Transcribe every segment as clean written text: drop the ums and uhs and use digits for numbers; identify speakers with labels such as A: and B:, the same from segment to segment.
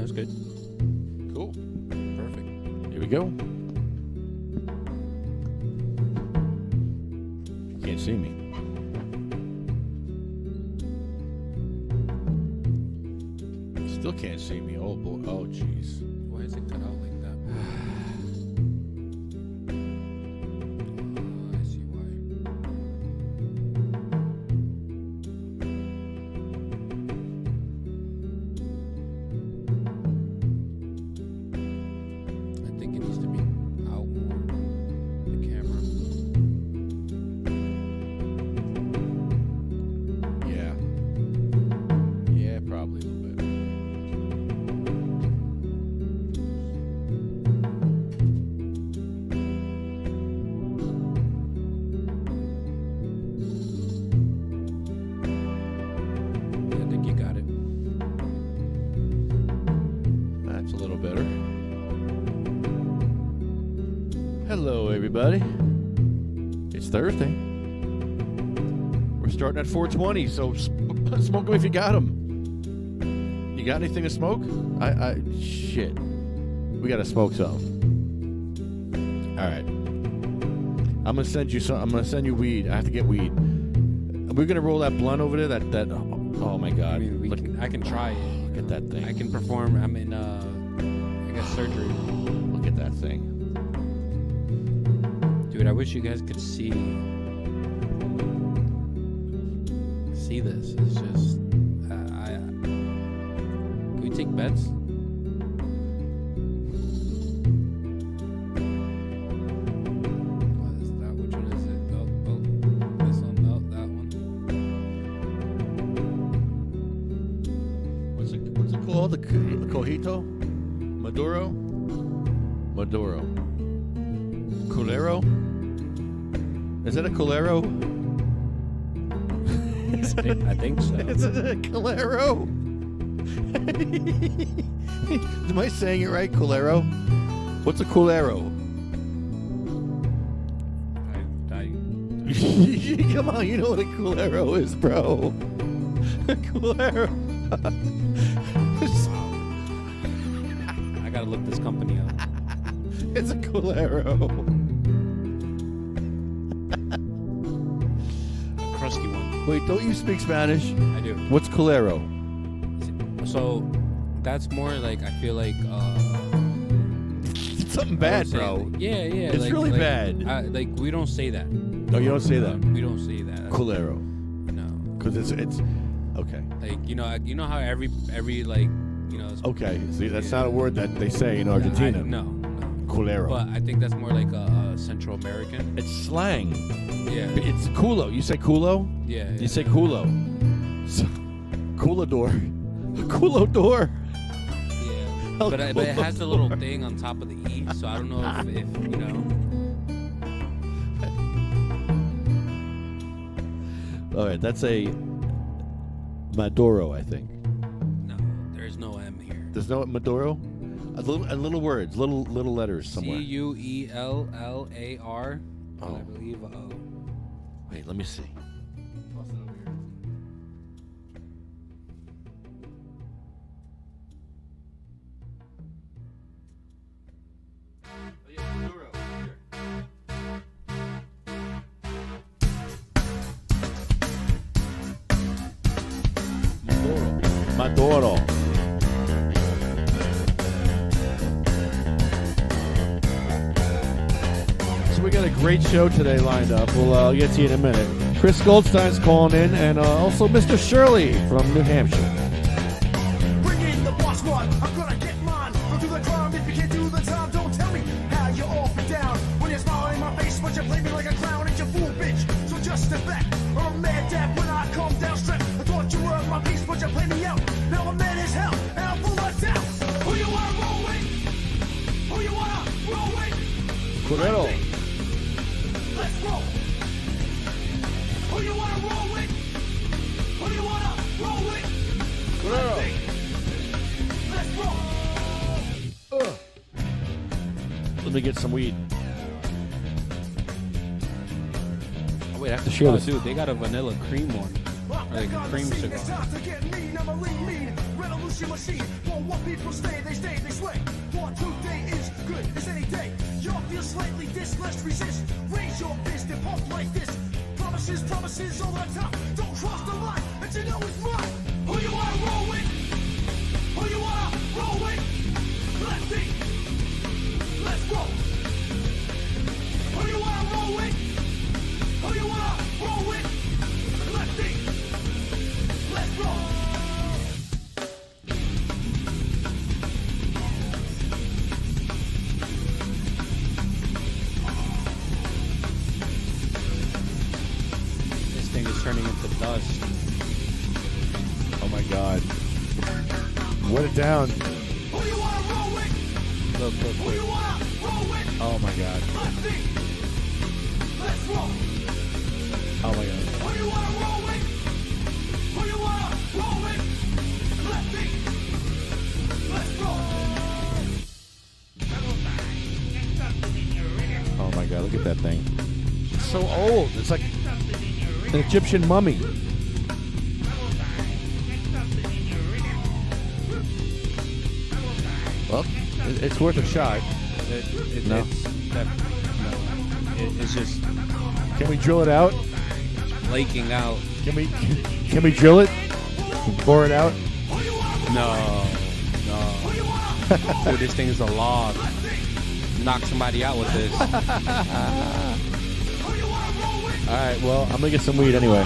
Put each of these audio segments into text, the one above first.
A: That's good.
B: Cool.
A: Perfect.
B: Here we go. Can't see me. Still can't see me. Oh boy. Oh jeez.
A: Why is it cut out like that? I see why. I think it needs to be out more. The camera.
B: Yeah. Yeah, probably a little bit.
A: I think you got it.
B: That's a little better. Hello, everybody. It's Thursday. We're starting at 4:20, so smoke them if you got them. You got anything to smoke? Shit. We gotta smoke some. All right. I'm gonna send you some. I'm gonna send you weed. I have to get weed. We're gonna roll that blunt over there. That. Oh my God.
A: I mean, I can try it.
B: Look at that thing.
A: I can perform. I'm in, I got surgery.
B: Look at that thing.
A: Dude, I wish you guys could see this. It's just, can we take bets? What is that? Which one is it? Oh, this one, oh, that one.
B: What's it called? The Cojito? Maduro? Culero? Is it a Culero?
A: I think so.
B: Is it a Culero? Am I saying it right? Culero? What's a Culero? Come on, you know what a Culero is, bro. A Culero.
A: I gotta look this company up.
B: It's a Culero.
A: A crusty one.
B: Wait, don't you speak Spanish?
A: I do.
B: What's Culero?
A: So, that's more like, I feel like,
B: It's something bad, bro.
A: Yeah.
B: It's really bad.
A: We don't say that.
B: No, you don't say that.
A: We don't say that.
B: Culero.
A: No.
B: Because it's okay.
A: Like, you know how every like,
B: Okay, see, that's not a word that they say in Argentina.
A: No.
B: Culero.
A: But I think that's more like a Central American.
B: It's slang.
A: Yeah.
B: It's culo. You say culo?
A: Yeah.
B: You say culo. So, culador. Culodor.
A: Yeah. But it has the little thing on top of the E, so I don't know if you know.
B: All right, that's a Maduro, I think.
A: No, there's no M here.
B: There's no Maduro? Little words, little letters somewhere.
A: Cuellar.
B: Oh.
A: I believe O.
B: Wait, let me see. Maduro. So we got a great show today lined up. We'll get to you in a minute. Chris Goldstein's calling in, and also Mr. Shirley from New Hampshire.
C: Bring in the boss one. I'm gonna get mine. Don't do the crime if you can't do the time. Don't tell me how you're off and down. When you're smiling in my face, but you play me like a clown. It's your fool, bitch. So just step back. Or I'm mad dad when I come down straight. I thought you were my piece, but you play me out. Now I'm mad as hell, and I'm full of doubt. Who you wanna roll with? Who you wanna roll with?
B: Correro.
C: Let's roll. Who you wanna roll with? Who you wanna roll with?
B: Correro.
C: Let's roll.
B: Let me get some weed. Oh, wait, I have to share this.
A: Dude, they got a vanilla cream one. Or like a cream cigar.
C: Revolution machine. For what people stay, they sway. For today is good as any day. Y'all feel slightly this, let's resist. Raise your fist and pump like this. Promises, promises over the top. Don't cross the line, but you know it's mine. Who you wanna roll with? Who you wanna roll with? Let's see. Let's roll. Who you wanna roll with? Who you wanna roll with? Let's see. Let's roll.
A: This thing is turning into dust.
B: Oh my God. What it down.
C: Who you wanna roll with?
A: Look.
C: Who you wanna roll with?
B: Oh my God.
C: Let's see. Let's roll.
B: Oh my God.
C: Who you wanna roll with? Who you wanna roll with? Let's see. Let's roll.
B: Oh my God. Look at that thing. It's so old. It's like an Egyptian mummy. Well, it's worth a shot. No.
A: It's just
B: Can we drill it out?
A: flaking out.
B: Can we drill it? Bore it out?
A: No. Dude, this thing is a log. Knock somebody out with this.
B: All right. Well, I'm gonna get some weed anyway.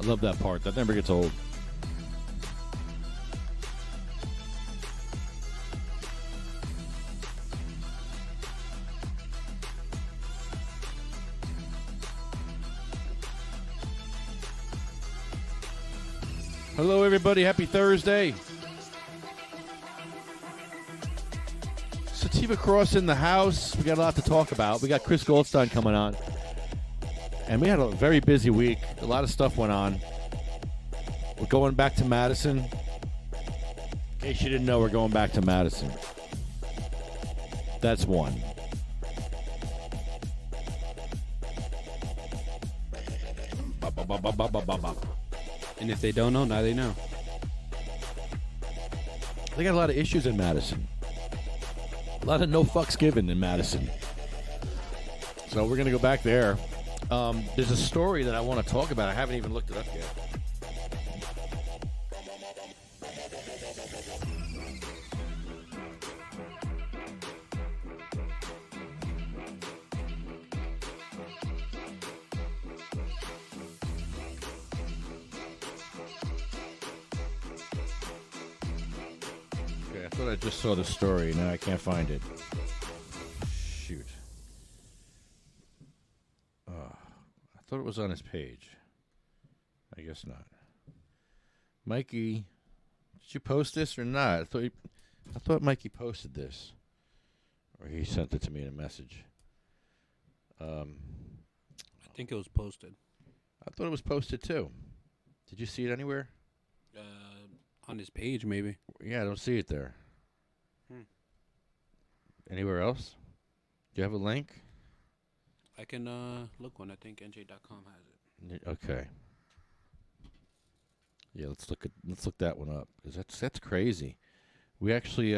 B: I love that part. That never gets old. Hello, everybody. Happy Thursday. Sativa Cross in the house. We got a lot to talk about. We got Chris Goldstein coming on. And we had a very busy week. A lot of stuff went on. We're going back to Madison. In case you didn't know, we're going back to Madison. That's one.
A: And if they don't know, now they know.
B: They got a lot of issues in Madison. A lot of no fucks given in Madison. So we're going to go back there. There's a story that I want to talk about. I haven't even looked it up yet. Okay, I thought I just saw the story. Now I can't find it. Shoot. it was on his page. I guess not. Mikey, did you post this or not? I thought Mikey posted this, or he sent it to me in a message.
A: I think it was posted.
B: I thought it was posted too. Did you see it anywhere?
A: On his page, maybe.
B: Yeah, I don't see it there. Anywhere else? Do you have a link?
A: I can look one. I think NJ.com has it.
B: Okay. Yeah, let's look that one up, because that's crazy. We actually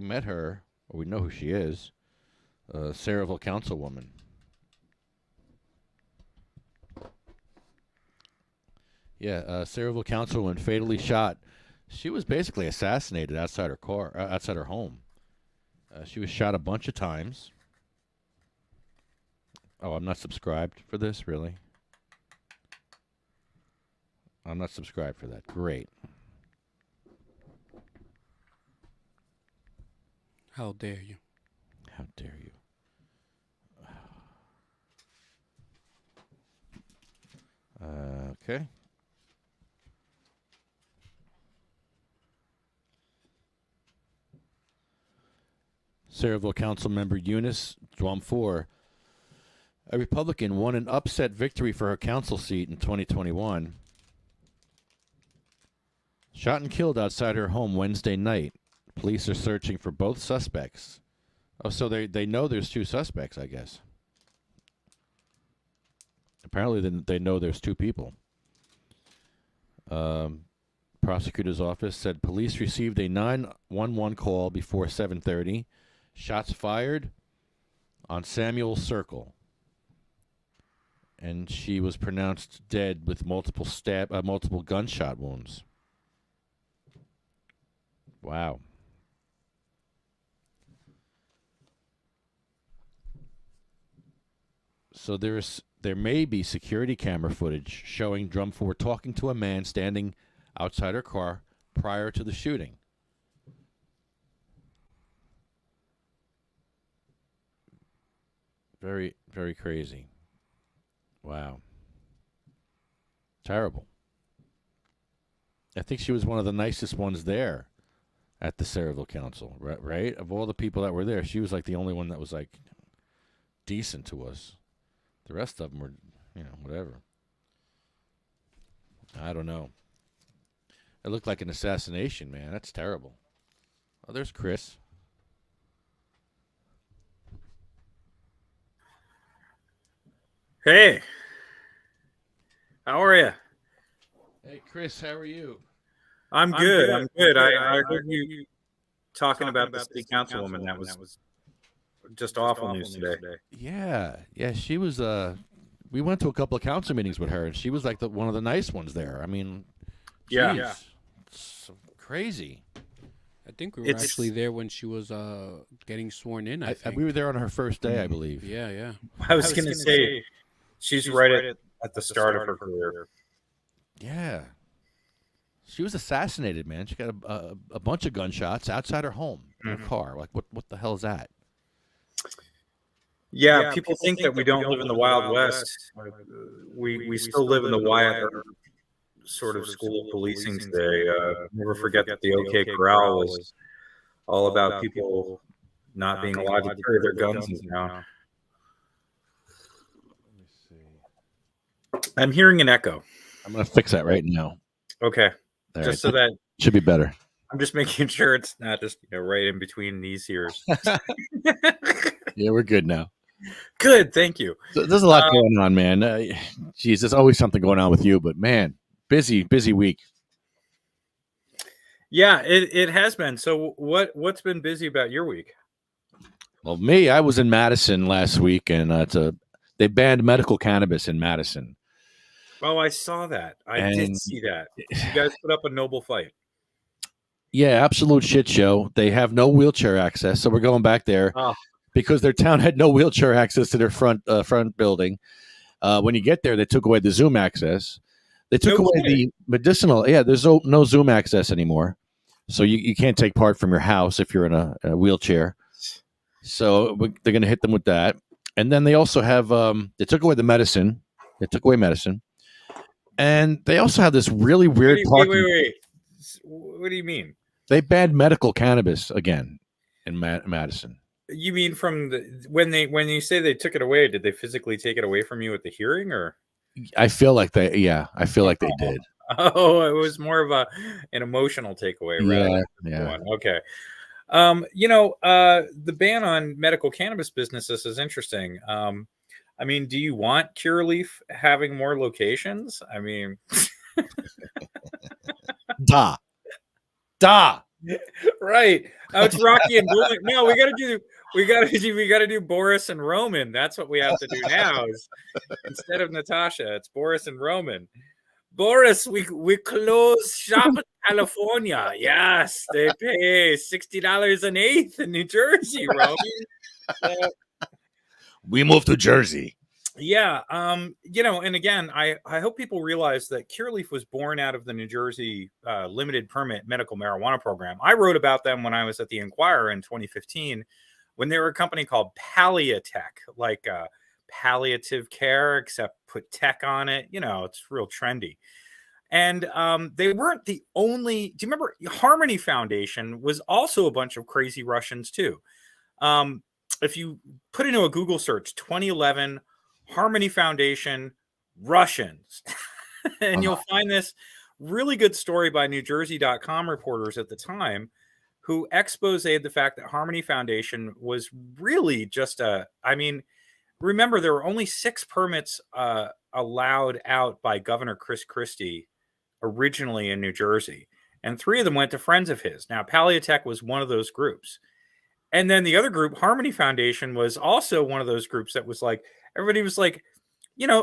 B: met her, or we know who she is, Saraville councilwoman. Yeah, Saraville councilwoman fatally shot. She was basically assassinated outside her home. She was shot a bunch of times. Oh, I'm not subscribed for this, really? I'm not subscribed for that. Great.
A: How dare you?
B: How dare you? Okay. Saraville Council member Eunice Dwamfor, a Republican, won an upset victory for her council seat in 2021. Shot and killed outside her home Wednesday night. Police are searching for both suspects. Oh, so they know there's two suspects, I guess. Apparently they know there's two people. Prosecutor's office said police received a 911 call before 7:30. Shots fired on Samuel Circle. And she was pronounced dead with multiple gunshot wounds. Wow. So there may be security camera footage showing Dwamfor talking to a man standing outside her car prior to the shooting. Very, very crazy. Wow. Terrible. I think she was one of the nicest ones there at the Saraville Council, right? Of all the people that were there, she was like the only one that was like decent to us. The rest of them were, whatever. I don't know. It looked like an assassination, man. That's terrible. Oh, there's Chris.
D: Hey, how are you?
B: Hey, Chris, how are you?
D: I'm good. I'm good. I heard you talking about the city councilwoman. That was just awful news today.
B: Yeah, she was. We went to a couple of council meetings with her, and she was like one of the nice ones there. I mean,
D: yeah,
B: it's crazy.
A: I think we were actually there when she was getting sworn in. I think
B: we were there on her first day, I believe.
A: Yeah.
D: I was going to say she's right at the start of her career.
B: Yeah. She was assassinated, man. She got a bunch of gunshots outside her home in her car. Like, what the hell is that?
D: Yeah, people think that we don't live in the Wild West. We still live in the Wyatt sort of school of policing today. Never forget that the OK Corral was all about people not being allowed to carry their guns in town.
B: Let me see.
D: I'm hearing an echo.
B: I'm going to fix that right now.
D: Okay.
B: All
D: just
B: right.
D: so that
B: should be better.
D: I'm just making sure it's not just right in between these ears.
B: Yeah, we're good now.
D: Good, thank you.
B: So there's a lot going on, man. Geez, there's always something going on with you, but man, busy week.
D: Yeah, it has been. So what's been busy about your week?
B: Well, me, I was in Madison last week, and they banned medical cannabis in Madison.
D: Oh, I saw that. I did see that. You guys put up a noble fight.
B: Yeah, absolute shit show. They have no wheelchair access, so we're going back there because their town had no wheelchair access to their front building. When you get there, they took away the Zoom access. They took away the medicinal. Yeah, there's no Zoom access anymore, so you can't take part from your house if you're in a wheelchair. So they're going to hit them with that, and then they also have they took away the medicine. They took away medicine. And they also have this really weird
D: Wait. What do you mean?
B: They banned medical cannabis again in Madison.
D: You mean from when you say they took it away, did they physically take it away from you at the hearing, or?
B: I feel like they did.
D: Oh, it was more of an emotional takeaway, rather than one. Okay. The ban on medical cannabis businesses is interesting. I mean, do you want Curaleaf having more locations? I mean,
B: Da.
D: Right. Oh, it's Rocky and Bullman. No, we gotta do Boris and Roman. That's what we have to do now. Is instead of Natasha, it's Boris and Roman. Boris, we close shop in California. Yes, they pay $60 an eighth in New Jersey, Roman.
B: We moved to Jersey.
D: Yeah, and again, I hope people realize that Curaleaf was born out of the New Jersey limited permit medical marijuana program. I wrote about them when I was at the Inquirer in 2015, when they were a company called Palliatech, like palliative care, except put tech on it. It's real trendy. And they weren't the only. Do you remember Harmony Foundation was also a bunch of crazy Russians too? If you put into a Google search, 2011. Harmony Foundation, Russians. And you'll find this really good story by NewJersey.com reporters at the time who exposed the fact that Harmony Foundation was really just remember, there were only 6 permits allowed out by Governor Chris Christie originally in New Jersey. And 3 of them went to friends of his. Now, Palliatech was one of those groups. And then the other group, Harmony Foundation, was also one of those groups that was like, everybody was like,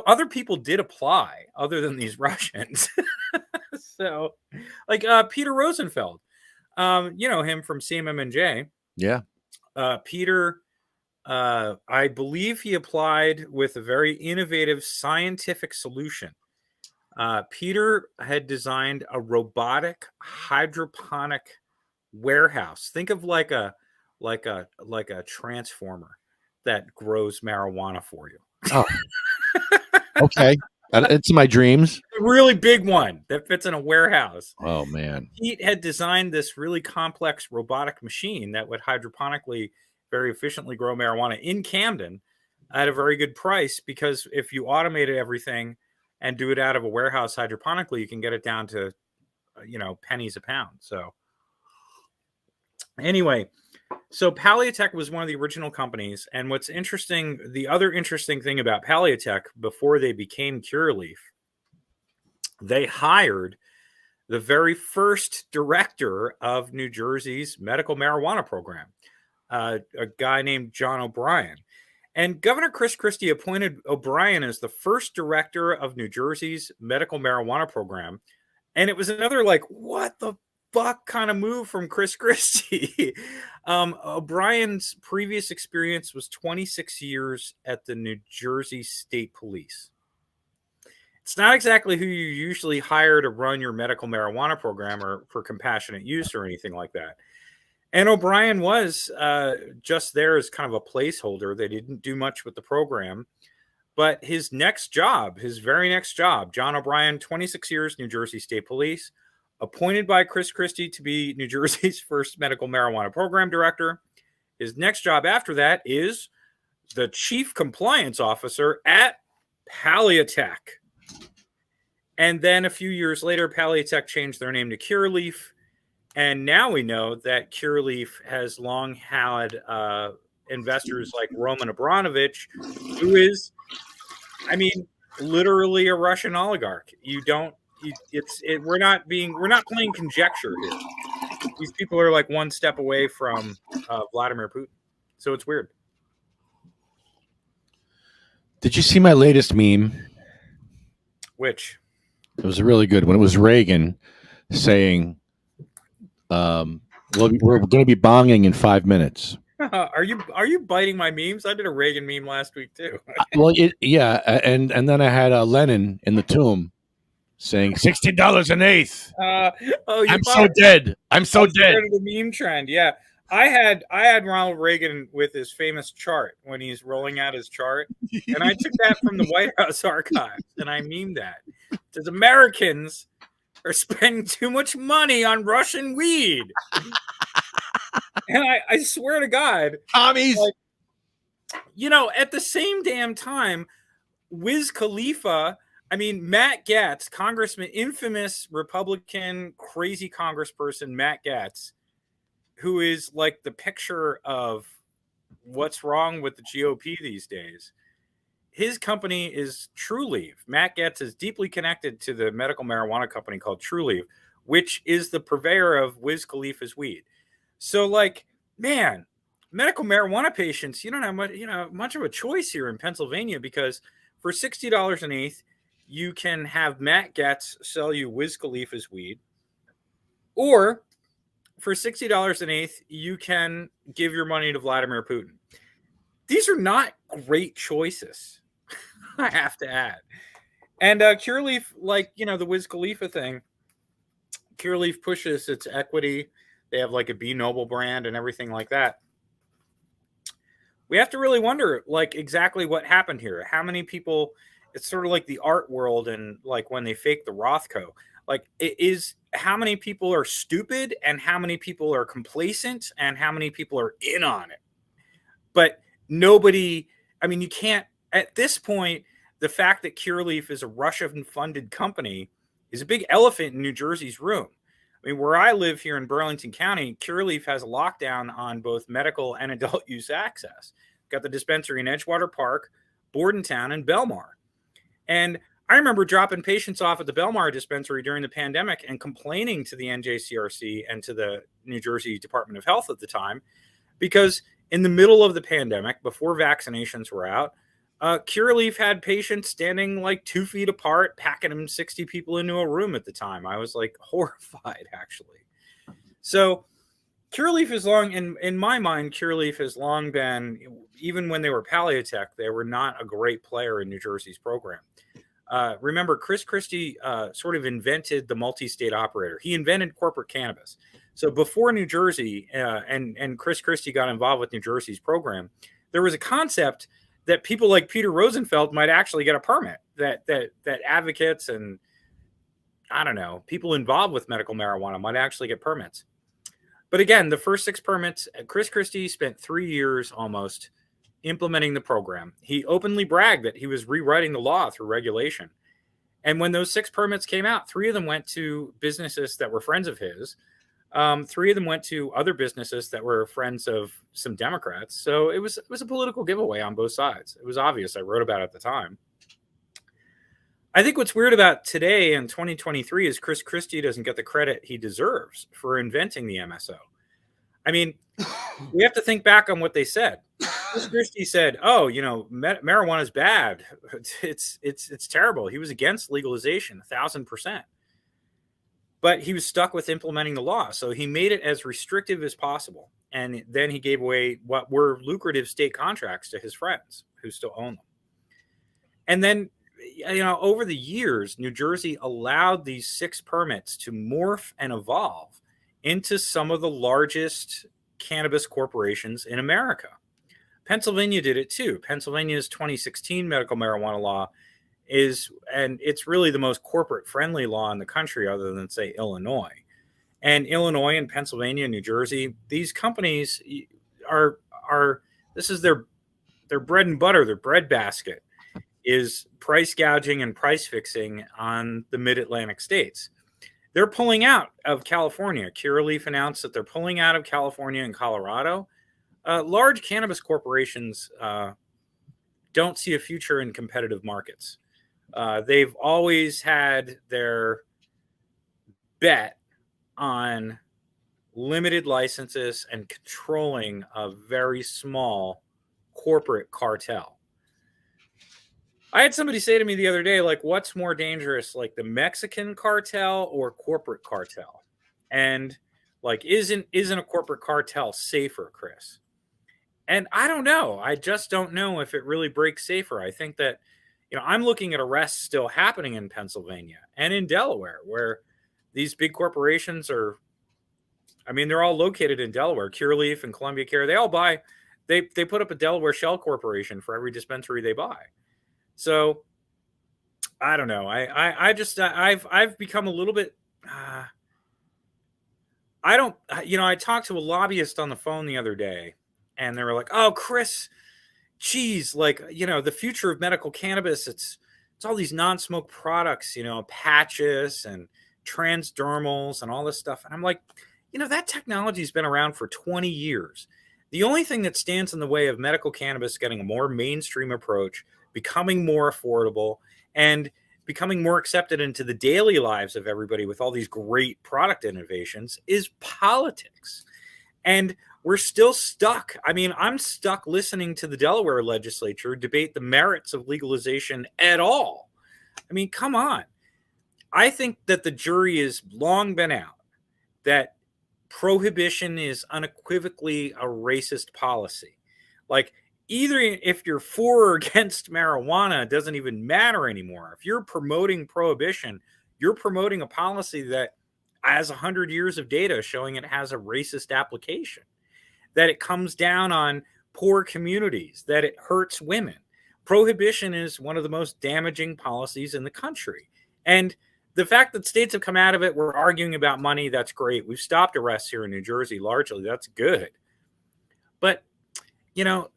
D: other people did apply other than these Russians. So, like Peter Rosenfeld, him from CMMJ.
B: Yeah.
D: Peter, I believe he applied with a very innovative scientific solution. Peter had designed a robotic hydroponic warehouse. Think of like a transformer that grows marijuana for you.
B: Oh, okay. It's my dreams.
D: A really big one that fits in a warehouse.
B: Oh, man.
D: He had designed this really complex robotic machine that would hydroponically very efficiently grow marijuana in Camden at a very good price, because if you automated everything and do it out of a warehouse hydroponically, you can get it down to, pennies a pound. So anyway, so Palliatech was one of the original companies. And what's interesting, the other interesting thing about Palliatech before they became Curaleaf, they hired the very first director of New Jersey's medical marijuana program, a guy named John O'Brien. And Governor Chris Christie appointed O'Brien as the first director of New Jersey's medical marijuana program. And it was another what the fuck kind of move from Chris Christie. O'Brien's previous experience was 26 years at the New Jersey State Police. It's not exactly who you usually hire to run your medical marijuana program or for compassionate use or anything like that. And O'Brien was just there as kind of a placeholder. They didn't do much with the program. But his very next job, John O'Brien, 26 years, New Jersey State Police, appointed by Chris Christie to be New Jersey's first medical marijuana program director. His next job after that is the chief compliance officer at Palliatech. And then a few years later, Palliatech changed their name to Curaleaf. And now we know that Curaleaf has long had investors like Roman Abramovich, who is, literally a Russian oligarch. We're not playing conjecture here. These people are like one step away from Vladimir Putin. So it's weird.
B: Did you see my latest meme?
D: Which?
B: It was a really good one. It was Reagan saying, we're going to be bonging in 5 minutes.
D: Are you biting my memes? I did a Reagan meme last week too.
B: And then I had Lenin in the tomb saying $60 an eighth. I'm so dead. I'm so dead.
D: The meme trend, yeah. I had Ronald Reagan with his famous chart when he's rolling out his chart, and I took that from the White House archives, and I memed that. It says Americans are spending too much money on Russian weed, and I swear to God,
B: Tommies.
D: like, at the same damn time, Wiz Khalifa. I mean, Matt Gaetz, Congressman, infamous Republican, crazy Congressperson Matt Gaetz, who is like the picture of what's wrong with the GOP these days. His company is Trulieve. Matt Gaetz is deeply connected to the medical marijuana company called Trulieve, which is the purveyor of Wiz Khalifa's weed. So, like, man, medical marijuana patients, you don't have much of a choice here in Pennsylvania, because for $60 an eighth, you can have Matt Gaetz sell you Wiz Khalifa's weed, or for $60 an eighth, you can give your money to Vladimir Putin. These are not great choices, I have to add. And Cureleaf, like, the Wiz Khalifa thing, Cureleaf pushes its equity. They have like a B Noble brand and everything like that. We have to really wonder, like, exactly what happened here. How many people, it's sort of like the art world and like when they fake the Rothko. Like, it is how many people are stupid and how many people are complacent and how many people are in on it. But nobody, I mean, you can't, at this point, the fact that Cureleaf is a Russian-funded company is a big elephant in New Jersey's room. I mean, where I live here in Burlington County, Cureleaf has a lockdown on both medical and adult use access. Got the dispensary in Edgewater Park, Bordentown, and Belmar. And I remember dropping patients off at the Belmar dispensary during the pandemic and complaining to the NJCRC and to the New Jersey Department of Health at the time, because in the middle of the pandemic, before vaccinations were out, Cureleaf had patients standing like 2 feet apart, packing them 60 people into a room at the time. I was like horrified, actually. So Cureleaf is long, in my mind, Cureleaf has long been, even when they were Paleotech, they were not a great player in New Jersey's program. Remember, Chris Christie sort of invented the multi-state operator. He invented corporate cannabis. So before New Jersey and Chris Christie got involved with New Jersey's program, there was a concept that people like Peter Rosenfeld might actually get a permit, that advocates and, I don't know, people involved with medical marijuana might actually get permits. But again, the first 6 permits, Chris Christie spent 3 years almost implementing the program. He openly bragged that he was rewriting the law through regulation. And when those 6 permits came out, 3 of them went to businesses that were friends of his. 3 of them went to other businesses that were friends of some Democrats. So it was a political giveaway on both sides. It was obvious. I wrote about it at the time. I think what's weird about today in 2023 is Chris Christie doesn't get the credit he deserves for inventing the MSO. I mean, we have to think back on what they said. Chris Christie said, "Oh, marijuana is bad. It's terrible." He was against legalization, 1,000%. But he was stuck with implementing the law. So he made it as restrictive as possible. And then he gave away what were lucrative state contracts to his friends who still own them. And then, over the years, New Jersey allowed these 6 permits to morph and evolve into some of the largest cannabis corporations in America. Pennsylvania did it too. Pennsylvania's 2016 medical marijuana law and it's really the most corporate friendly law in the country, other than, say, Illinois. And Illinois and Pennsylvania and New Jersey, these companies are this is their bread and butter, their breadbasket is price gouging and price fixing on the mid-Atlantic states. They're pulling out of California. Cureleaf announced that they're pulling out of California and Colorado. Large cannabis corporations don't see a future in competitive markets. They've always had their bet on limited licenses and controlling a very small corporate cartel. I had somebody say to me the other day, like, what's more dangerous, like the Mexican cartel or corporate cartel? And like, isn't a corporate cartel safer, Chris? And I don't know. I just don't know if it really breaks safer. I think that, I'm looking at arrests still happening in Pennsylvania and in Delaware, where these big corporations are I mean, they're all located in Delaware. Cureleaf and Columbia Care, they all buy. They put up a Delaware shell corporation for every dispensary they buy. So I don't know. I've become a little bit. I don't. I talked to a lobbyist on the phone the other day, and they were like, "Oh, Chris, geez, like the future of medical cannabis. It's all these non-smoke products, patches and transdermals and all this stuff." And I'm like, that technology's been around for 20 years. The only thing that stands in the way of medical cannabis getting a more mainstream approach, becoming more affordable, and becoming more accepted into the daily lives of everybody with all these great product innovations is politics. And we're still stuck. I mean, I'm stuck listening to the Delaware legislature debate the merits of legalization at all. I mean, come on. I think that the jury has long been out that prohibition is unequivocally a racist policy. Like, either if you're for or against marijuana, it doesn't even matter anymore. If you're promoting prohibition, you're promoting a policy that has 100 years of data showing it has a racist application, that it comes down on poor communities, that it hurts women. Prohibition is one of the most damaging policies in the country. And the fact that states have come out of it, we're arguing about money, that's great. We've stopped arrests here in New Jersey largely. That's good. But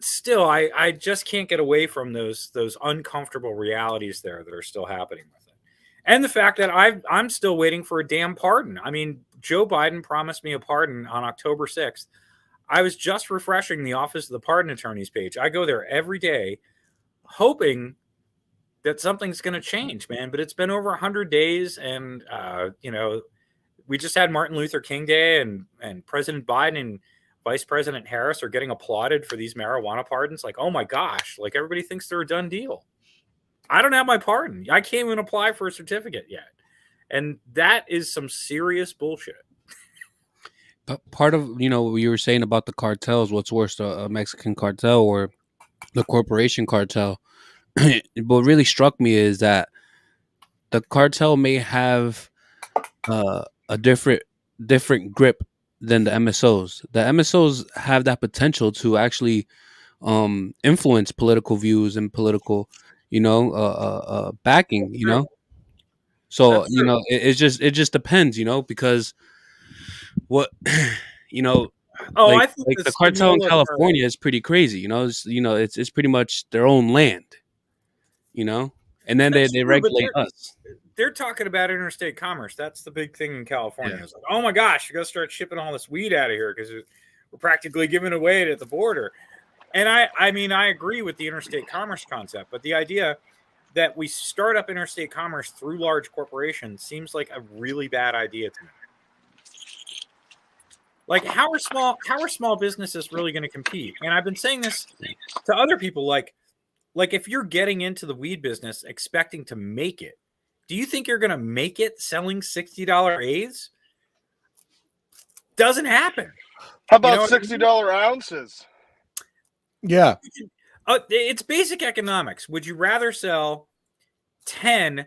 D: still, I just can't get away from those uncomfortable realities there that are still happening with it. And the fact that I'm still waiting for a damn pardon. I mean, Joe Biden promised me a pardon on October 6th. I was just refreshing the Office of the Pardon Attorneys page. I go there every day hoping that something's going to change, man. But it's been over 100 days. And, we just had Martin Luther King Day, and President Biden and Vice President Harris are getting applauded for these marijuana pardons. Like, oh my gosh, like everybody thinks they're a done deal. I don't have my pardon. I can't even apply for a certificate yet. And that is some serious bullshit.
A: But part of, what you were saying about the cartels, what's worse, a Mexican cartel or the corporation cartel? What really struck me is that the cartel may have a different grip than the MSOs. The MSOs have that potential to actually influence political views and political, backing. So it just depends. Because what
D: I think
A: like the cartel in California is pretty crazy. It's pretty much their own land. And then they regulate us.
D: They're talking about interstate commerce. That's the big thing in California. Yeah. It's like, oh my gosh, you got to start shipping all this weed out of here because we're practically giving away it at the border. And I mean, I agree with the interstate commerce concept, but the idea that we start up interstate commerce through large corporations seems like a really bad idea to me. Like, how are small businesses really going to compete? And I've been saying this to other people, like if you're getting into the weed business expecting to make it, do you think you're going to make it selling $60 eighths? Doesn't happen.
E: How about $60 ounces?
B: Yeah.
D: It's basic economics. Would you rather sell 10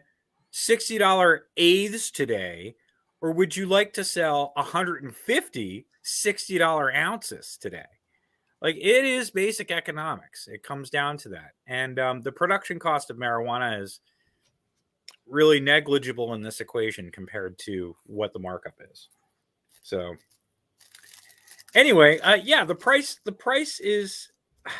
D: $60 eighths today, or would you like to sell 150 $60 ounces today? Like, it is basic economics. It comes down to that. And the production cost of marijuana is really negligible in this equation compared to what the markup is. So anyway, the price is, I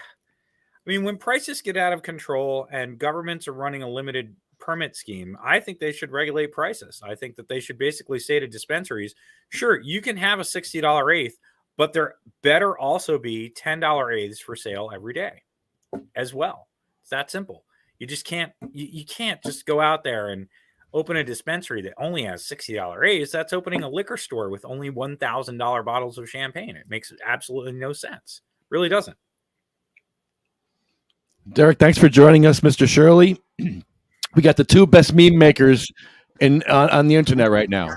D: mean, when prices get out of control and governments are running a limited permit scheme, I think they should regulate prices. I think that they should basically say to dispensaries, sure, you can have a $60 eighth, but there better also be $10 eighths for sale every day as well. It's that simple. You just can't, you can't just go out there and open a dispensary that only has $60 eighths. That's opening a liquor store with only $1,000 bottles of champagne. It makes absolutely no sense. Really doesn't.
B: Derek, thanks for joining us, Mr. Shirley. We got the two best meme makers on the internet right now.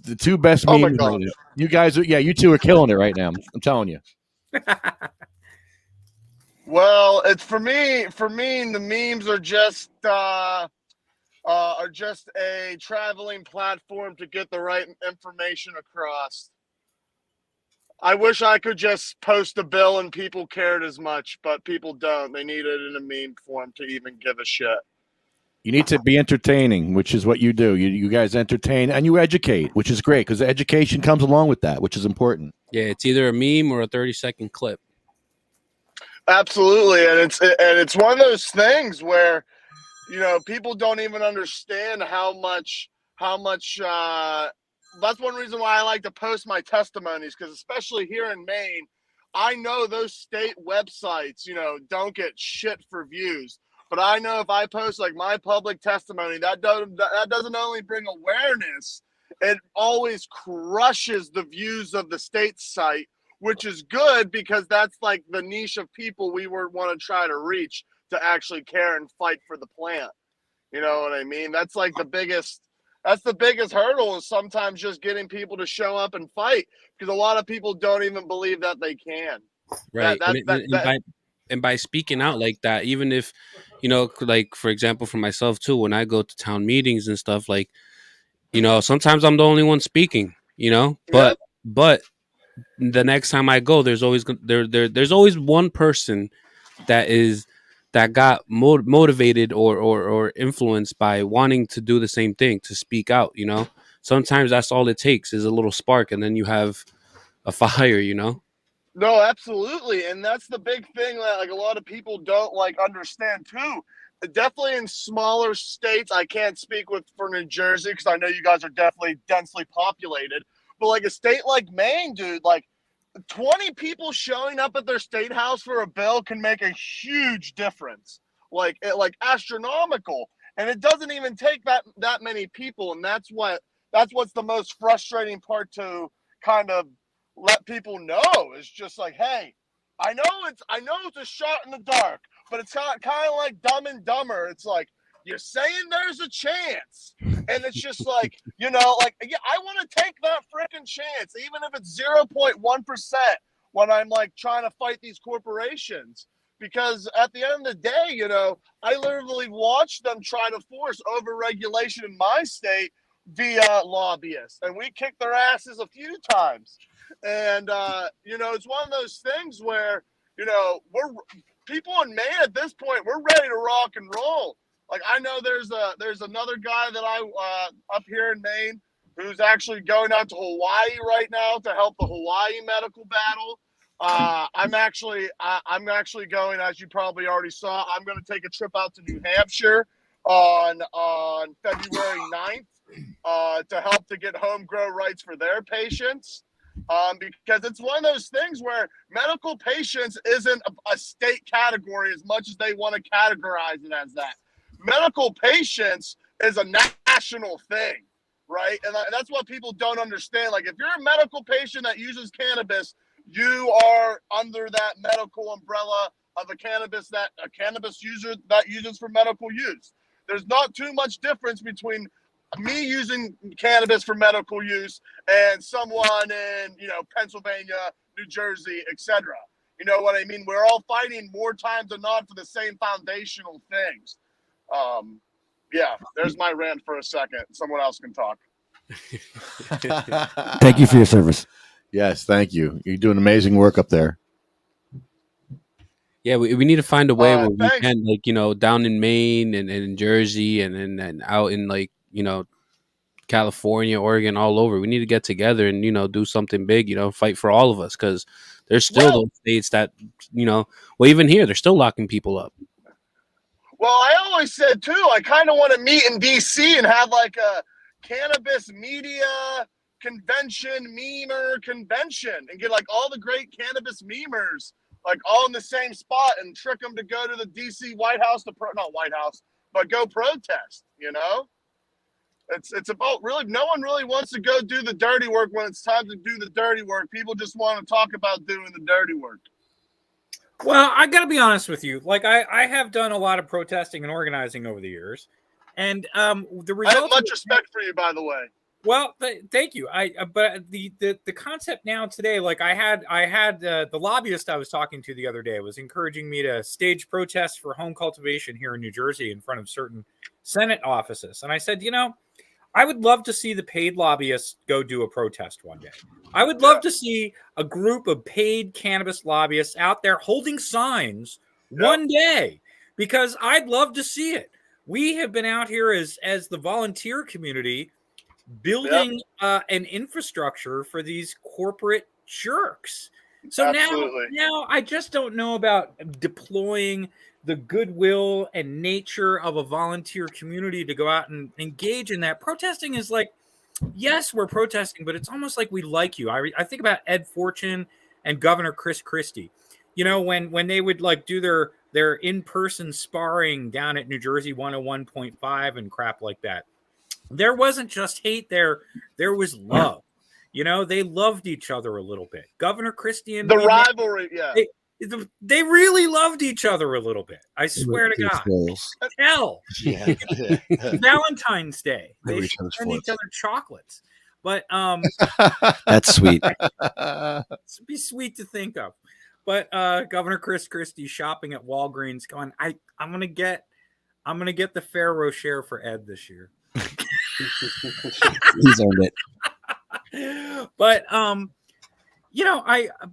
B: The two best meme makers. You guys are, you two are killing it right now. I'm telling you.
E: Well, it's for me. The memes are just a traveling platform to get the right information across. I wish I could just post a bill and people cared as much, but people don't. They need it in a meme form to even give a shit.
B: You need to be entertaining, which is what you do. You guys entertain and you educate, which is great because education comes along with that, which is important.
A: Yeah, it's either a meme or a 30-second clip.
E: Absolutely, and it's one of those things where, you know, people don't even understand how much that's one reason why I like to post my testimonies, because especially here in Maine, I know those state websites, you know, don't get shit for views. But I know if I post like my public testimony, that doesn't only bring awareness, it always crushes the views of the state site, which is good because that's like the niche of people we want to try to reach to actually care and fight for the plant. You know what I mean? That's like the biggest hurdle, is sometimes just getting people to show up and fight, because a lot of people don't even believe that they can.
A: Right. And by speaking out like that, even if, you know, like for example, for myself too, when I go to town meetings and stuff, like, you know, sometimes I'm the only one speaking, you know, but the next time I go, there's always there's always one person that got motivated or influenced by wanting to do the same thing, to speak out, you know. Sometimes that's all it takes, is a little spark, and then you have a fire, you know.
E: No, absolutely, and that's the big thing that like a lot of people don't like understand too. Definitely in smaller states, I can't speak for New Jersey because I know you guys are definitely densely populated. But like a state like Maine, dude, like 20 people showing up at their state house for a bill can make a huge difference, like astronomical. And it doesn't even take that many people, and that's what's the most frustrating part to kind of let people know. Is just like, hey, I know it's a shot in the dark, but it's kind of like Dumb and Dumber. It's like, you're saying there's a chance, and it's just like, you know, like, yeah, I want to take that freaking chance, even if it's 0.1%, when I'm like trying to fight these corporations. Because at the end of the day, you know, I literally watched them try to force overregulation in my state via lobbyists, and we kicked their asses a few times. And you know, it's one of those things where, you know, we're people in Maine at this point, we're ready to rock and roll. Like, I know there's another guy that I up here in Maine who's actually going out to Hawaii right now to help the Hawaii medical battle. I'm actually going, as you probably already saw, I'm going to take a trip out to New Hampshire on February 9th to help to get home grow rights for their patients. Because it's one of those things where medical patients isn't a state category as much as they want to categorize it as that. Medical patients is a national thing, right? And that's what people don't understand. Like, if you're a medical patient that uses cannabis, you are under that medical umbrella of a cannabis user that uses for medical use. There's not too much difference between me using cannabis for medical use and someone in, you know, Pennsylvania, New Jersey, etc. You know what I mean? We're all fighting more times than not for the same foundational things. Yeah, there's my rant for a second. Someone else can talk.
F: Thank you for your service.
B: Yes, thank you. You're doing amazing work up there.
A: Yeah, we need to find a way where we
E: Thanks.
A: can, like, you know, down in Maine and in Jersey and out in, like, you know, California, Oregon, all over. We need to get together and, you know, do something big, you know, fight for all of us, because there's still those states that, you know, well, even here, they're still locking people up.
E: Well, I always said too, I kind of want to meet in DC and have like a cannabis media convention, memer convention, and get like all the great cannabis memers like all in the same spot and trick them to go to the DC White House not White House, but go protest. You know, it's about really, no one really wants to go do the dirty work when it's time to do the dirty work. People just want to talk about doing the dirty work.
G: Well, I got to be honest with you. Like, I have done a lot of protesting and organizing over the years, and the results.
E: I have much respect for you, by the way.
G: Well, thank you. But the concept now today, like I had the lobbyist I was talking to the other day was encouraging me to stage protests for home cultivation here in New Jersey in front of certain Senate offices, and I said, you know, I would love to see the paid lobbyists go do a protest one day. I would love to see a group of paid cannabis lobbyists out there holding signs one day, because I'd love to see it. We have been out here as the volunteer community building an infrastructure for these corporate jerks. So now I just don't know about deploying the goodwill and nature of a volunteer community to go out and engage in that. Protesting is like, yes, we're protesting, but it's almost like we like you. I think about Ed Fortune and Governor Chris Christie. You know, when they would like do their in-person sparring down at New Jersey 101.5 and crap like that. There wasn't just hate there was love. You know, they loved each other a little bit. Governor Christie and
E: the rivalry,
G: they really loved each other a little bit. I swear to God. Hell, Valentine's Day, they send each other chocolates. But
F: that's sweet.
G: It'd be sweet to think of. But Governor Chris Christie shopping at Walgreens, going, I'm gonna get the Ferrero Rocher for Ed this year.
F: He's earned it.
G: But you know,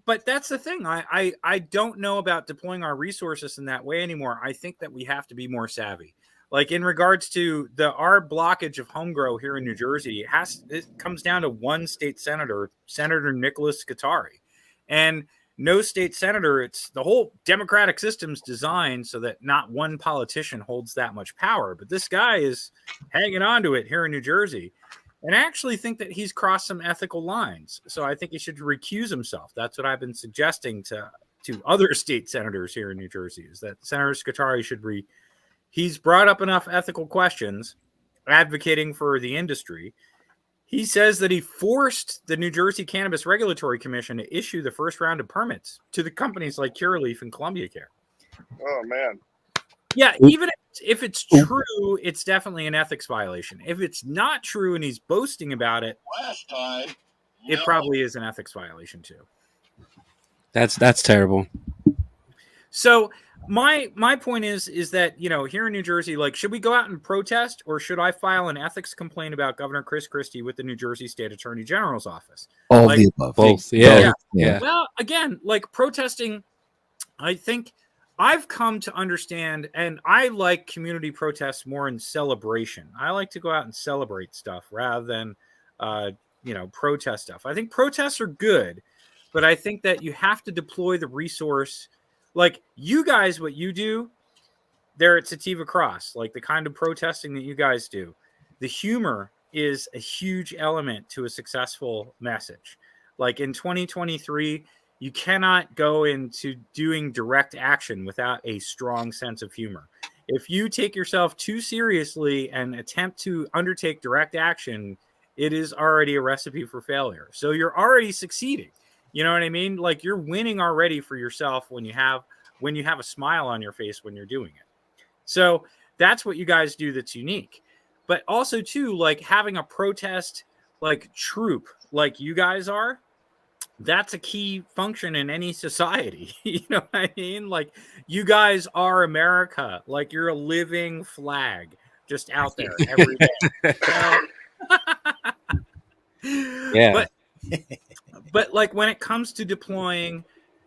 G: but that's the thing. I don't know about deploying our resources in that way anymore. I think that we have to be more savvy. Like in regards to our blockage of home grow here in New Jersey, it comes down to one state senator, Senator Nicholas Scutari, and no state senator. It's the whole democratic system's designed so that not one politician holds that much power. But this guy is hanging on to it here in New Jersey. And I actually think that he's crossed some ethical lines. So I think he should recuse himself. That's what I've been suggesting to other state senators here in New Jersey, is that Senator Scutari should he's brought up enough ethical questions advocating for the industry. He says that he forced the New Jersey Cannabis Regulatory Commission to issue the first round of permits to the companies like Curaleaf and Columbia Care.
E: Oh, man.
G: Yeah, even if it's true, it's definitely an ethics violation. If it's not true and he's boasting about it, it probably is an ethics violation too.
A: That's terrible.
G: So my point is that, you know, here in New Jersey, like, should we go out and protest, or should I file an ethics complaint about Governor Chris Christie with the New Jersey State Attorney General's office?
F: All the above.
A: Both. Yeah.
G: Well, again, like protesting, I think I've come to understand, and I like community protests more in celebration. I like to go out and celebrate stuff rather than, protest stuff. I think protests are good, but I think that you have to deploy the resource. Like you guys, what you do there at Sativa Cross, like the kind of protesting that you guys do, the humor is a huge element to a successful message. Like in 2023, you cannot go into doing direct action without a strong sense of humor. If you take yourself too seriously and attempt to undertake direct action, it is already a recipe for failure. So you're already succeeding. You know what I mean? Like you're winning already for yourself when you have a smile on your face when you're doing it. So that's what you guys do that's unique. But also too, like having a protest like troop like you guys are, that's a key function in any society. You know what I mean? Like you guys are America. Like you're a living flag just out there every day.
A: Yeah.
G: But like when it comes to deploying,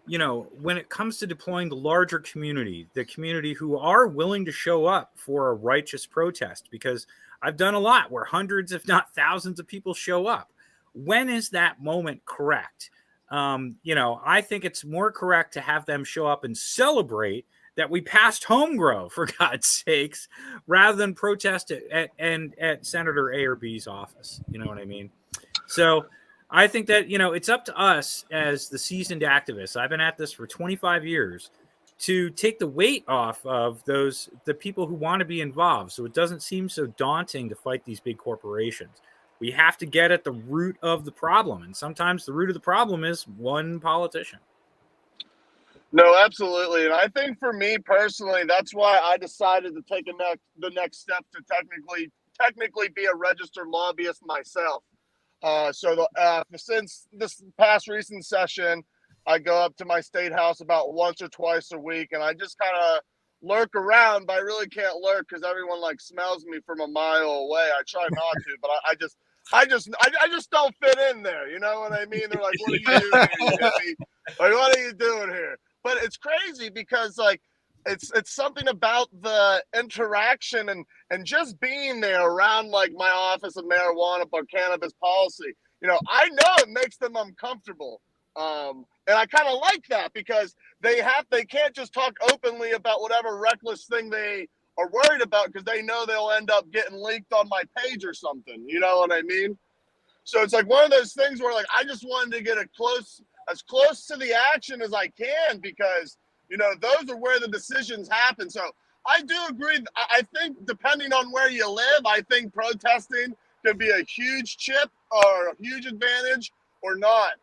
G: the larger community, the community who are willing to show up for a righteous protest, because I've done a lot where hundreds, if not thousands of people show up. When is that moment correct? I think it's more correct to have them show up and celebrate that we passed home grow, for God's sakes, rather than protest at Senator A or B's office. You know what I mean? So I think that, it's up to us as the seasoned activists. I've been at this for 25 years to take the weight off of the people who want to be involved. So it doesn't seem so daunting to fight these big corporations. We have to get at the root of the problem. And sometimes the root of the problem is one politician.
E: No, absolutely. And I think for me personally, that's why I decided to take the next step to technically be a registered lobbyist myself. Since this past recent session, I go up to my state house about once or twice a week, and I just kind of lurk around, but I really can't lurk because everyone like smells me from a mile away. I try not to, but I just don't fit in there. You know what I mean? They're like, "What are you doing here, you hippie? Like, what are you doing here?" But it's crazy because like it's something about the interaction and just being there around like my office of marijuana or cannabis policy. You know, I know it makes them uncomfortable. And I kind of like that because they can't just talk openly about whatever reckless thing they are worried about because they know they'll end up getting leaked on my page or something. You know what I mean? So it's like one of those things where like I just wanted to get as close to the action as I can because, you know, those are where the decisions happen. So I do agree. I think depending on where you live, I think protesting could be a huge chip or a huge advantage or not.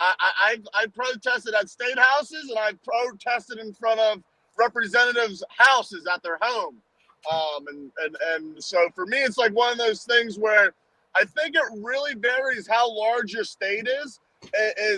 E: I protested at state houses and I protested in front of representatives' houses at their home. And so for me, it's like one of those things where I think it really varies how large your state is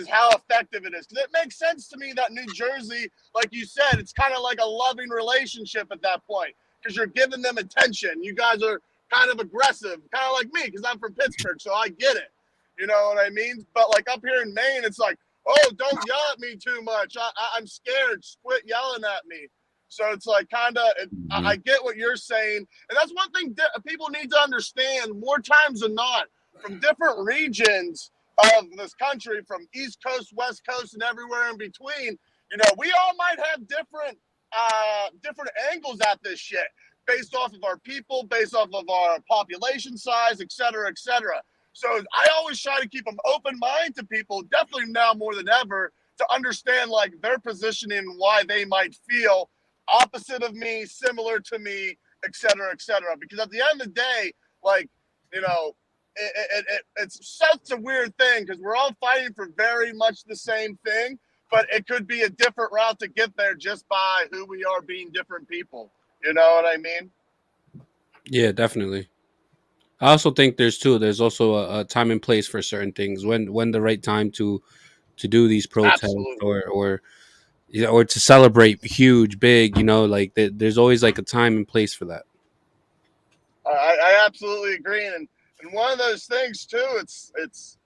E: how effective it is. Because it makes sense to me that New Jersey, like you said, it's kind of like a loving relationship at that point because you're giving them attention. You guys are kind of aggressive, kind of like me because I'm from Pittsburgh, so I get it. You know what I mean? But like up here in Maine, it's like, oh, don't yell at me too much. I'm scared. Quit yelling at me. So it's like kind of, I get what you're saying. And that's one thing people need to understand more times than not from different regions of this country, from East Coast, West Coast, and everywhere in between. You know, we all might have different angles at this shit based off of our people, based off of our population size, et cetera, et cetera. So I always try to keep an open mind to people, definitely now more than ever, to understand like their positioning and why they might feel opposite of me, similar to me, et cetera, et cetera. Because at the end of the day, like, you know, it's such a weird thing because we're all fighting for very much the same thing, but it could be a different route to get there just by who we are being different people. You know what I mean?
A: Yeah, definitely. I also think there's also a time and place for certain things when the right time to do these protests
E: Absolutely.
A: or to celebrate huge, big, you know, like there's always like a time and place for that.
E: I absolutely agree, and one of those things too. It's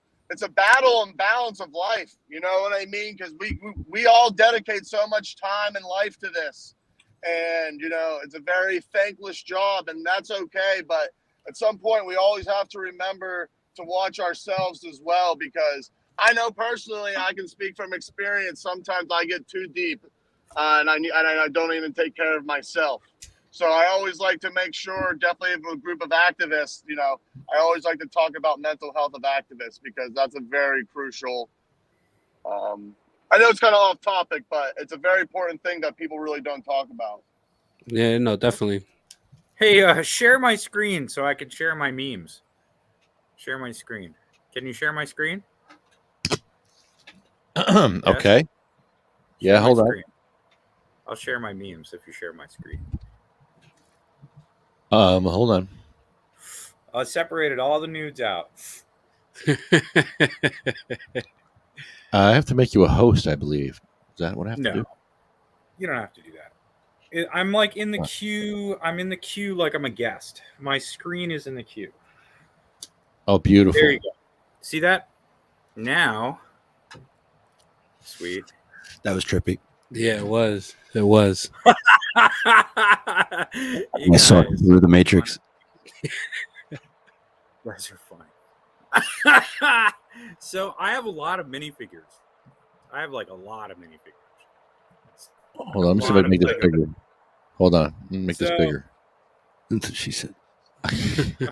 E: a battle and balance of life. You know what I mean? Because we all dedicate so much time and life to this, and you know it's a very thankless job, and that's okay. But at some point, we always have to remember to watch ourselves as well, because I know personally, I can speak from experience. Sometimes I get too deep, and I don't even take care of myself. So I always like to make sure, definitely with a group of activists, you know, I always like to talk about mental health of activists because that's a very crucial. I know it's kind of off topic, but it's a very important thing that people really don't talk about.
A: Yeah, no, definitely.
G: Hey, share my screen so I can share my memes. Share my screen. Can you share my screen?
B: Okay. Yeah,
G: Share
B: hold on.
G: screen. I'll share my memes if you share my screen.
B: Hold on.
G: I separated all the nudes out.
B: I have to make you a host, I believe. Is that what I have to do?
G: You don't have to do that. I'm like in the queue. I'm in the queue like I'm a guest. My screen is in the queue.
B: Oh, beautiful.
G: There you go. See that? Now. Sweet.
F: That was trippy.
A: Yeah, it was. It was.
F: I saw it through the Matrix.
G: You guys are funny. So I have a lot of minifigures. I have like a lot of minifigures.
B: Hold on. Let me see if I can make this bigger. Hold on. Let me make this bigger.
F: That's what she said.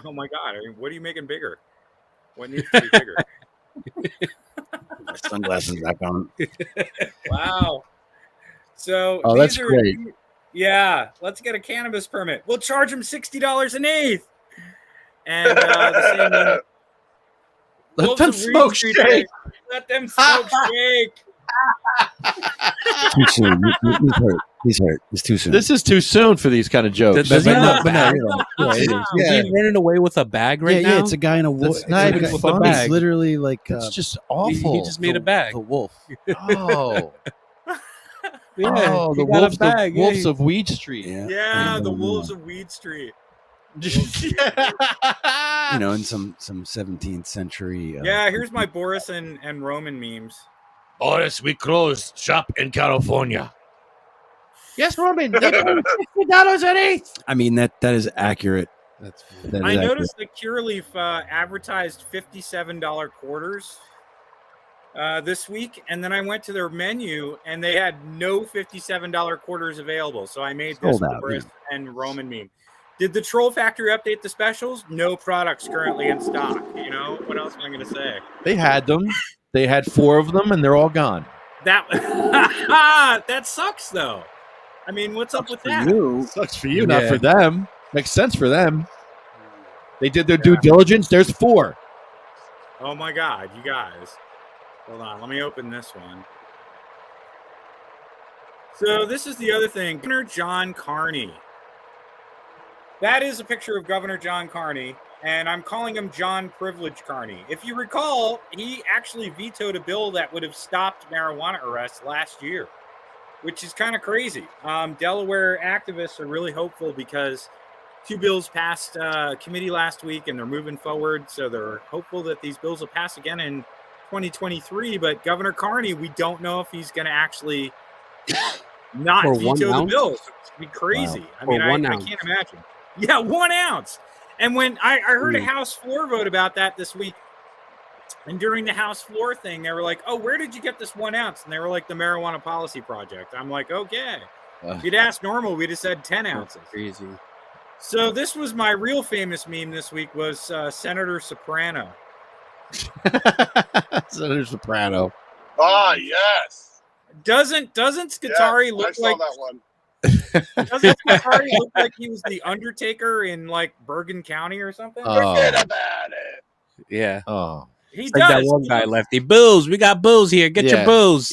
G: Oh my God. I mean, what are you making bigger? What needs to be bigger?
F: My sunglasses back on.
G: Wow. So
B: that's great.
G: Yeah, let's get a cannabis permit. We'll charge them $60 an eighth. And the same
B: Let them smoke shake.
G: Let them smoke shake.
F: Too soon. He's hurt. It's too soon.
B: This is too soon for these kind of jokes.
A: Does he
F: But
A: have a
F: no,
A: bag?
F: you know,
A: Is he running away with a bag right now?
F: Yeah, it's a guy in a wolf.
B: That's not even funny.
F: It's literally like
B: It's just awful.
A: He just made a bag.
F: The wolf.
B: Oh. Oh,
A: he
B: the
A: got a
B: wolves,
A: bag,
B: the wolves
A: yeah.
B: of Weed Street.
G: Yeah, the
F: And,
G: Wolves of Weed Street.
F: you know, in some 17th century.
G: Yeah, here's my Boris and Roman memes.
B: Boris, we closed shop in California. Yes, Roman. They pay $60 an eighth.
F: I mean, that is accurate.
A: That's
F: That
G: I
F: is
G: noticed that Cureleaf advertised $57 quarters this week, and then I went to their menu and they had no $57 quarters available. So I made this
F: Sold out,
G: Boris and Roman meme. Did the Troll Factory update the specials? No products currently in stock. You know, what else am I going to say?
B: They had them. They had 4 of them, and they're all gone.
G: That that sucks, though. I mean, what's up with that?
B: Sucks for you, not for them. Makes sense for them. They did their due diligence. There's 4.
G: Oh my God, you guys. Hold on, let me open this one. So this is the other thing. Governor John Carney. That is a picture of Governor John Carney, and I'm calling him John Privilege Carney. If you recall, he actually vetoed a bill that would have stopped marijuana arrests last year, which is kind of crazy. Delaware activists are really hopeful because 2 bills passed committee last week, and they're moving forward, so they're hopeful that these bills will pass again in 2023. But Governor Carney, we don't know if he's going to actually not
A: For
G: veto
A: 1
G: the
A: ounce?
G: bills. It's going to be crazy.
F: Wow.
G: I mean,
A: For 1
G: I
A: ounce.
G: can't imagine. Yeah, 1 ounce. And when I heard a House floor vote about that this week, and during the House floor thing, they were like, "Oh, where did you get this 1 ounce?" And they were like, "The Marijuana Policy Project." I'm like, "Okay." If you'd asked normal, we'd have said 10 ounces.
A: crazy.
G: So this was my real famous meme this week was Senator Soprano.
B: Senator Soprano.
E: Ah, yes.
G: Doesn't Scutari
E: Yes, I
G: look
E: saw
G: like
E: that one.
G: doesn't Scutari look like he was the Undertaker in like Bergen County or something?
E: Forget about it.
A: Yeah.
B: Oh.
G: He
A: It's
G: does.
A: like that one
G: He
A: guy
G: looks-
A: lefty. Booze. We got booze here. Get your
B: Yeah.
A: booze.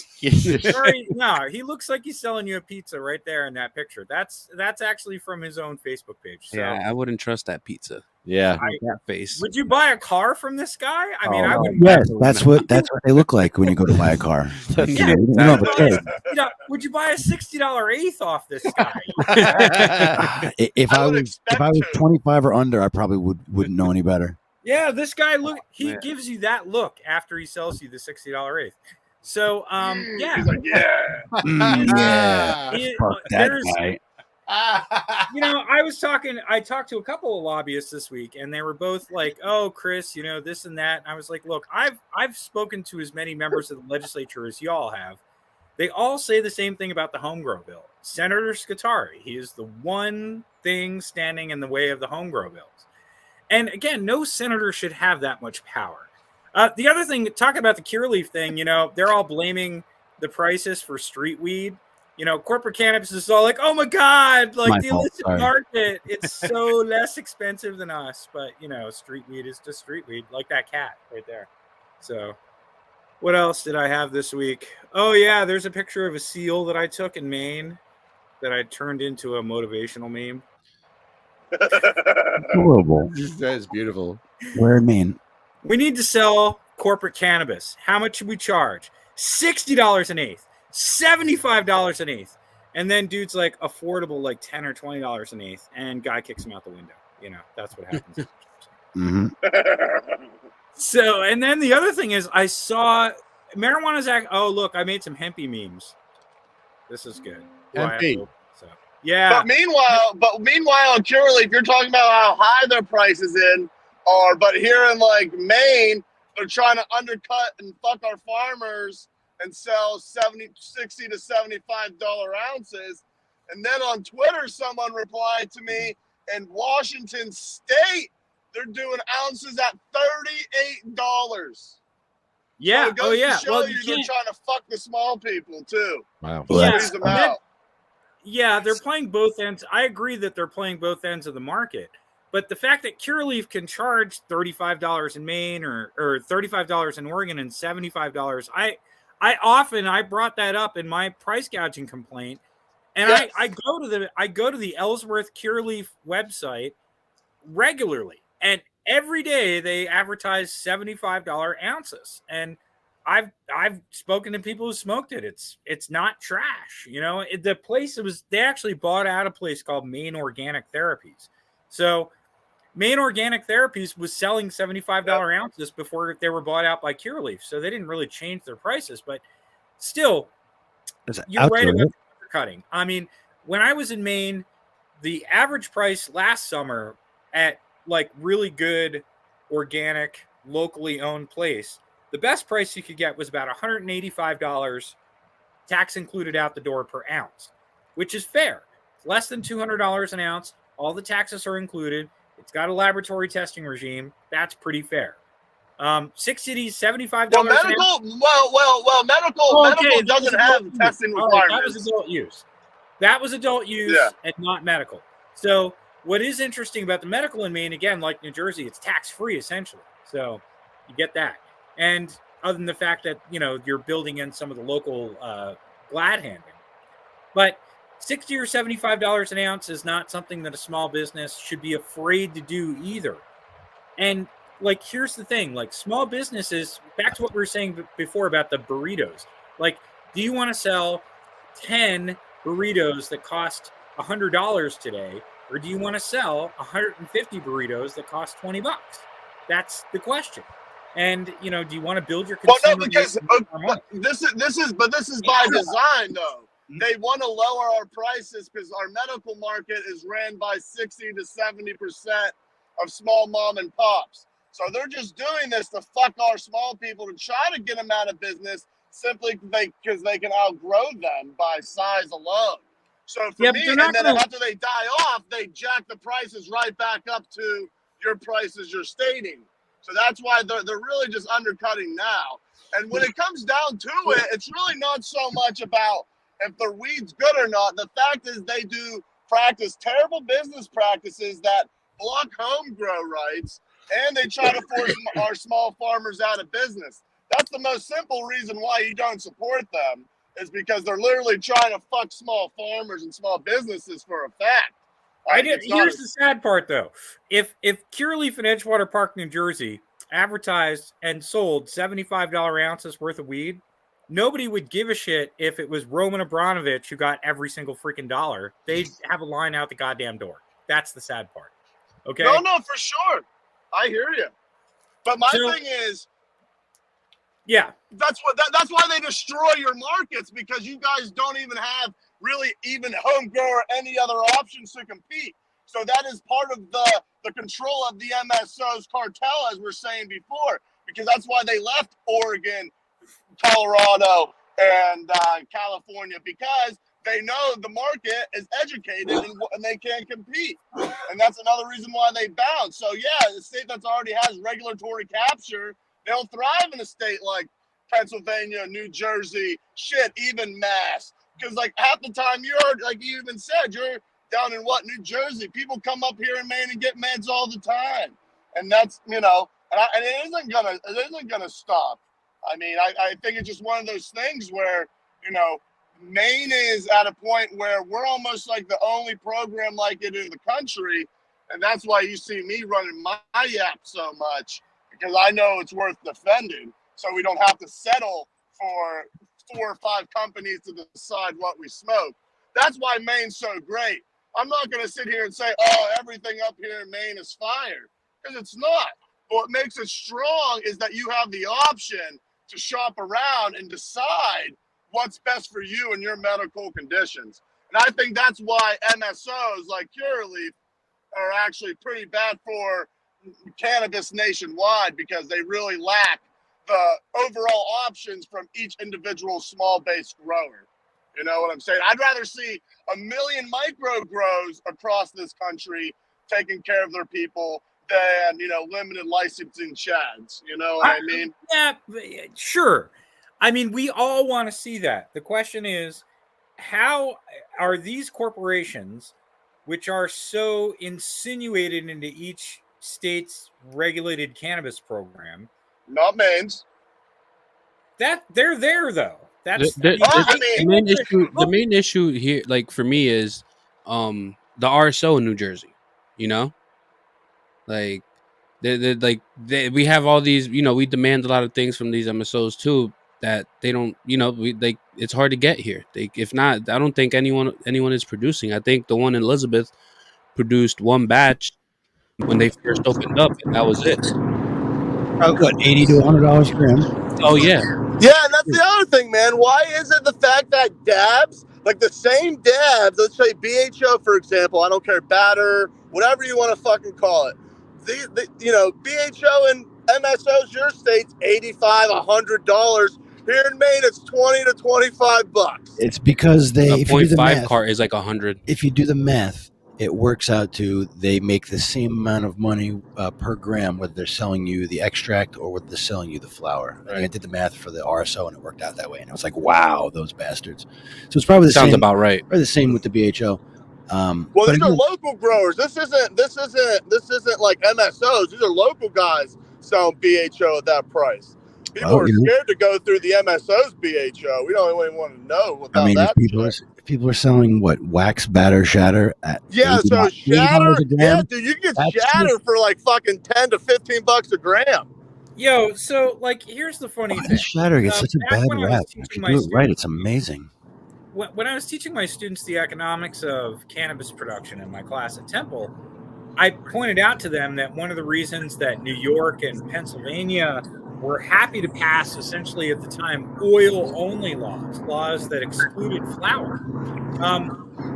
G: Sorry, no, he looks like he's selling you a pizza right there in that picture. That's actually from his own Facebook page. So
A: Yeah, I wouldn't trust that pizza.
B: Yeah.
A: That face.
G: would you buy a car from this guy? I mean, I would.
F: Yes, that's what they look like when you go to buy a car. You know, you don't have a kid.
G: You know, would you buy a $60 eighth off this guy?
F: If
E: I
F: I
E: would
F: was
E: expect
F: 25 or under, I probably wouldn't know any better.
G: Yeah, this guy he
A: man.
G: gives you that look after he sells you the $60 eighth. So yeah.
E: He's like, yeah.
F: Yeah,
G: It-
F: fuck that
G: there's-
F: guy.
G: You know, I talked to a couple of lobbyists this week, and they were both like, "Oh, Chris, you know, this and that." And I was like, "Look, I've spoken to as many members of the legislature as y'all have. They all say the same thing about the home grow bill. Senator Scutari, he is the one thing standing in the way of the home grow bills. And again, no senator should have that much power. The other thing, talking about the Cureleaf thing, you know, they're all blaming the prices for street weed. You know, corporate cannabis is all like, "Oh my God, like
F: My
G: the
F: fault,
G: illicit
F: sorry.
G: market, it's so less expensive than us." But, you know, street weed is just street weed, like that cat right there. So what else did I have this week? Oh, yeah, there's a picture of a seal that I took in Maine that I turned into a motivational meme.
F: Horrible.
B: That is beautiful.
F: Where in Maine?
G: We need to sell corporate cannabis. How much should we charge? $60 an eighth, $75 an eighth. And then dude's like affordable, like $10 or $20 an eighth. And guy kicks him out the window. You know, that's what happens.
F: Mm-hmm.
G: So, and then the other thing is I saw Marijuana's Act. Oh, look, I made some hempy memes. This is good. Do I have to
B: Hempy.
G: open this up? Yeah.
E: But meanwhile, Curaleaf, you're talking about how high their prices are, but here in like Maine, they're trying to undercut and fuck our farmers and sell 60 to $75 ounces. And then on Twitter, someone replied to me, in Washington State, they're doing ounces at $38.
G: Yeah.
E: So it goes
G: Oh, yeah.
E: to show
G: Well,
E: you
G: you
E: they're
G: can't.
E: trying to fuck the small people too.
B: Wow.
F: Well,
G: Yeah.
E: Squeeze them
G: and then-
E: out.
G: Yeah, they're playing both ends. I agree that they're playing both ends of the market. But the fact that Curaleaf can charge $35 in Maine or $35 in Oregon and $75, I brought that up in my price gouging complaint. And
E: Yes.
G: I go to the Ellsworth Curaleaf website regularly, and every day they advertise $75 ounces. And I've spoken to people who smoked it. It's not trash. The place they actually bought out a place called Maine Organic Therapies. So Maine Organic Therapies was selling $75 ounces before they were bought out by Cureleaf. So they didn't really change their prices, but still, you're right about cutting. I mean, when I was in Maine, the average price last summer at like really good organic, locally owned place, the best price you could get was about $185, tax included out the door per ounce, which is fair. It's less than $200 an ounce. All the taxes are included. It's got a laboratory testing regime. That's pretty fair. 60 to $75.
E: Well, medical. Medical doesn't have testing requirements.
G: That was adult use. That was adult use and not medical. So what is interesting about the medical in Maine, again, like New Jersey, it's tax-free essentially. So you get that. And other than the fact that, you're building in some of the local glad handing. But $60 or $75 an ounce is not something that a small business should be afraid to do either. And like, here's the thing, like small businesses, back to what we were saying before about the burritos. Like, do you want to sell 10 burritos that cost $100 today? Or do you want to sell 150 burritos that cost $20? That's the question. And do you want to build your consumer?
E: Well, no, because this is by design, though. They want to lower our prices because our medical market is ran by 60 to 70% of small mom and pops. So they're just doing this to fuck our small people to try to get them out of business simply because they can outgrow them by size alone. So for me, and then after they die off, they jack the prices right back up to your prices you're stating. So that's why they're really just undercutting now. And when it comes down to it, it's really not so much about if the weed's good or not. The fact is they do practice terrible business practices that block home grow rights, and they try to force our small farmers out of business. That's the most simple reason why you don't support them, is because they're literally trying to fuck small farmers and small businesses for a fact.
G: Here's the sad part, though. If Cureleaf in Edgewater Park, New Jersey, advertised and sold $75 ounces worth of weed, nobody would give a shit if it was Roman Abramovich who got every single freaking dollar. They'd have a line out the goddamn door. That's the sad part. Okay?
E: No, for sure. I hear you. But my thing is, that's why they destroy your markets, because you guys don't even have really even home grow or any other options to compete. So that is part of the control of the MSO's cartel, as we're saying before, because that's why they left Oregon, Colorado, and California, because they know the market is educated and they can't compete. And that's another reason why they bounce. So a state that's already has regulatory capture, they'll thrive in a state like Pennsylvania, New Jersey, even Mass. Because like half the time you're, like you even said, you're down in New Jersey. People come up here in Maine and get meds all the time. And that's, and it isn't gonna stop. I mean, I think it's just one of those things where, Maine is at a point where we're almost like the only program like it in the country. And that's why you see me running my app so much, because I know it's worth defending. So we don't have to settle for 4 or 5 companies to decide what we smoke. That's why Maine's so great. I'm not going to sit here and say, everything up here in Maine is fire, because it's not. What makes it strong is that you have the option to shop around and decide what's best for you and your medical conditions. And I think that's why MSOs like Cureleaf are actually pretty bad for cannabis nationwide, because they really lack the overall options from each individual small-based grower. You know what I'm saying? I'd rather see 1 million micro grows across this country taking care of their people than, limited licensing chads. You know what I mean?
G: Yeah, sure. I mean, we all want to see that. The question is, how are these corporations, which are so insinuated into each state's regulated cannabis program,
E: not Maine's,
G: that they're there though? That's
A: the main issue here, like for me, is the RSO in New Jersey. Like we have all these, we demand a lot of things from these MSOs too that they don't, it's hard to get here. If not, I don't think anyone is producing. I think the one in Elizabeth produced one batch when they first opened up, and that was it.
F: What, $80 to $100 a gram?
A: Oh yeah.
E: Yeah, and that's the other thing, man. Why is it the fact that dabs, like the same dabs, let's say BHO, for example, I don't care, batter, whatever you want to fucking call it. BHO and MSOs, your state's $85, $100. Here in Maine, it's $20 to $25.
F: It's because
A: A
F: if you do the
A: 0.5
F: math,
A: cart is like 100.
F: if you do the math, it works out to they make the same amount of money per gram whether they're selling you the extract or whether they're selling you the flour. I think I did the math for the RSO and it worked out that way. And I was like, wow, those bastards. So it's probably the
A: Sounds
F: same.
A: about right.
F: Probably the same with the BHO.
E: Well,
F: but
E: these are local growers. This isn't like MSOs. These are local guys selling BHO at that price. People are scared to go through the MSO's BHO. We don't even want to know about that.
F: If people are selling what, wax, batter, shatter at
E: so shatter,
F: $80 a gram,
E: dude, you can get shatter for like fucking $10 to $15 a gram.
G: Yo, so like, here's the funny thing.
F: Shatter gets such a bad rap. If you do it right, it's amazing.
G: When I was teaching my students the economics of cannabis production in my class at Temple, I pointed out to them that one of the reasons that New York and Pennsylvania were happy to pass, essentially at the time, oil-only laws that excluded flour,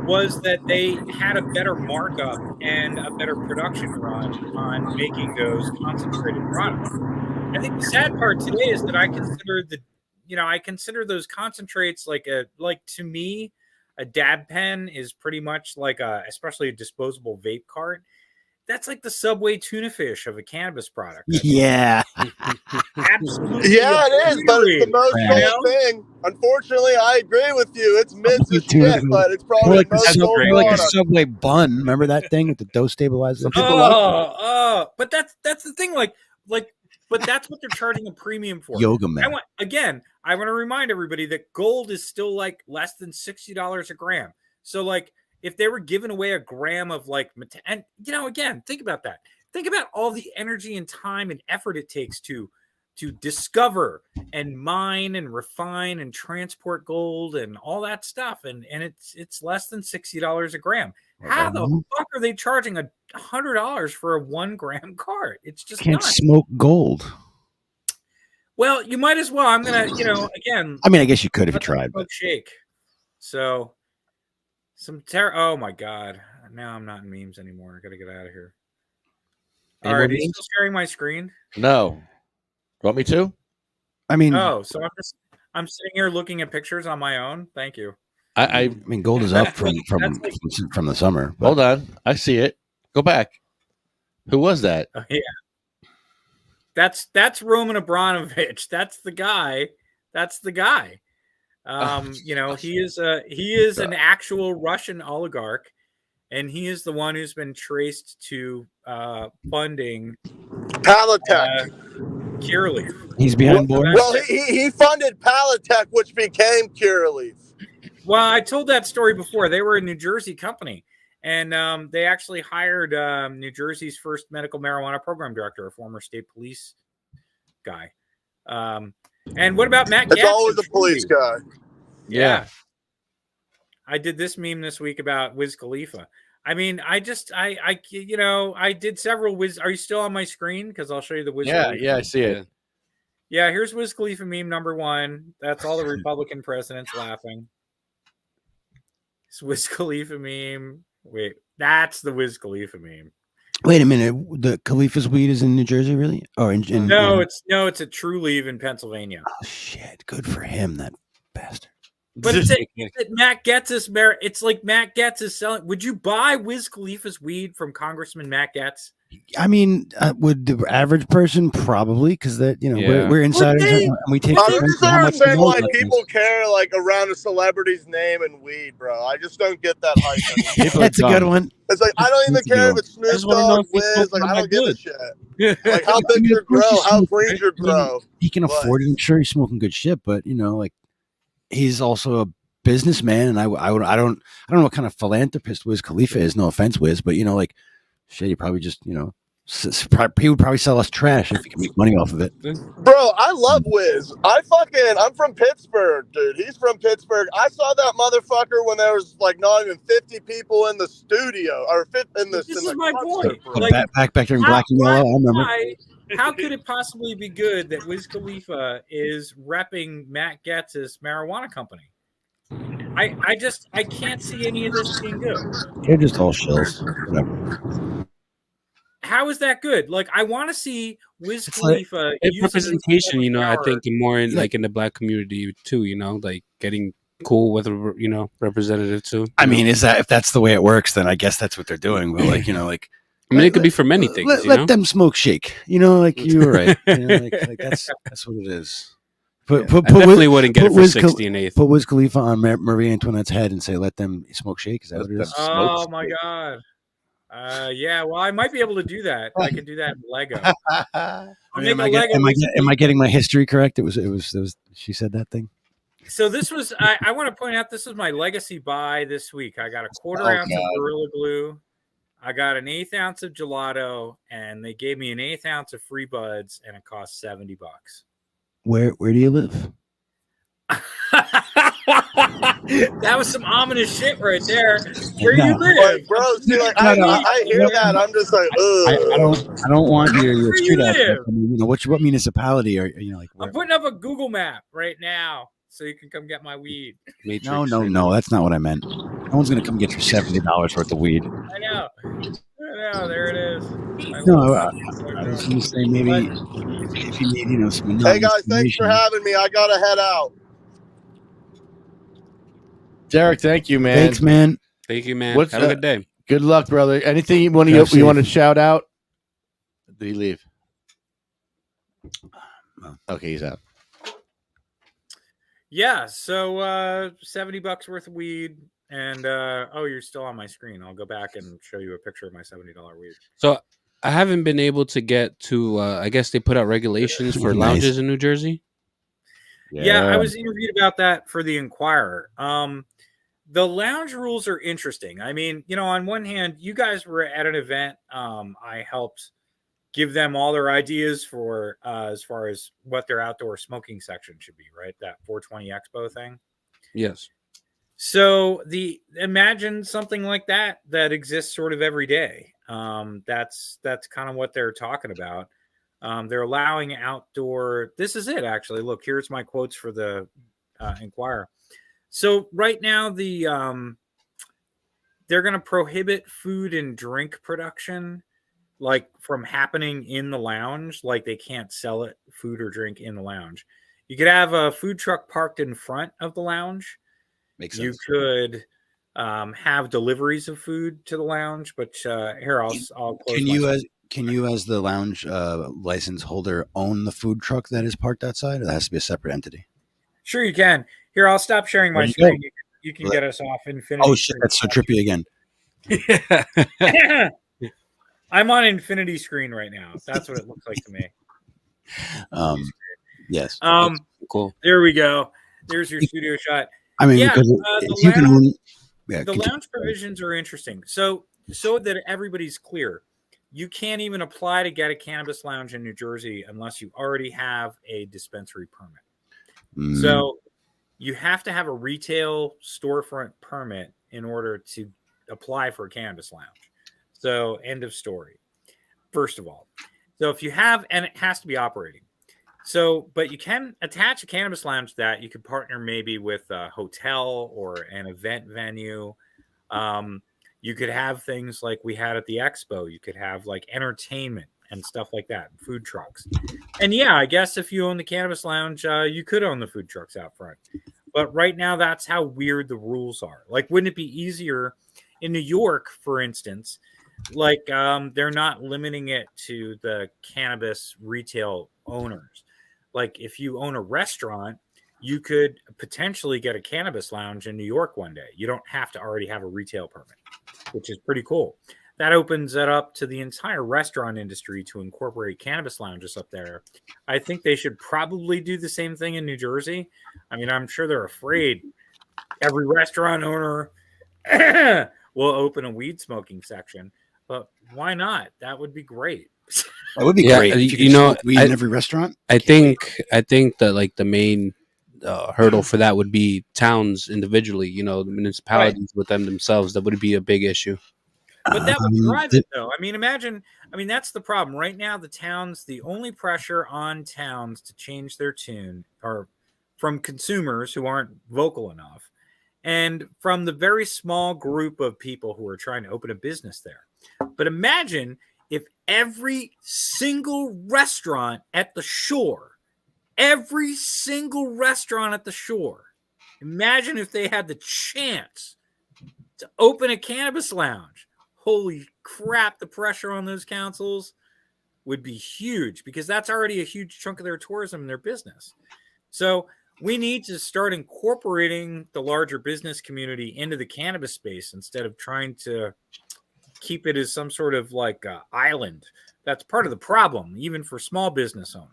G: was that they had a better markup and a better production run on making those concentrated products. I think the sad part today is that I consider those concentrates to me, a dab pen is pretty much like especially a disposable vape cart. That's like the Subway tuna fish of a cannabis product.
F: Yeah.
E: Absolutely. Yeah, it is, but it's the most sold thing. Unfortunately, I agree with you. It's mints as shit, but it's probably
F: like
E: the most sold
F: like a Subway bun. Remember that thing with the dough stabilizer?
G: But that's the thing. But that's what they're charging a premium for.
F: Yoga man.
G: I want to remind everybody that gold is still like less than $60 a gram. So like, if they were giving away a gram of and again, think about that. Think about all the energy and time and effort it takes to discover and mine and refine and transport gold and all that stuff. And it's less than $60 a gram. How the fuck are they charging $100 for a 1 gram cart? It's just
F: can't
G: nuts.
F: Smoke gold.
G: Well, you might as well. I'm gonna, again.
F: I mean, I guess you could if you tried.
G: But shake. So. Oh my god! Now I'm not in memes anymore. I gotta get out of here. All right, are you still sharing my screen?
B: No. Want me to?
F: I mean,
G: so I'm sitting here looking at pictures on my own. Thank you.
F: I mean, gold is up from the summer.
B: But. Hold on, I see it. Go back. Who was that?
G: Yeah, that's Roman Abramovich. That's the guy. He is an actual Russian oligarch, and he is the one who's been traced to funding
E: Palatech.
G: Curaleaf.
F: He's behind borders.
E: Well, he funded Palatech, which became Curaleaf.
G: Well, I told that story before. They were a New Jersey company, and they actually hired New Jersey's first medical marijuana program director, a former state police guy. And what about Matt?
E: It's always the police guy.
G: Yeah. I did this meme this week about Wiz Khalifa. I mean, I did several Wiz. Are you still on my screen? Because I'll show you the Wiz Khalifa.
B: Yeah, I see it.
G: Yeah, here's Wiz Khalifa meme number 1. That's all the Republican presidents laughing. It's Wiz Khalifa meme. Wait, that's the Wiz Khalifa meme.
F: Wait a minute. The Khalifa's weed is in New Jersey, really? Or
G: it's a True Leaf in Pennsylvania.
F: Oh shit! Good for him, that bastard.
G: But it's Matt Getz is it's like Matt Getz is selling. Would you buy Wiz Khalifa's weed from Congressman Matt Getz?
F: I mean, would the average person probably? Because we're insiders and we take.
E: I don't understand why people care around a celebrity's name and weed, bro. I just don't get that hype.
F: That's a good one.
E: It's like I don't even care if it's Snoop Dogg, Wiz. I don't give a shit. Like how big your grow, how green your grow.
F: He can afford it. I'm sure he's smoking good shit, but he's also a businessman, and I don't know what kind of philanthropist Wiz Khalifa is. No offense, Wiz, but shit, he probably just He would probably sell us trash if he could make money off of it.
E: Bro, I love Wiz. I'm from Pittsburgh, dude. He's from Pittsburgh. I saw that motherfucker when there was like not even 50 people in the studio or
G: This is my point.
E: bro.
G: Like,
F: Back there in black and yellow. I remember.
G: How could it possibly be good that Wiz Khalifa is repping Matt Getz's marijuana company? I can't see any of this being good.
F: They're just all shills. Whatever.
G: How is that good? Like, I want to see Wiz
F: It's like-
G: Khalifa
A: It's representation, you know. I
G: power.
A: think more in like in the black community too. You know, like getting cool with a representative too.
F: I mean, if that's the way it works, then I guess that's what they're doing. But like,
A: I mean, it could be for many things.
F: Let them smoke shake. Like you were right. Like that's what it is.
A: I definitely wouldn't get it for 60 and 8th.
F: Put Wiz Khalifa on Marie Antoinette's head and say, "Let them smoke shake." Is that what it is?
G: Oh my god. Yeah. Well, I might be able to do that. I can do that in Lego.
F: Am I getting my history correct? It was. She said that thing.
G: So this was. I want to point out this was my legacy buy this week. I got a quarter ounce of Gorilla Glue. I got an 1/8 ounce of gelato, and they gave me an 1/8 ounce of free buds, and it cost $70.
F: Where do you live?
G: That was some ominous shit right there. Where do you live?
E: Like, bro, see, like, I hear that. I'm just like, ugh.
F: I don't want your
G: Where
F: street
G: you
F: address.
G: live?
F: I mean, what municipality are like?
G: I'm putting up a Google map right now so you can come get my weed.
A: Matrix.
F: No, that's not what I meant. No one's gonna come get your $70 worth of weed.
G: I know. There it is.
F: No, I was gonna say maybe if you need, some.
E: Hey guys, thanks for having me. I gotta head out.
B: Derek, thank you, man.
F: Thanks, man.
A: Thank you, man.
B: What's
A: Have a good day.
B: Good luck, brother. Anything you want to shout out? Did he leave? Okay, he's out.
G: Yeah, so $70 worth of weed, and you're still on my screen. I'll go back and show you a picture of my $70 weed.
A: So I haven't been able to get to. I guess they put out regulations for lounges in New Jersey.
G: Yeah, I was interviewed about that for the Inquirer. The lounge rules are interesting. I mean, on one hand, you guys were at an event. I helped give them all their ideas for as far as what their outdoor smoking section should be, right? That 420 Expo thing.
A: Yes.
G: So imagine something like that exists sort of every day. That's kind of what they're talking about. They're allowing outdoor. This is it, actually. Look, here's my quotes for the Inquirer. So right now, they're going to prohibit food and drink production, like from happening in the lounge. Like they can't sell it, food or drink in the lounge. You could have a food truck parked in front of the lounge.
F: Makes
G: sense. You could have deliveries of food to the lounge, but here I'll close.
F: Can you, as the lounge license holder, own the food truck that is parked outside, or that has to be a separate entity?
G: Sure, you can. Here, I'll stop sharing my screen. You can get us off Infinity.
F: Oh shit, that's so trippy again.
G: I'm on Infinity screen right now. That's what it looks like to me.
F: Yes.
A: Cool.
G: There we go. There's your studio shot.
F: I mean, because you can own. Yeah,
G: the lounge provisions are interesting. So that everybody's clear, you can't even apply to get a cannabis lounge in New Jersey unless you already have a dispensary permit. So you have to have a retail storefront permit in order to apply for a cannabis lounge. So end of story. First of all, so if you have, and it has to be operating. So, but you can attach a cannabis lounge to that. You could partner maybe with a hotel or an event venue. You could have things like we had at the expo. You could have like entertainment and stuff like that, food trucks. And yeah, I guess if you own the cannabis lounge, you could own the food trucks out front. But right now, that's how weird the rules are. Like, wouldn't it be easier in New York, for instance? Like, they're not limiting it to the cannabis retail owners. Like, if you own a restaurant, you could potentially get a cannabis lounge in New York one day. You don't have to already have a retail permit, which is pretty cool. That opens it up to the entire restaurant industry to incorporate cannabis lounges up there. I think they should probably do the same thing in New Jersey. I mean, I'm sure they're afraid every restaurant owner will open a weed smoking section, but why not? That would be great.
F: That would be
A: Yeah,
F: great. If you,
A: you
F: could
A: know,
F: smoke weed in every restaurant.
A: I think that like the main hurdle for that would be towns individually. You know, the municipalities with them themselves. That would be a big issue.
G: But that would drive it, though. I mean, imagine. I mean, that's the problem right now. The only pressure on towns to change their tune are from consumers who aren't vocal enough, and from the very small group of people who are trying to open a business there. But imagine if every single restaurant at the shore, imagine if they had the chance to open a cannabis lounge. Holy crap, the pressure on those councils would be huge because that's already a huge chunk of their tourism and their business. So we need to start incorporating the larger business community into the cannabis space instead of trying to keep it as some sort of like island. That's part of the problem, even for small business owners.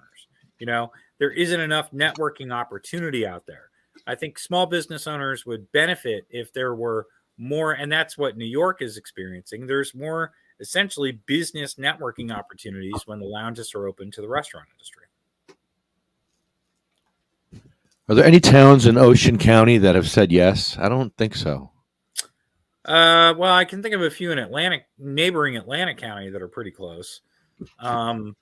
G: You know, there isn't enough networking opportunity out there. I think small business owners would benefit if there were more, and that's what New York is experiencing. There's more essentially business networking opportunities when the lounges are open to the restaurant industry.
B: Are there any towns in Ocean County that have said yes? I don't think so.
G: Well, I can think of a few in neighboring Atlantic County that are pretty close. But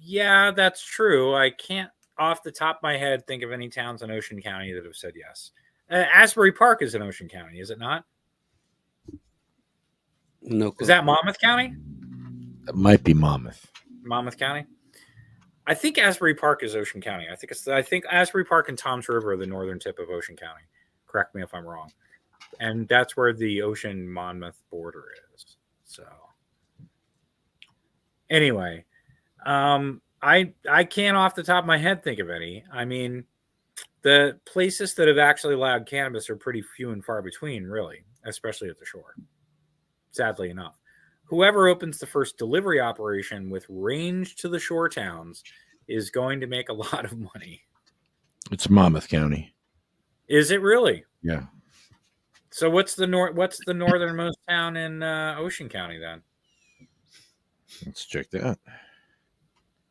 G: yeah, that's true. I can't off the top of my head think of any towns in Ocean County that have said yes. Asbury Park is in Ocean County, is it not?
A: No,
G: Is that Monmouth County?
B: It might be Monmouth.
G: Monmouth County? I think Asbury Park is Ocean County. I think Asbury Park and Toms River are the northern tip of Ocean County. Correct me if I'm wrong. And that's where the Ocean Monmouth border is. So anyway, I can't off the top of my head think of any. I mean, the places that have actually allowed cannabis are pretty few and far between, really, especially at the shore. Sadly enough. Whoever opens the first delivery operation with range to the shore towns is going to make a lot of money.
B: It's Monmouth County.
G: Is it really?
B: Yeah.
G: So what's the northernmost town in Ocean County then?
B: Let's check that.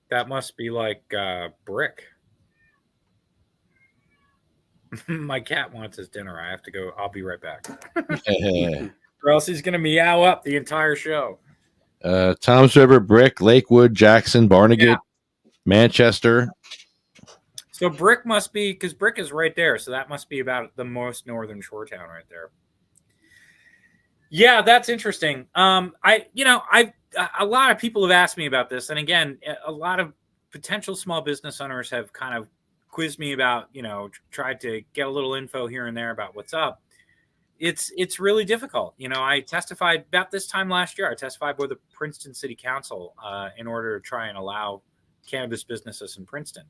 G: That must be like Brick. My cat wants his dinner. I have to go. I'll be right back. Or else he's going to meow up the entire show.
B: Toms River, Brick, Lakewood, Jackson, Barnegat, Manchester.
G: So Brick must be, because Brick is right there. So that must be about the most northern shore town right there. Yeah, that's interesting. A lot of people have asked me about this. And again, a lot of potential small business owners have kind of quizzed me about, tried to get a little info here and there about what's up. It's really difficult. I testified about this time last year. I testified with the Princeton City Council in order to try and allow cannabis businesses in Princeton.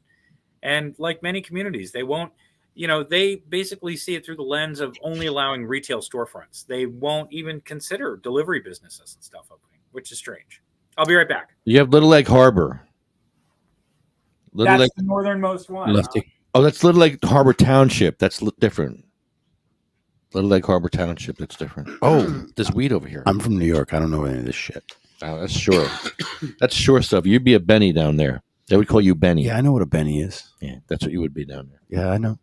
G: And like many communities, they won't, they basically see it through the lens of only allowing retail storefronts. They won't even consider delivery businesses and stuff opening, which is strange. I'll be right back.
B: You have Little Egg Harbor.
G: That's the northernmost one.
A: Lefty.
B: Oh, that's Little Egg Harbor Township. That's different. Little Egg Harbor Township. That's different. Oh, there's weed over here.
F: I'm from New York. I don't know any of this shit.
B: Oh, that's shore. That's shore stuff. You'd be a Benny down there. They would call you Benny.
F: Yeah, I know what a Benny is.
B: Yeah, that's what you would be down there.
F: Yeah, I know.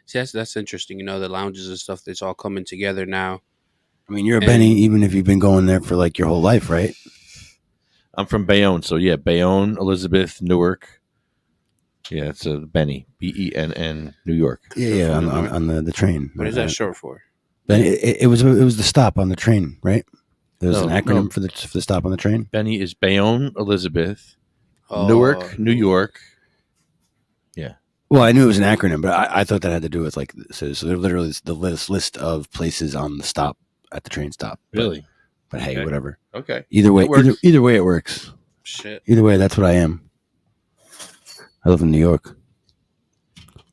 A: See, that's interesting. The lounges and stuff that's all coming together now.
F: I mean, you're a Benny even if you've been going there for like your whole life, right?
B: I'm from Bayonne, so yeah, Bayonne, Elizabeth, Newark. Yeah, it's a Benny, Benn, New York.
F: Yeah, on the train.
A: What is that short for?
F: Benny, it was the stop on the train, right? There was an acronym for the stop on the train.
B: Benny is Bayonne, Elizabeth, Newark, New York. Yeah.
F: Well, I knew it was an acronym, but I thought that had to do with like so they're literally the list of places on the stop at the train stop.
B: Really?
F: But hey, whatever.
B: Okay.
F: Either way, either way it works.
A: Shit.
F: Either way, that's what I am. I live in New York.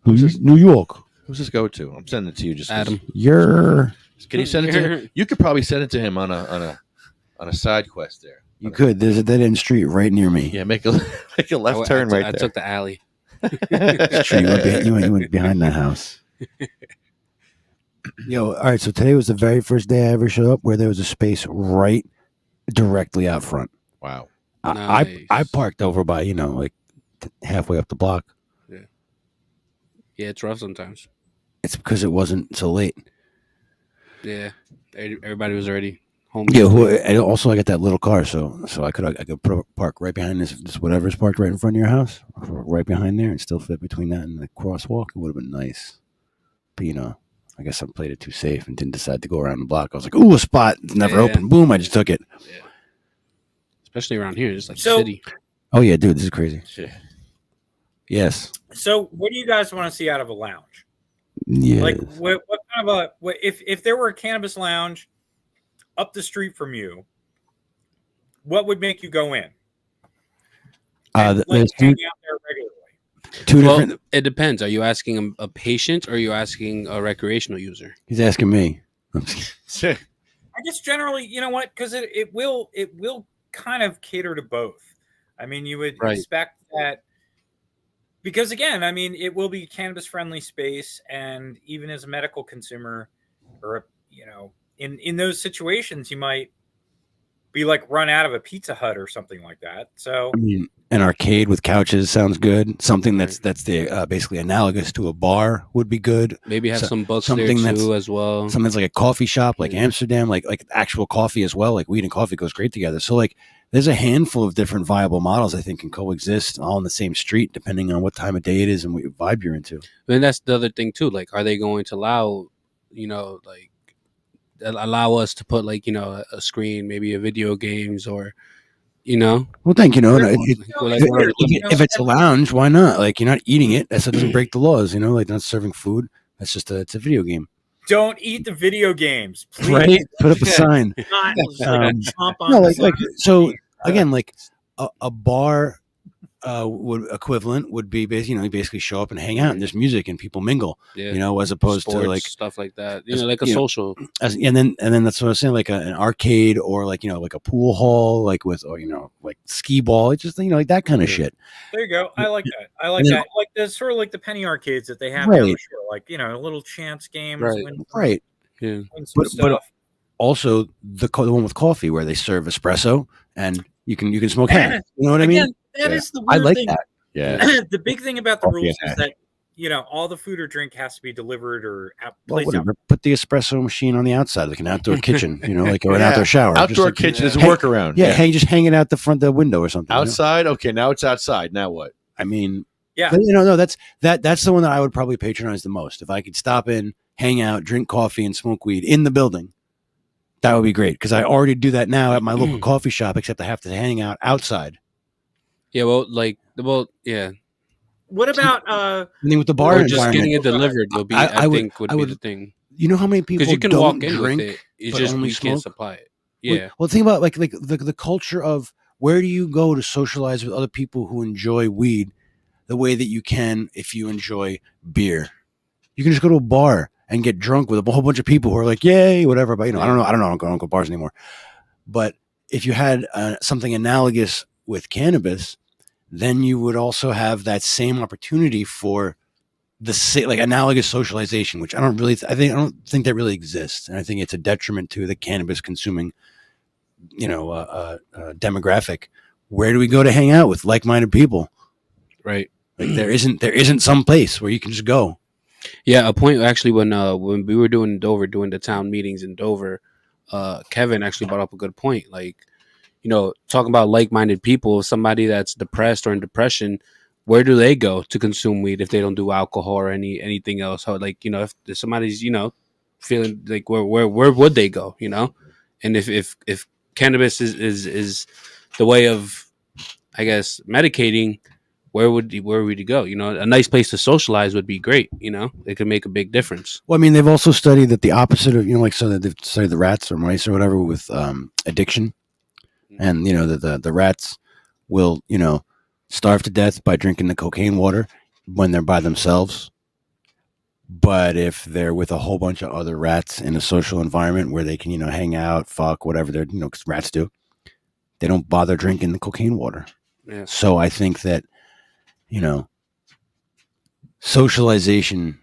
F: New York.
B: Who's this go to? I'm sending it to you. Just
A: Adam.
B: Can you send it to him? You could probably send it to him on a side quest there.
F: You could. There's a dead end street right near me.
B: Yeah, make a left turn right there.
A: I took the alley.
F: You went behind that house. Yo, all right. So today was the very first day I ever showed up where there was a space right directly out front.
B: Wow.
F: I
A: Nice.
F: parked over by like halfway up the block.
A: Yeah, it's rough sometimes.
F: It's because it wasn't so late.
A: Yeah, everybody was already home.
F: Yeah,
A: yesterday.
F: and also I got that little car, so I could park right behind this whatever's parked right in front of your house, right behind there, and still fit between that and the crosswalk. It would have been nice, but I guess I played it too safe and didn't decide to go around the block. I was like, "Ooh, a spot! It's never
A: Yeah.
F: open." Boom! I just took it.
A: Yeah. Especially around here, it's like
G: So-
A: city.
F: Oh yeah, dude, this is crazy.
B: Shit.
F: Yes.
G: So, what do you guys want to see out of a lounge?
F: Yeah.
G: Like, what kind of if there were a cannabis lounge up the street from you, what would make you go in? And,
F: There's
G: hang out there regularly.
F: two
A: Well,
F: different.
A: it depends. Are you asking a patient or are you asking a recreational user?
F: He's asking me.
G: I guess generally, you know what? Because it will kind of cater to both. I mean, you would
A: Right.
G: expect that because again, I mean, it will be cannabis friendly space, and even as a medical consumer, or in those situations, you might be like run out of a Pizza Hut or something like that. So
F: I mean, an arcade with couches sounds good. Something that's the basically analogous to a bar would be good.
A: Maybe have
F: So-
A: some books there
F: something that's-
A: too as well.
F: Something that's like a coffee shop, like
A: Yeah.
F: Amsterdam, like actual coffee as well. Like weed and coffee goes great together. So like, there's a handful of different viable models I think can coexist all on the same street, depending on what time of day it is and what vibe you're into.
A: And that's the other thing too. Like, are they going to allow, like allow us to put like a screen, maybe a video games, or
F: Well, thank you.
A: Like,
F: If it's a lounge, why not? Like you're not eating it. That doesn't break the laws. Like not serving food. That's just it's a video game,
G: don't eat the video games, please.
F: right? Put up a sign.
G: Not chomp on
F: No,
G: the
F: like
G: side.
F: so again, like a bar would be you basically show up and hang out and there's music and people mingle,
A: yeah,
F: as opposed
A: sports,
F: to like
A: stuff like that.
F: as-
A: Like a social.
F: and then that's what I was saying, like an arcade or like like a pool hall, like with like skee ball, it's just like that kind of shit.
G: There you go. I like that. I like
F: And then-
G: that. Like the sort of like the penny arcades that they have
F: Right.
G: down the shore, like little chance games,
A: Right.
F: Right.
A: Yeah,
G: win some
F: But
G: stuff.
F: also the one with coffee where they serve espresso and you can smoke hash. You know what I mean?
G: Again, that is the
F: I
G: weird
F: like
G: thing.
F: that.
B: Yeah.
G: The big thing about the
F: Coffee
G: rules
F: and
G: is that all the food or drink has to be delivered or
F: Well,
G: placed out.
F: whatever. Put the espresso machine on the outside, like an outdoor kitchen, like or an
B: Yeah.
F: outdoor shower. Just
B: Outdoor
F: like-
B: kitchen is a
F: Hey,
B: workaround.
F: Yeah, hey, just hang it out the front of the window or something.
B: Outside. Okay, now it's outside. Now what?
F: I mean,
G: Yeah.
F: but, no, that's the one that I would probably patronize the most. If I could stop in, hang out, drink coffee, and smoke weed in the building, that would be great. Because I already do that now at my local coffee shop, except I have to hang out outside.
A: yeah. Yeah.
G: What about
F: And then with the bar
A: Or just
F: environment,
A: getting it delivered will be.
F: I
A: I,
F: would-
A: think would
F: I
A: be
F: would-
A: the thing,
F: you know how many people
A: because you can
F: don't
A: walk in
F: drink?
A: with it. It's
F: but
A: just
F: only
A: you can't
F: smoke?
A: supply it. Yeah.
F: Well, think about like the culture of where do you go to socialize with other people who enjoy weed the way that you can if you enjoy beer. You can just go to a bar and get drunk with a whole bunch of people who are like, yay, whatever. But I don't know. I don't go to bars anymore. But if you had something analogous with cannabis, then you would also have that same opportunity for like analogous socialization, which I don't think that really exists, and I think it's a detriment to the cannabis consuming, demographic. Where do we go to hang out with like-minded people?
A: Right.
F: Like there isn't some place where you can just go.
A: Yeah, a point actually when we were doing doing the town meetings in Dover, Kevin actually brought up a good point. Like, talking about like-minded people, somebody that's depressed or in depression, where do they go to consume weed if they don't do alcohol or anything else? How, like, if somebody's feeling like where would they go? And if cannabis is the way of, I guess, medicating. Where would you go? A nice place to socialize would be great. It could make a big difference.
F: Well, I mean, they've also studied that the opposite of so that they've studied the rats or mice or whatever with addiction, and that the rats will starve to death by drinking the cocaine water when they're by themselves. But if they're with a whole bunch of other rats in a social environment where they can hang out, fuck, whatever they're because rats do, they don't bother drinking the cocaine water.
A: Yeah.
F: So I think that socialization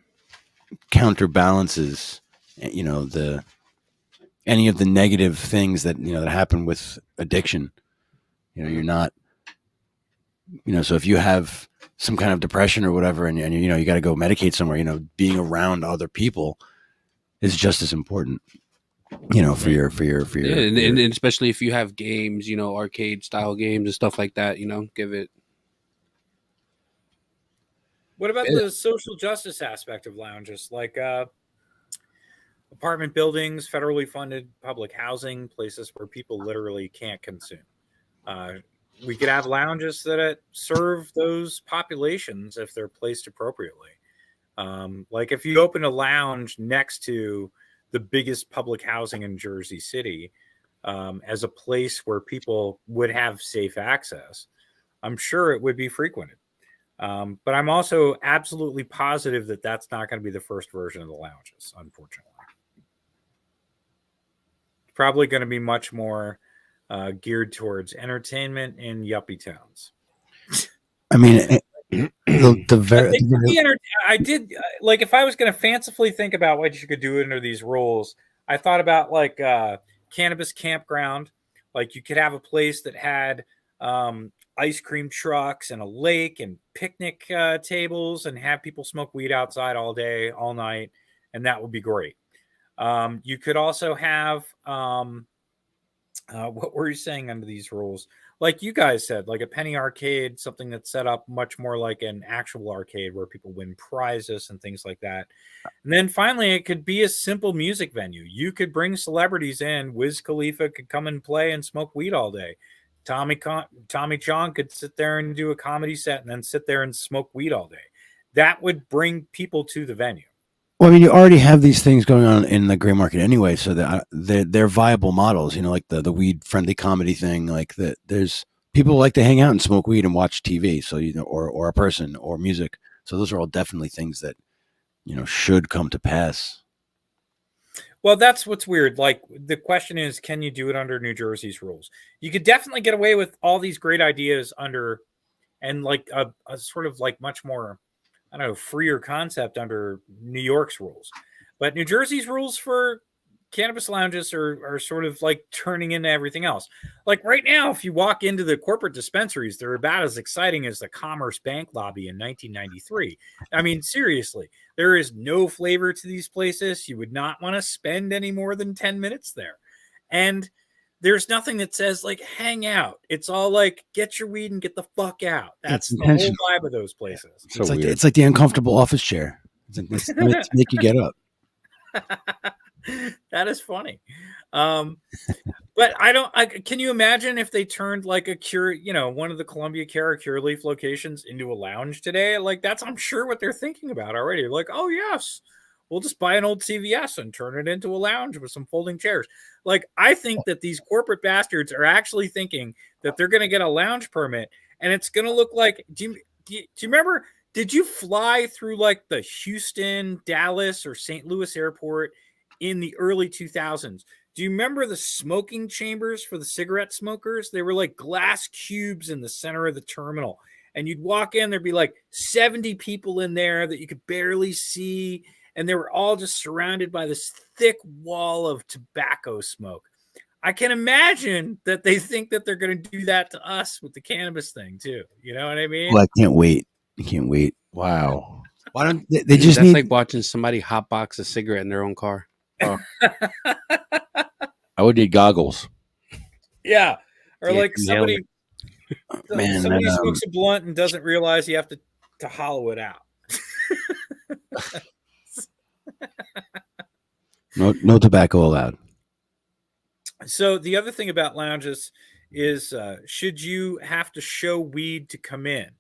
F: counterbalances the any of the negative things that that happen with addiction. You're not. So if you have some kind of depression or whatever, and you got to go medicate somewhere, being around other people is just as important. For your
A: and especially if you have games, arcade style games and stuff like that, give it.
G: What about the social justice aspect of lounges, like apartment buildings, federally funded public housing, places where people literally can't consume? We could have lounges that serve those populations if they're placed appropriately. Like if you open a lounge next to the biggest public housing in Jersey City as a place where people would have safe access, I'm sure it would be frequented. But I'm also absolutely positive that that's not going to be the first version of the lounges, unfortunately. It's probably going to be much more geared towards entertainment in yuppie towns.
F: I mean,
G: I did like if I was going to fancifully think about what you could do under these rules, I thought about like cannabis campground. Like you could have a place that had ice cream trucks and a lake and picnic tables and have people smoke weed outside all day, all night, and that would be great. You could also have what were you saying under these rules? Like you guys said, like a penny arcade, something that's set up much more like an actual arcade where people win prizes and things like that. And then finally, it could be a simple music venue. You could bring celebrities in. Wiz Khalifa could come and play and smoke weed all day. Tommy Chong could sit there and do a comedy set and then sit there and smoke weed all day. That would bring people to the venue.
F: Well, I mean, you already have these things going on in the gray market anyway, so that they're viable models. Like the weed friendly comedy thing. Like that, there's people like to hang out and smoke weed and watch TV. So or a person or music. So those are all definitely things that should come to pass.
G: Well, that's what's weird. Like the question is, can you do it under New Jersey's rules? You could definitely get away with all these great ideas under, and like a sort of like much more, I don't know, freer concept under New York's rules. But New Jersey's rules for cannabis lounges are sort of like turning into everything else. Like right now, if you walk into the corporate dispensaries, they're about as exciting as the Commerce Bank lobby in 1993. I mean, seriously, there is no flavor to these places. You would not want to spend any more than 10 minutes there. And there's nothing that says like hang out. It's all like get your weed and get the fuck out. That's the whole vibe of those places.
F: It's like the uncomfortable office chair. It's to make you get up.
G: That is funny. But can you imagine if they turned like one of the Columbia Care Curaleaf locations into a lounge today? Like that's, I'm sure what they're thinking about already. Like, oh yes, we'll just buy an old CVS and turn it into a lounge with some folding chairs. Like, I think that these corporate bastards are actually thinking that they're going to get a lounge permit and it's going to look like, do you remember, did you fly through like the Houston, Dallas, or St. Louis airport in the early 2000s? Do you remember the smoking chambers for the cigarette smokers? They were like glass cubes in the center of the terminal. And you'd walk in, there'd be like 70 people in there that you could barely see. And they were all just surrounded by this thick wall of tobacco smoke. I can imagine that they think that they're going to do that to us with the cannabis thing too. You know what I mean?
F: Well, I can't wait. Wow. Why don't they just
A: That's like watching somebody hotbox a cigarette in their own car.
B: Oh. I would need goggles.
G: Yeah. Or like somebody smokes a blunt and doesn't realize you have to hollow it out.
F: No tobacco allowed.
G: So the other thing about lounges is should you have to show weed to come in?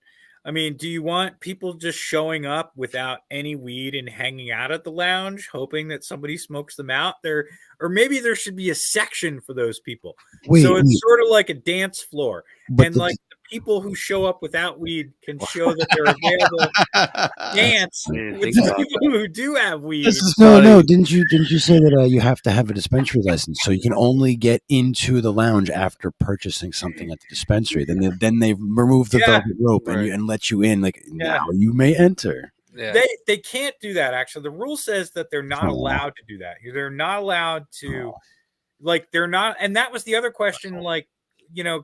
G: I mean, do you want people just showing up without any weed and hanging out at the lounge, hoping that somebody smokes them out there? Or maybe there should be a section for those people. It's sort of like a dance floor. And like the people who show up without weed can show that they're available to dance with the people who do have weed.
F: No. Didn't you say that you have to have a dispensary license, so you can only get into the lounge after purchasing something at the dispensary? Then they remove the velvet rope and let you in. Like now you may enter.
G: Yeah. They can't do that. Actually, the rule says that they're not allowed to do that. They're not allowed to like they're not. And that was the other question. Like,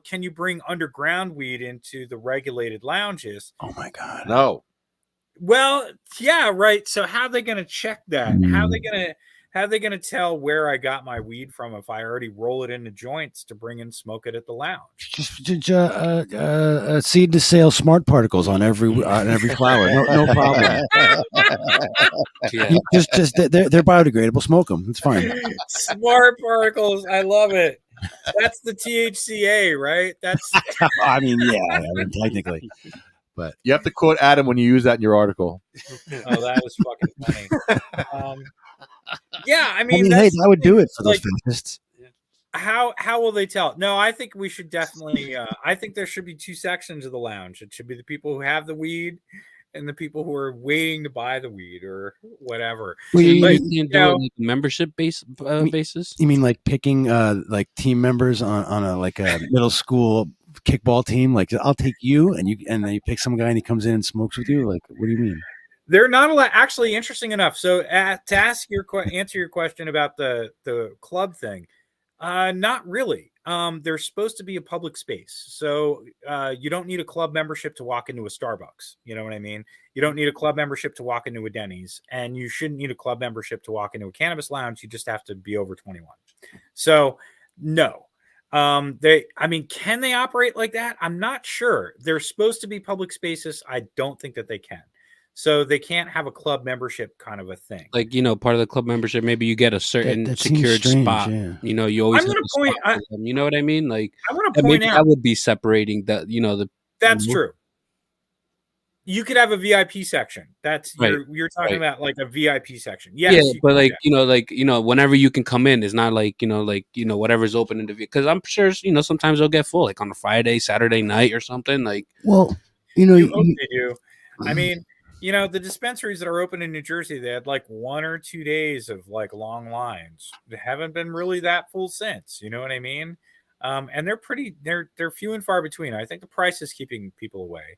G: can you bring underground weed into the regulated lounges?
F: Oh my God.
B: No.
G: Well, yeah, right. So how are they going to check that? How are they going to tell where I got my weed from if I already roll it into joints to bring and smoke it at the lounge?
F: Just seed to sale smart particles on every flower. No problem.
A: Yeah.
F: Just they're biodegradable. Smoke them. It's fine.
G: Smart particles. I love it. That's the THCA, right? That's.
F: I mean, yeah. Technically, but
B: You have to quote Adam when you use that in your article.
G: Oh, that was fucking funny. Yeah, I mean,
F: hey, I would do it for those fascists.
G: How will they tell? No, I think we should definitely. I think there should be two sections of the lounge. It should be the people who have the weed and the people who are waiting to buy the weed or whatever.
A: Well, you can't do it like membership basis.
F: You mean like picking like team members on a like a middle school kickball team? Like, I'll take you, and then you pick some guy and he comes in and smokes with you. Like, what do you mean?
G: They're not allowed. Actually, interesting enough. So to answer your question about the club thing, not really. There's supposed to be a public space, so you don't need a club membership to walk into a Starbucks. You know what I mean? You don't need a club membership to walk into a Denny's, and you shouldn't need a club membership to walk into a cannabis lounge. You just have to be over 21. So no. Can they operate like that? I'm not sure. They're supposed to be public spaces. I don't think that they can. So they can't have a club membership kind of a thing.
A: Like, part of the club membership, maybe you get a certain secured spot.
F: Yeah.
A: You always have to
G: point.
A: them. You know what I mean? Like,
G: I want to point out
A: that would be separating the.
G: That's true. You could have a VIP section. That's
A: right.
G: You're talking about like a VIP section.
A: Yes, yeah, but whenever you can come in, it's not like whatever's open in the because I'm sure sometimes they'll get full like on a Friday, Saturday night or something like.
F: Well,
G: you hope they do. I mean. The dispensaries that are open in New Jersey, they had like 1 or 2 days of like long lines. They haven't been really that full since. You know what I mean? And they're few and far between. I think the price is keeping people away.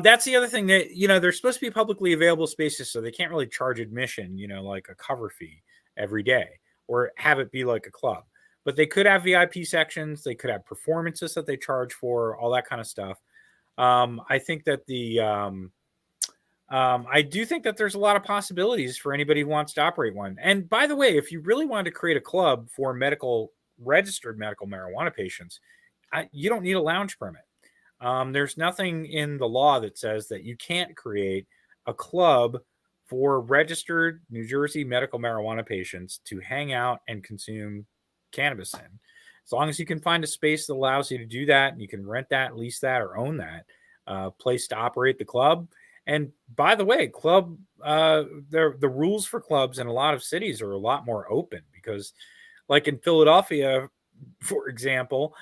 G: That's the other thing that, they're supposed to be publicly available spaces, so they can't really charge admission, like a cover fee every day or have it be like a club. But they could have VIP sections. They could have performances that they charge for, all that kind of stuff. I think that I do think that there's a lot of possibilities for anybody who wants to operate one. And by the way, if you really wanted to create a club for registered medical marijuana patients, you don't need a lounge permit. There's nothing in the law that says that you can't create a club for registered New Jersey medical marijuana patients to hang out and consume cannabis in. As long as you can find a space that allows you to do that, and you can rent that, lease that, or own that place to operate the club. And by the way, the rules for clubs in a lot of cities are a lot more open because, like in Philadelphia, for example,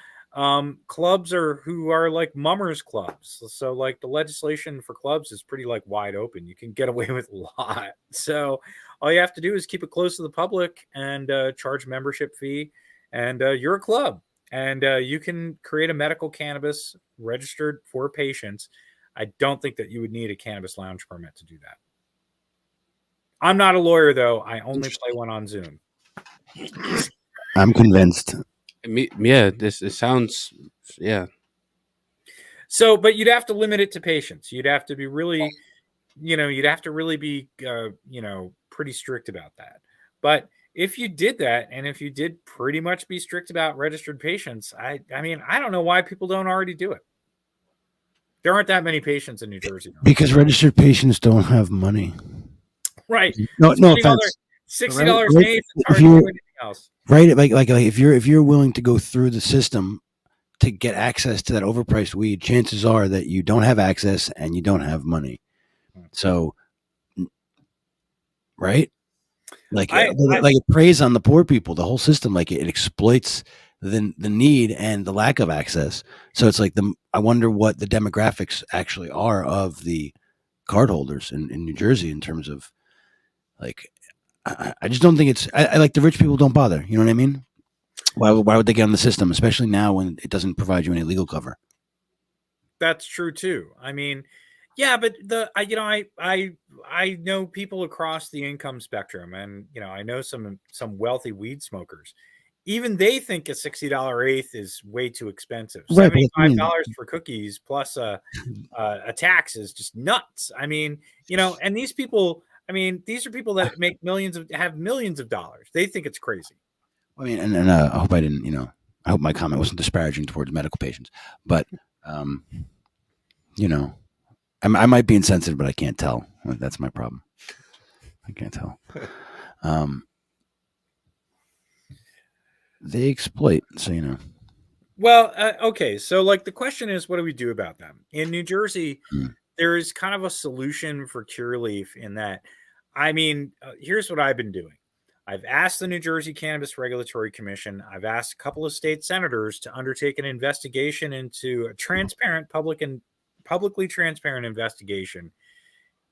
G: clubs who are like mummers clubs. So like the legislation for clubs is pretty like wide open. You can get away with a lot. So all you have to do is keep it close to the public and charge a membership fee, and you're a club, and you can create a medical cannabis registered for patients. I don't think that you would need a cannabis lounge permit to do that. I'm not a lawyer, though. I only play one on Zoom.
F: I'm convinced.
A: Yeah, it sounds, yeah.
G: So, but you'd have to limit it to patients. You'd have to be really, you'd have to really be, pretty strict about that. But if you did that, and if you did pretty much be strict about registered patients, I mean, I don't know why people don't already do it. There aren't that many patients in New Jersey.
F: Because registered patients don't have money.
G: Right.
F: No offense.
G: $60 an eighth is hard to do anything else.
F: Right. Like if you're willing to go through the system to get access to that overpriced weed, chances are that you don't have access and you don't have money. So, right? Like it preys on the poor people. The whole system, like it exploits the need and the lack of access. So it's like I wonder what the demographics actually are of the cardholders in New Jersey in terms of like, I just don't think it's, I like the rich people don't bother. You know what I mean? Why would they get on the system, especially now when it doesn't provide you any legal cover?
G: That's true too. I mean, yeah, but I know people across the income spectrum, and I know some wealthy weed smokers. even they think a $60 eighth is way too expensive.
F: Right, but
G: $75 for cookies plus a tax is just nuts. I mean, and these people, I mean, these are people that have millions of dollars. They think it's crazy.
F: I mean, and I hope I didn't, I hope my comment wasn't disparaging towards medical patients, but, I might be insensitive, but I can't tell. That's my problem. I can't tell. They exploit, so.
G: Well, okay. So, like, the question is, what do we do about them? In New Jersey, there is kind of a solution for Curaleaf in that, I mean, here's what I've been doing. I've asked the New Jersey Cannabis Regulatory Commission. I've asked a couple of state senators to undertake an investigation into a transparent, publicly transparent investigation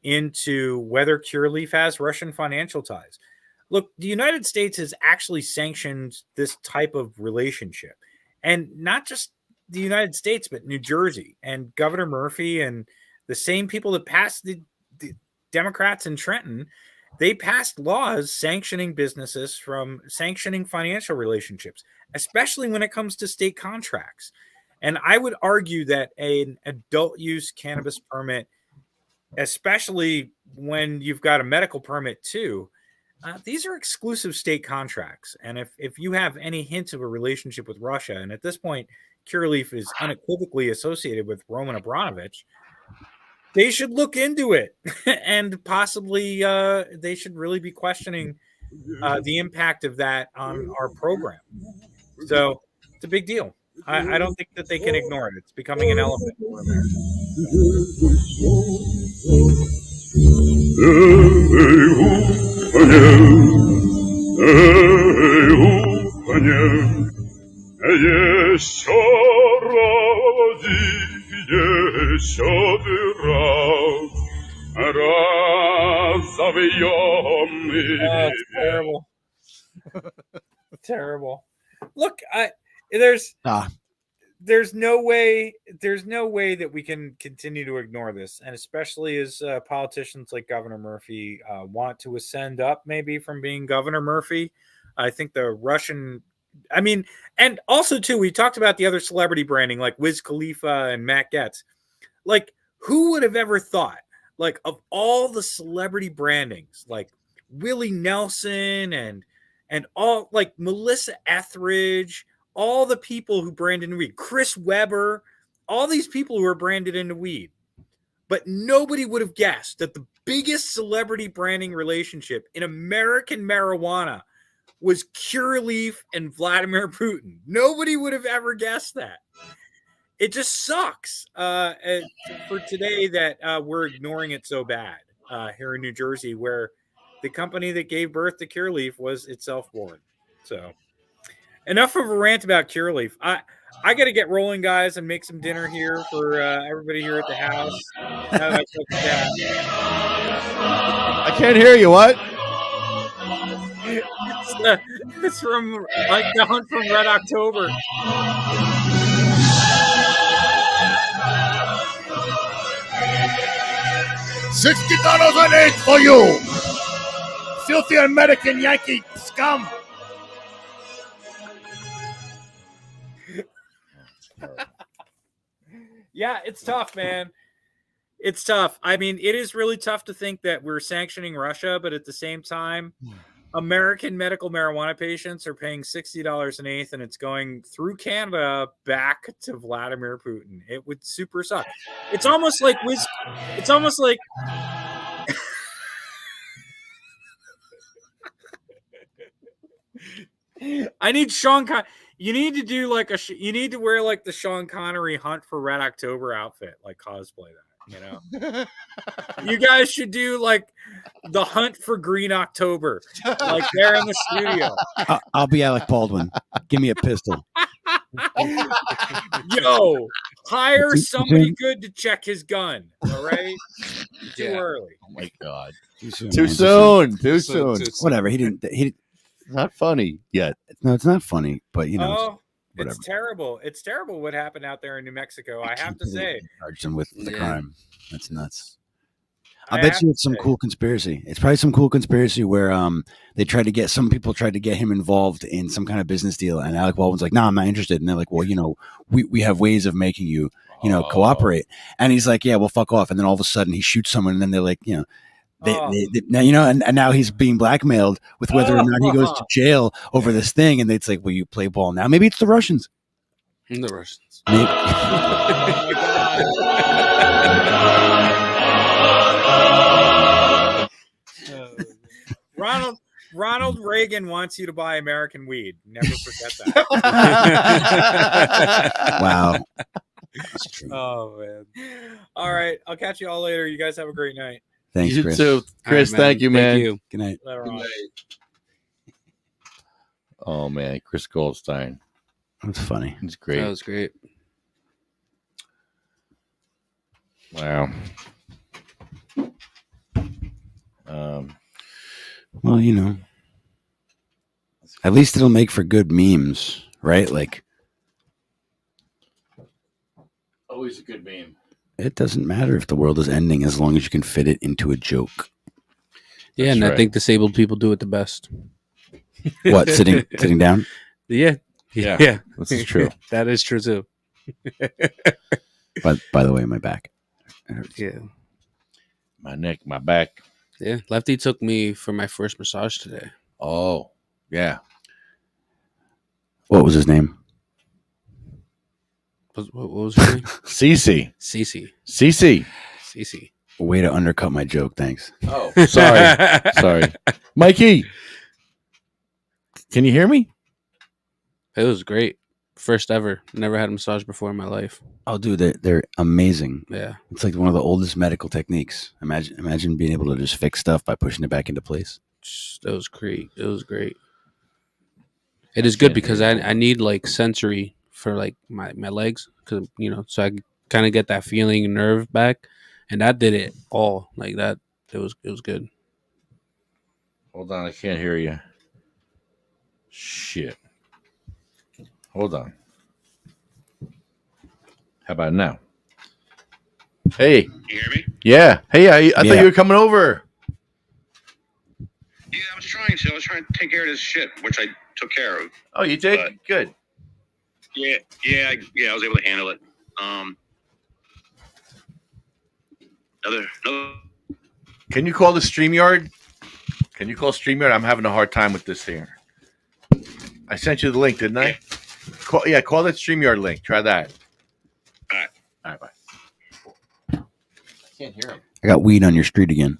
G: into whether Curaleaf has Russian financial ties. Look, the United States has actually sanctioned this type of relationship. And not just the United States, but New Jersey and Governor Murphy and the same people that passed the Democrats in Trenton, they passed laws sanctioning businesses from sanctioning financial relationships, especially when it comes to state contracts. And I would argue that an adult use cannabis permit, especially when you've got a medical permit too, these are exclusive state contracts. And if you have any hint of a relationship with Russia, and at this point, Curaleaf is unequivocally associated with Roman Abramovich, they should look into it. And possibly they should really be questioning the impact of that on our program. So it's a big deal. I don't think that they can ignore it. It's becoming an elephant for America. It's terrible. Terrible. Look, there's no way that we can continue to ignore this, and especially as politicians like Governor Murphy want to ascend up maybe from being Governor Murphy. I think the Russian, I mean, and also too, we talked about the other celebrity branding like Wiz Khalifa and Matt Getz. Like, who would have ever thought, like, of all the celebrity brandings, like Willie Nelson and all, like Melissa Etheridge, all the people who branded into weed, Chris Webber, all these people who are branded into weed. But nobody would have guessed that the biggest celebrity branding relationship in American marijuana was Curaleaf and Vladimir Putin. Nobody would have ever guessed that. It just sucks for today that we're ignoring it so bad here in New Jersey, where the company that gave birth to Curaleaf was itself born. So enough of a rant about Curaleaf. I got to get rolling, guys, and make some dinner here for everybody here at the house.
B: I can't hear you. What?
G: It's from like the Hunt from Red October.
C: $60 an eighth for you, filthy American Yankee scum.
G: Yeah, it's tough, man. It's tough. I mean, it is really tough to think that we're sanctioning Russia, but at the same time, American medical marijuana patients are paying $60 an eighth, and it's going through Canada back to Vladimir Putin. It would super suck. It's almost like it's almost like I need Sean you need to do like you need to wear like the Sean Connery Hunt for Red October outfit, like cosplay that, you know. You guys should do like the Hunt for Green October, like there in the studio.
F: I'll be Alec Baldwin. Give me a pistol.
G: Yo, hire somebody good to check his gun. All right, too early.
F: Oh my God,
B: Too soon.
F: Whatever. He didn't.
B: It's not funny yet.
F: No, it's not funny, but you know.
G: Oh, it's terrible. It's terrible what happened out there in New Mexico. I have to say,
F: Charged him with the crime. That's nuts. I bet you it's some cool conspiracy. It's probably some cool conspiracy where they tried to get some people tried to get him involved in some kind of business deal, and Alec Baldwin's like, "No, I'm not interested." And they're like, "Well, we have ways of making you, cooperate." And he's like, "Yeah, well, fuck off." And then all of a sudden, he shoots someone, and then they're like, they now and now he's being blackmailed with whether or not he goes to jail over this thing. And it's like, "Well, you play ball now." Maybe it's the Russians.
A: The Russians.
F: Maybe.
G: Ronald Reagan wants you to buy American weed. Never forget that.
F: Wow. That's true.
G: Oh man. All right. I'll catch you all later. You guys have a great night.
F: Thanks,
B: You
F: Chris.
B: too. Chris,
A: All right,
B: thank you, man.
A: Thank you.
F: Good night.
G: Later on.
B: Oh man, Chris Goldstein.
F: That's funny.
B: He's great.
A: That was great.
B: Wow.
F: Well, at least it'll make for good memes, right? Like,
B: Always a good meme.
F: it doesn't matter if the world is ending as long as you can fit it into a joke.
A: Yeah,
B: That's
A: and
B: right.
A: I think disabled people do it the best.
F: What, sitting down?
A: Yeah.
B: Yeah. This is true.
A: That is true too.
F: But by the way, my back.
A: Yeah.
B: My neck, my back.
A: Yeah. Lefty took me for my first massage today.
B: Oh, yeah.
F: What was his name?
A: What was her name?
B: Cece.
A: Cece.
B: Cece.
A: Cece.
F: Way to undercut my joke. Thanks.
B: Oh, sorry. Sorry. Mikey. Can you hear me?
A: It was great. First ever. Never had a massage before in my life.
F: Oh, dude, they're amazing.
A: Yeah.
F: It's like one of the oldest medical techniques. Imagine being able to just fix stuff by pushing it back into place.
A: It was great. It was great. It is good because I need like sensory for like my legs, because so I kind of get that feeling nerve back, and that did it all like that. It was good.
B: Hold on, I can't hear you. Shit. Hold on. How about now? Hey.
H: You hear me?
B: Yeah. Hey, I thought
F: Yeah.
B: you were coming over.
H: Yeah, I was trying to take care of this shit, which I took care of.
B: Oh, you did?
H: But-
B: Good.
H: Yeah, I was able to handle it. Another.
B: Can you call the StreamYard? Can you call StreamYard? I'm having a hard time with this here. I sent you the link, didn't I? Call that StreamYard link. Try that.
H: All right.
B: All right, bye. I can't hear him.
F: I got weed on your street again.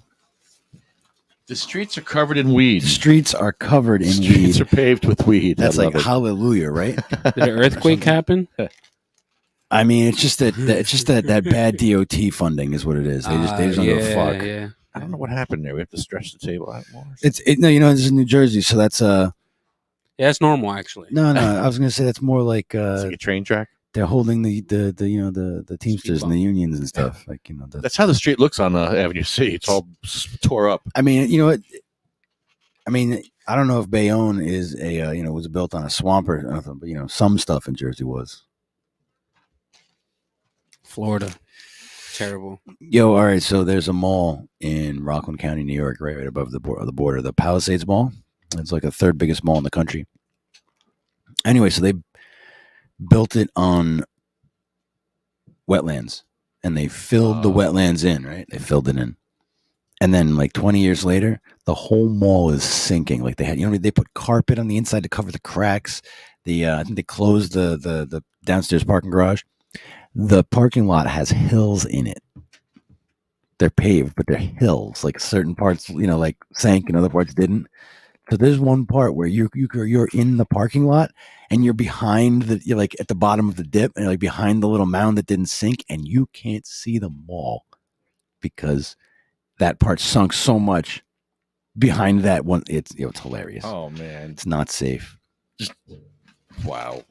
B: The streets are covered in weed.
F: The streets are covered in
B: Streets
F: weed.
B: are paved with weed.
F: That's
B: I
F: like
B: love it.
F: hallelujah, right?
A: Did an earthquake happen?
F: I mean, it's just that bad DOT funding is what it is. They just don't give a fuck.
A: Yeah.
B: I don't know what happened there. We have to stretch the table out more.
F: This is New Jersey, so that's
A: Yeah, it's normal actually.
F: no. I was gonna say that's more like
B: It's like a train track.
F: they're holding the Teamsters and the unions and stuff.
B: That's how the street looks on Avenue C. It's all tore up.
F: I mean, you know what? I mean, I don't know if Bayonne is was built on a swamp or nothing, but some stuff in Jersey was.
A: Florida. Terrible.
F: Yo, all right. So there's a mall in Rockland County, New York, right above the border, the Palisades Mall. It's like the third biggest mall in the country. Anyway, so they built it on wetlands, and they filled the wetlands in. Right, they filled it in, and then like 20 years later, the whole mall is sinking. Like they put carpet on the inside to cover the cracks. I think they closed the downstairs parking garage. The parking lot has hills in it. They're paved, but they're hills. Like certain parts, like sank, and other parts didn't. So there's one part where you're in the parking lot, and you're behind you're like at the bottom of the dip, and like behind the little mound that didn't sink, and you can't see the mall because that part sunk so much behind that one. It's hilarious.
B: Oh man,
F: It's not safe.
B: wow.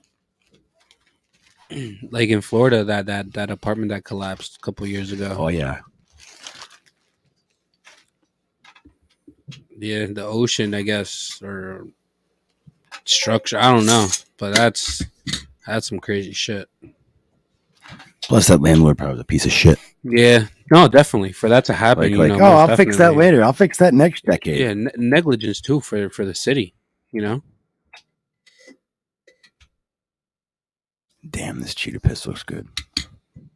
A: Like in Florida, that apartment that collapsed a couple years ago.
F: Oh yeah.
A: Yeah, the ocean, I guess, or structure. I don't know, but that's some crazy shit.
F: Plus, that landlord probably was a piece of shit.
A: Yeah, No, definitely for that to happen.
F: Like,
A: most
F: I'll fix that
A: definitely.
F: later. I'll fix that next decade.
A: Yeah, negligence too for the city.
F: Damn, this cheetah piss looks good.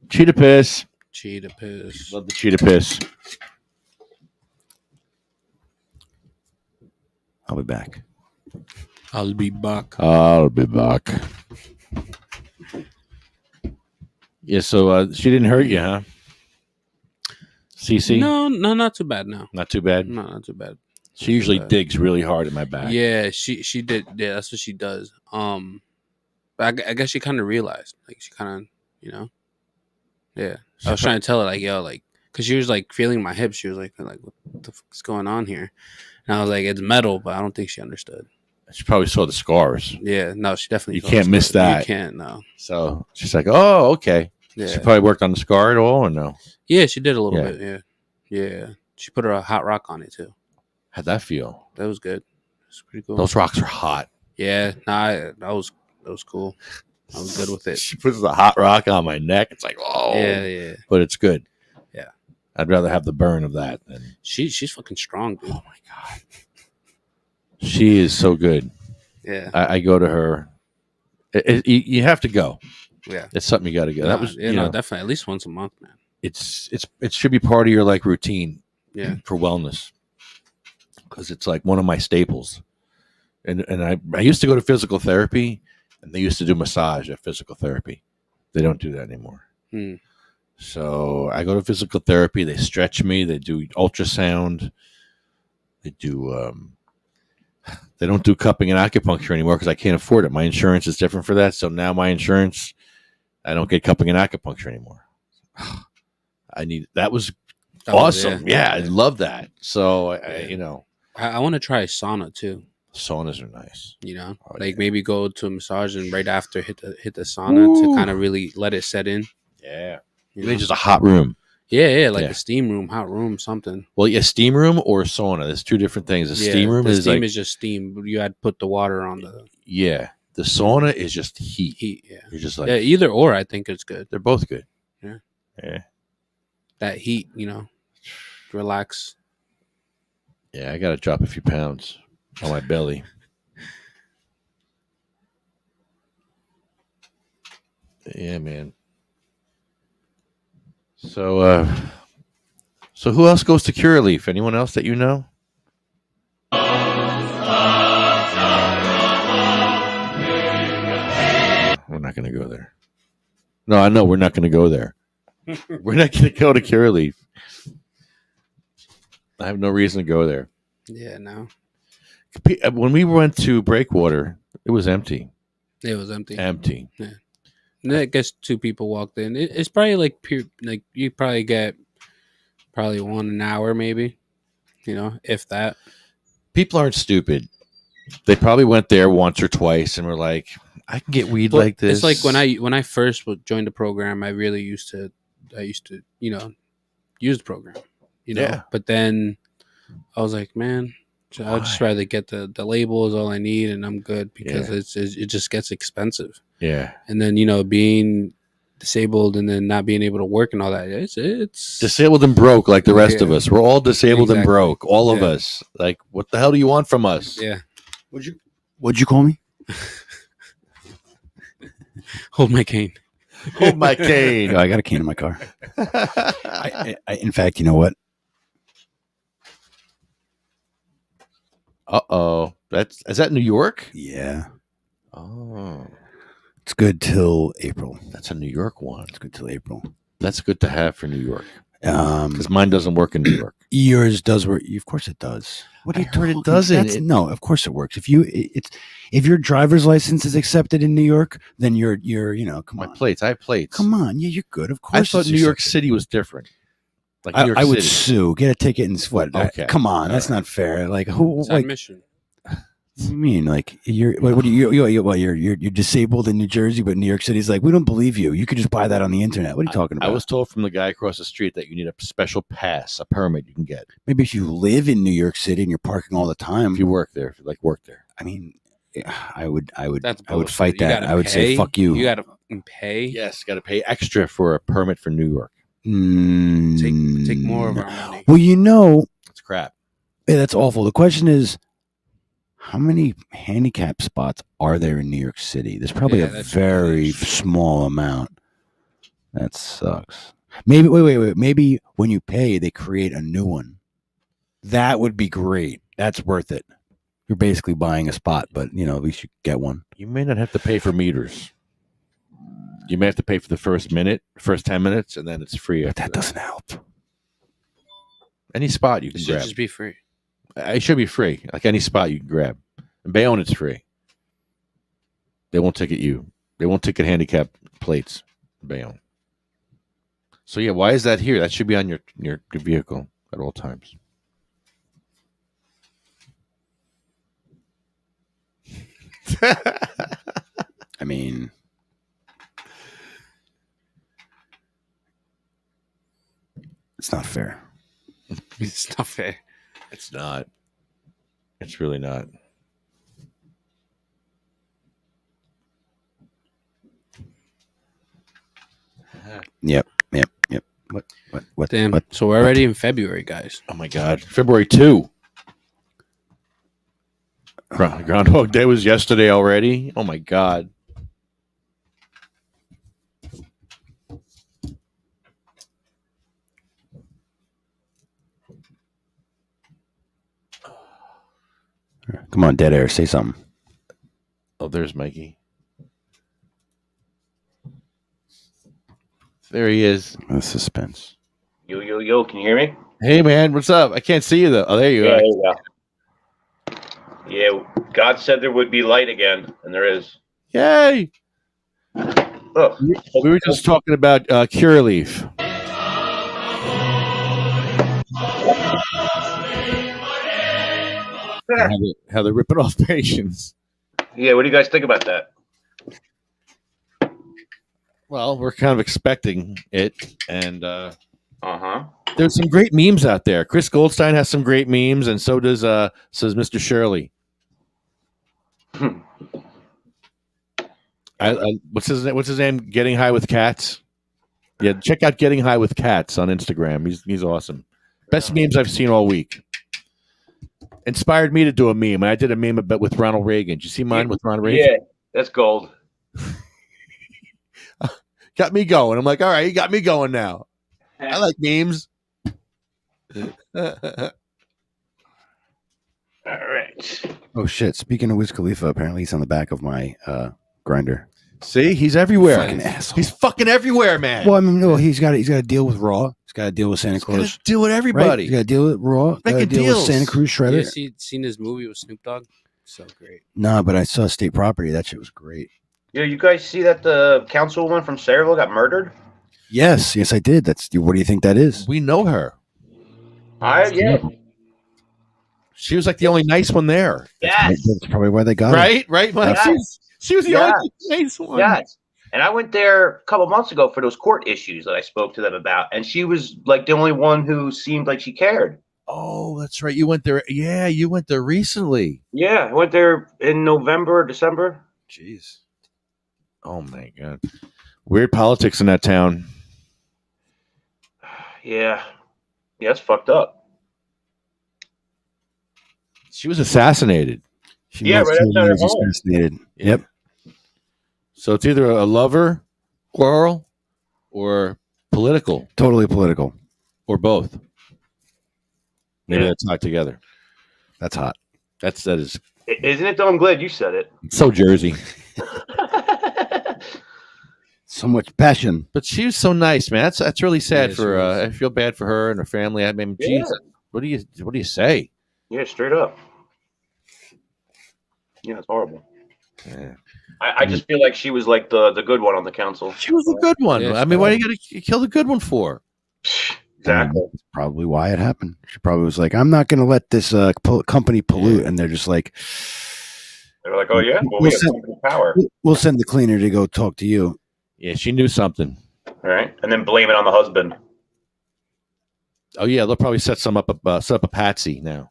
B: Cheetah piss.
A: Cheetah piss.
B: Love the cheetah piss.
F: I'll be back.
A: I'll be back.
B: I'll be back. Yeah, so she didn't hurt you, huh? CC?
A: No, not too bad. No,
B: Not too bad.
A: no, not too bad.
B: She usually
A: bad.
B: digs really hard in my back.
A: Yeah, she did. Yeah, that's what she does. But I guess she kind of realized, like, she kind of, yeah. I was trying to tell her, like, yo, like, because she was like feeling my hips. She was like, what the fuck's going on here? And I was like, it's metal, but I don't think she understood.
B: She probably saw the scars.
A: Yeah, no, she definitely.
B: You can't miss that.
A: You can't, no.
B: So she's like, oh, okay.
A: Yeah.
B: She probably worked on the scar at all, or no?
A: Yeah, she did a little
B: Yeah.
A: bit. Yeah. She put a hot rock on it too.
B: How'd that feel?
A: That was good. It's pretty cool.
B: Those rocks are hot.
A: Yeah, that was cool. I was good with it.
B: She puts the hot rock on my neck. It's like, oh,
A: Yeah.
B: but it's good.
A: Yeah.
B: I'd rather have the burn of that than.
A: She's fucking strong, dude.
B: Oh my god, she is so good.
A: Yeah.
B: I go to her. You have to go.
A: Yeah.
B: It's something you got to go. That was
A: definitely at least once a month, man.
B: It should be part of your like routine.
A: Yeah.
B: For wellness, because it's like one of my staples. And I used to go to physical therapy, and they used to do massage at physical therapy. They don't do that anymore. So I go to physical therapy. They stretch me. They do ultrasound. They do. They don't do cupping and acupuncture anymore because I can't afford it. My insurance is different for that. So now my insurance, I don't get cupping and acupuncture anymore. I need that was awesome. Yeah, I love that. So
A: I want to try sauna too.
B: Saunas are nice.
A: Maybe go to a massage and right after hit the sauna to kind of really let it set in.
B: Yeah, maybe just a hot room.
A: Yeah, like a steam room, hot room, something.
B: Well, yeah, steam room or sauna. There's two different things. The steam room is
A: steam
B: like
A: is just steam. You had put the water on the.
B: Yeah, the sauna is just heat.
A: Heat, yeah.
B: You're just like
A: either or. I think it's good.
B: They're both good.
A: Yeah. That heat, relax.
B: Yeah, I got to drop a few pounds on my belly. Yeah, man. So who else goes to Curaleaf? Anyone else that you know? We're not going to go there. No, I know we're not going to go there. We're not going to go to Curaleaf. I have no reason to go there.
A: Yeah, no.
B: When we went to Breakwater, it was empty.
A: It was empty.
B: Empty.
A: Yeah. And I guess two people walked in. It's probably like you probably get one an hour, maybe. If that.
B: People aren't stupid. They probably went there once or twice and were like, "I can get weed like this."
A: It's like when I first joined the program, I really used to use the program.
B: Yeah.
A: But then I was like, man, I'd just rather get the label is all I need, and I'm good because it just gets expensive.
B: Yeah.
A: And then being disabled and then not being able to work and all that, it's
B: disabled and broke like the rest of us. We're all disabled and broke, all of us. Like, what the hell do you want from us?
A: Yeah.
F: What'd you call me?
A: Hold my cane.
B: Hold my cane.
F: I got a cane in my car. In fact, you know what?
B: Uh-oh. Is that New York?
F: Yeah.
B: Oh.
F: It's good till April.
B: That's a New York one.
F: It's good till April.
B: That's good to have for New York. Because mine doesn't work in New York.
F: Yours does work. Of course it does.
B: What are you heard it doesn't.
F: No, of course it works. If your driver's license is accepted in New York, then you're come
B: My
F: on.
B: plates. I have plates.
F: Come on. Yeah, you're good. Of course.
B: I thought New York City was different. Like New York
F: I would
B: City.
F: sue. Get a ticket and what?
B: Okay.
F: Come on. That's not fair. Like who? Like,
A: Mission.
F: what do you mean? Like you're you're disabled in New Jersey, but New York City's like, we don't believe you. You could just buy that on the internet. What are you talking about?
B: I was told from the guy across the street that you need a special pass, a permit you can get.
F: Maybe if you live in New York City and you're parking all the time.
B: If you work there, if you work there.
F: I mean, I would
A: That's
F: fight
A: bullshit.
F: that. I would say fuck you.
A: You got to pay.
B: Yes, got to pay extra for a permit for New York.
A: Take more of our money.
F: Well, you know,
B: It's crap.
F: yeah, that's awful. The question is, how many handicap spots are there in New York City? There's probably
A: Yeah,
F: a
A: that's
F: very
A: really
F: small amount. That sucks. Maybe wait. Maybe when you pay, they create a new one. That would be great. That's worth it. You're basically buying a spot, but at least you get one.
B: You may not have to pay for meters. You may have to pay for the first 10 minutes, and then it's free.
F: But
B: After
F: that doesn't help.
B: Any spot you
A: It
B: can
A: should
B: grab.
A: just be free.
B: It should be free. Like any spot you can grab. In Bayonne, it's free. They won't ticket you. They won't ticket handicap plates in Bayonne. So yeah, why is that here? That should be on your vehicle at all times.
F: I mean, it's not fair.
A: It's not fair.
B: It's not. It's really not.
F: Yep. What?
A: Damn.
F: What?
A: So we're already in February, guys.
B: Oh my God. February 2. Groundhog Day was yesterday already. Oh my God.
F: Come on, dead air. Say something.
B: Oh, there's Mikey. There he is.
F: The suspense.
I: Yo, can you hear me?
B: Hey man, what's up? I can't see you though. Oh, there you
I: Yeah,
B: are.
I: there you go. Yeah, God said there would be light again, and there is.
B: Yay!
I: Oh,
B: We were just talking about Curaleaf. How they're ripping off patients.
I: yeah, what do you guys think about that?
B: Well, we're kind of expecting it, and
I: Uh-huh.
B: there's some great memes out there. Chris Goldstein has some great memes, and so does Mr. Shirley. What's his name? Getting High with Cats. Yeah, check out Getting High with Cats on Instagram. He's awesome. Best memes I've seen all week. Inspired me to do a meme, and I did a meme about with Ronald Reagan. Did you see mine with Ronald Reagan?
I: Yeah, that's gold.
B: Got me going. I'm like, all right, you got me going now. I like memes.
I: All right.
F: Oh shit! Speaking of Wiz Khalifa, apparently he's on the back of my grinder.
B: See, he's everywhere.
F: Fucking asshole.
B: He's fucking everywhere, man.
F: Well, I mean, no, he's got to deal with Raw. He's got to deal with Santa
B: He's gotta
F: Cruz.
B: deal with
F: Right?
B: everybody.
F: He's got to deal with Raw. Got to
B: Making
F: deal
B: deals.
F: with Santa Cruz
A: You
F: Shredder.
A: guys seen his movie with Snoop Dogg? So great.
F: Nah, but I saw State Property. That shit was great.
I: Yeah, you guys see that the councilwoman from Sayreville got murdered?
F: Yes, I did. What do you think that is?
B: We know her.
I: Yeah.
B: She was like the only nice one there.
I: Yes.
F: That's probably why they got her.
B: Right, Mike?
I: Yes.
B: She was the only nice one.
I: Yes. And I went there a couple months ago for those court issues that I spoke to them about, and she was like the only one who seemed like she cared.
B: Oh, that's right. You went there. Yeah, you went there recently.
I: Yeah, I went there in November or December.
B: Jeez. Oh my God. Weird politics in that town.
I: Yeah. Yeah, it's fucked up.
B: She was assassinated.
F: She
I: Yeah,
F: most
I: right outside
F: certainly
I: her
F: was
I: home.
F: assassinated. Yep.
B: So it's either a lover quarrel or political
F: Totally political.
B: or both. Maybe
I: Yeah.
B: that's not together.
F: That's hot.
B: That is
I: Isn't it though? I'm glad you said it.
B: so Jersey.
F: So much passion.
B: But she was so nice, man. That's really sad
A: Yeah,
B: for.
A: she was.
B: I feel bad for her and her family. I mean,
I: Yeah.
B: Jesus, what do you say?
I: Yeah, straight up. Yeah, it's horrible.
B: Yeah.
I: I just feel like she was like the good one on the council.
B: She was a good one.
A: Yeah,
B: I mean, why do you got to kill the good one for?
I: Exactly.
F: That's probably why it happened. She probably was like, I'm not going to let this company pollute. And they're just like,
I: They were like, oh yeah, well, we
F: We'll
I: have
F: send-
I: company power.
F: we'll send the cleaner to go talk to you.
B: Yeah, she knew something.
I: All right, and then blame it on the husband.
B: Oh yeah, they'll probably set up a patsy now.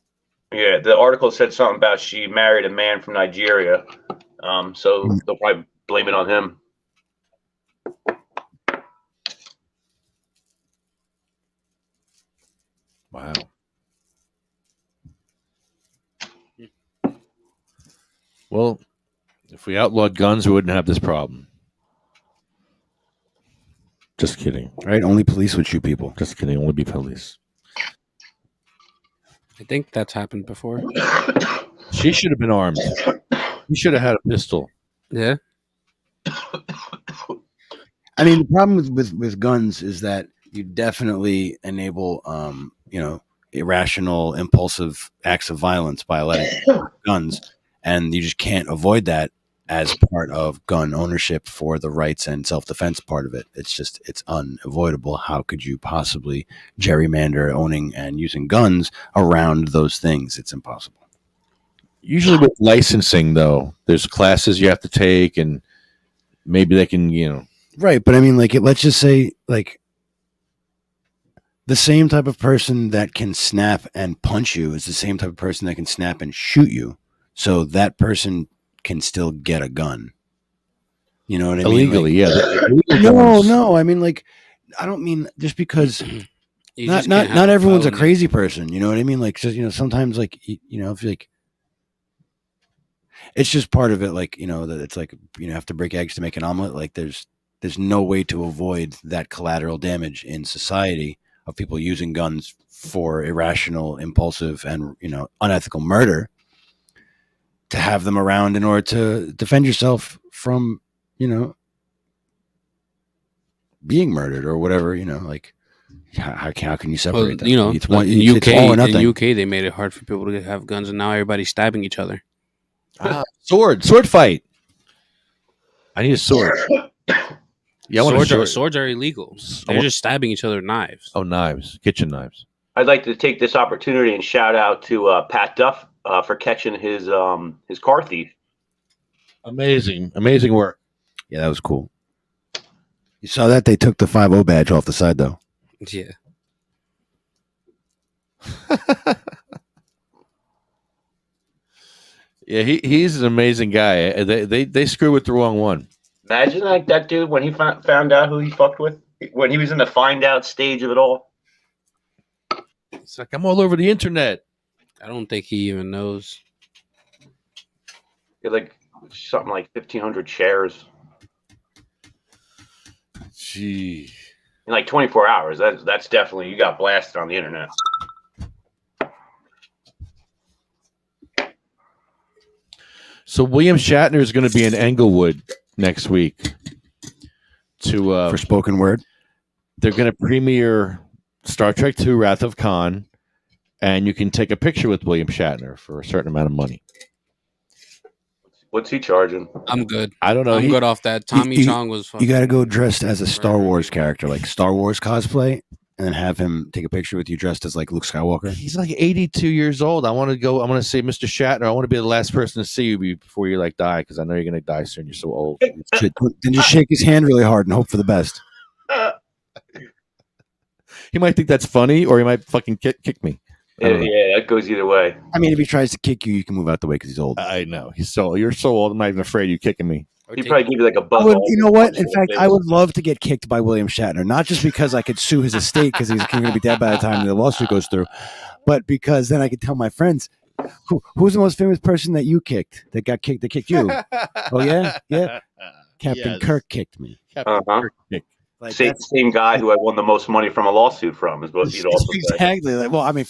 I: Yeah, the article said something about she married a man from Nigeria, so they'll probably blame it on him.
B: Wow. Well, if we outlawed guns, we wouldn't have this problem. Just kidding.
F: Right? Only police would shoot people.
B: Just kidding. Only be police.
A: I think that's happened before.
B: She should have been armed. He should have had a pistol.
A: Yeah.
F: I mean, the problem with guns is that you definitely enable, irrational, impulsive acts of violence by letting guns, and you just can't avoid that as part of gun ownership for the rights and self-defense part of it. It's unavoidable. How could you possibly gerrymander owning and using guns around those things? It's impossible.
B: Usually with licensing, though, there's classes you have to take, and maybe they can,
F: Right, but I mean, let's just say, the same type of person that can snap and punch you is the same type of person that can snap and shoot you. So that person can still get a gun. You know what I mean?
B: illegally, yeah.
F: No. I mean, I don't mean just because
A: You
F: not
A: just can't have
F: not everyone's a
A: felony.
F: crazy person. You know what I mean? Sometimes if it's just part of it. That it's have to break eggs to make an omelet. There's no way to avoid that collateral damage in society of people using guns for irrational, impulsive, and unethical murder. To have them around in order to defend yourself from, being murdered or whatever, how can you separate that? It's
A: in
F: it's all or nothing.
A: UK they made it hard for people to have guns, and now everybody's stabbing each other.
B: Sword fight. I need a sword. Yeah, I want a sword.
A: Swords are illegal. They're just stabbing each other with knives.
B: Oh, knives, kitchen knives.
I: I'd like to take this opportunity and shout out to Pat Duff for catching his car thief.
B: Amazing work.
F: Yeah, that was cool. You saw that they took the 5-0 badge off the side though.
A: Yeah.
B: Yeah, he's an amazing guy. They screw with the wrong one.
I: Imagine that dude when he found out who he fucked with, when he was in the find out stage of it all.
B: It's like, I'm all over the internet.
A: I don't think he even knows.
I: You're something like 1,500 shares
B: Gee.
I: in 24 hours. That's definitely, you got blasted on the internet.
B: So William Shatner is going to be in Englewood next week
F: For spoken word.
B: They're going to premiere Star Trek II: Wrath of Khan, and you can take a picture with William Shatner for a certain amount of money.
I: What's he charging?
A: I'm good.
B: I don't know.
A: I'm good off that. Tommy Chong was fucking.
F: You got to go dressed as a Star Wars character, like Star Wars cosplay, and then have him take a picture with you dressed as Luke Skywalker.
B: He's 82 years old. I want to go. I want to say, Mr. Shatner, I want to be the last person to see you before you die, because I know you're going to die soon. You're so old.
F: Then just shake his hand really hard and hope for the best.
B: He might think that's funny, or he might fucking kick me.
I: Yeah, that goes either way.
F: I mean, if he tries to kick you, you can move out the way because he's old.
B: I know. You're so old. I'm not even afraid of you kicking me.
I: He'd probably give you a buzz.
F: You know what? In fact, I would love to get kicked by William Shatner, not just because I could sue his estate because he's going to be dead by the time the lawsuit goes through, but because then I could tell my friends, who's the most famous person that you kicked, that kicked you? Oh, yeah? Captain Kirk kicked me.
B: Kirk kicked.
I: Same guy who I won the most money from a lawsuit from is what you'd also say.
F: Exactly.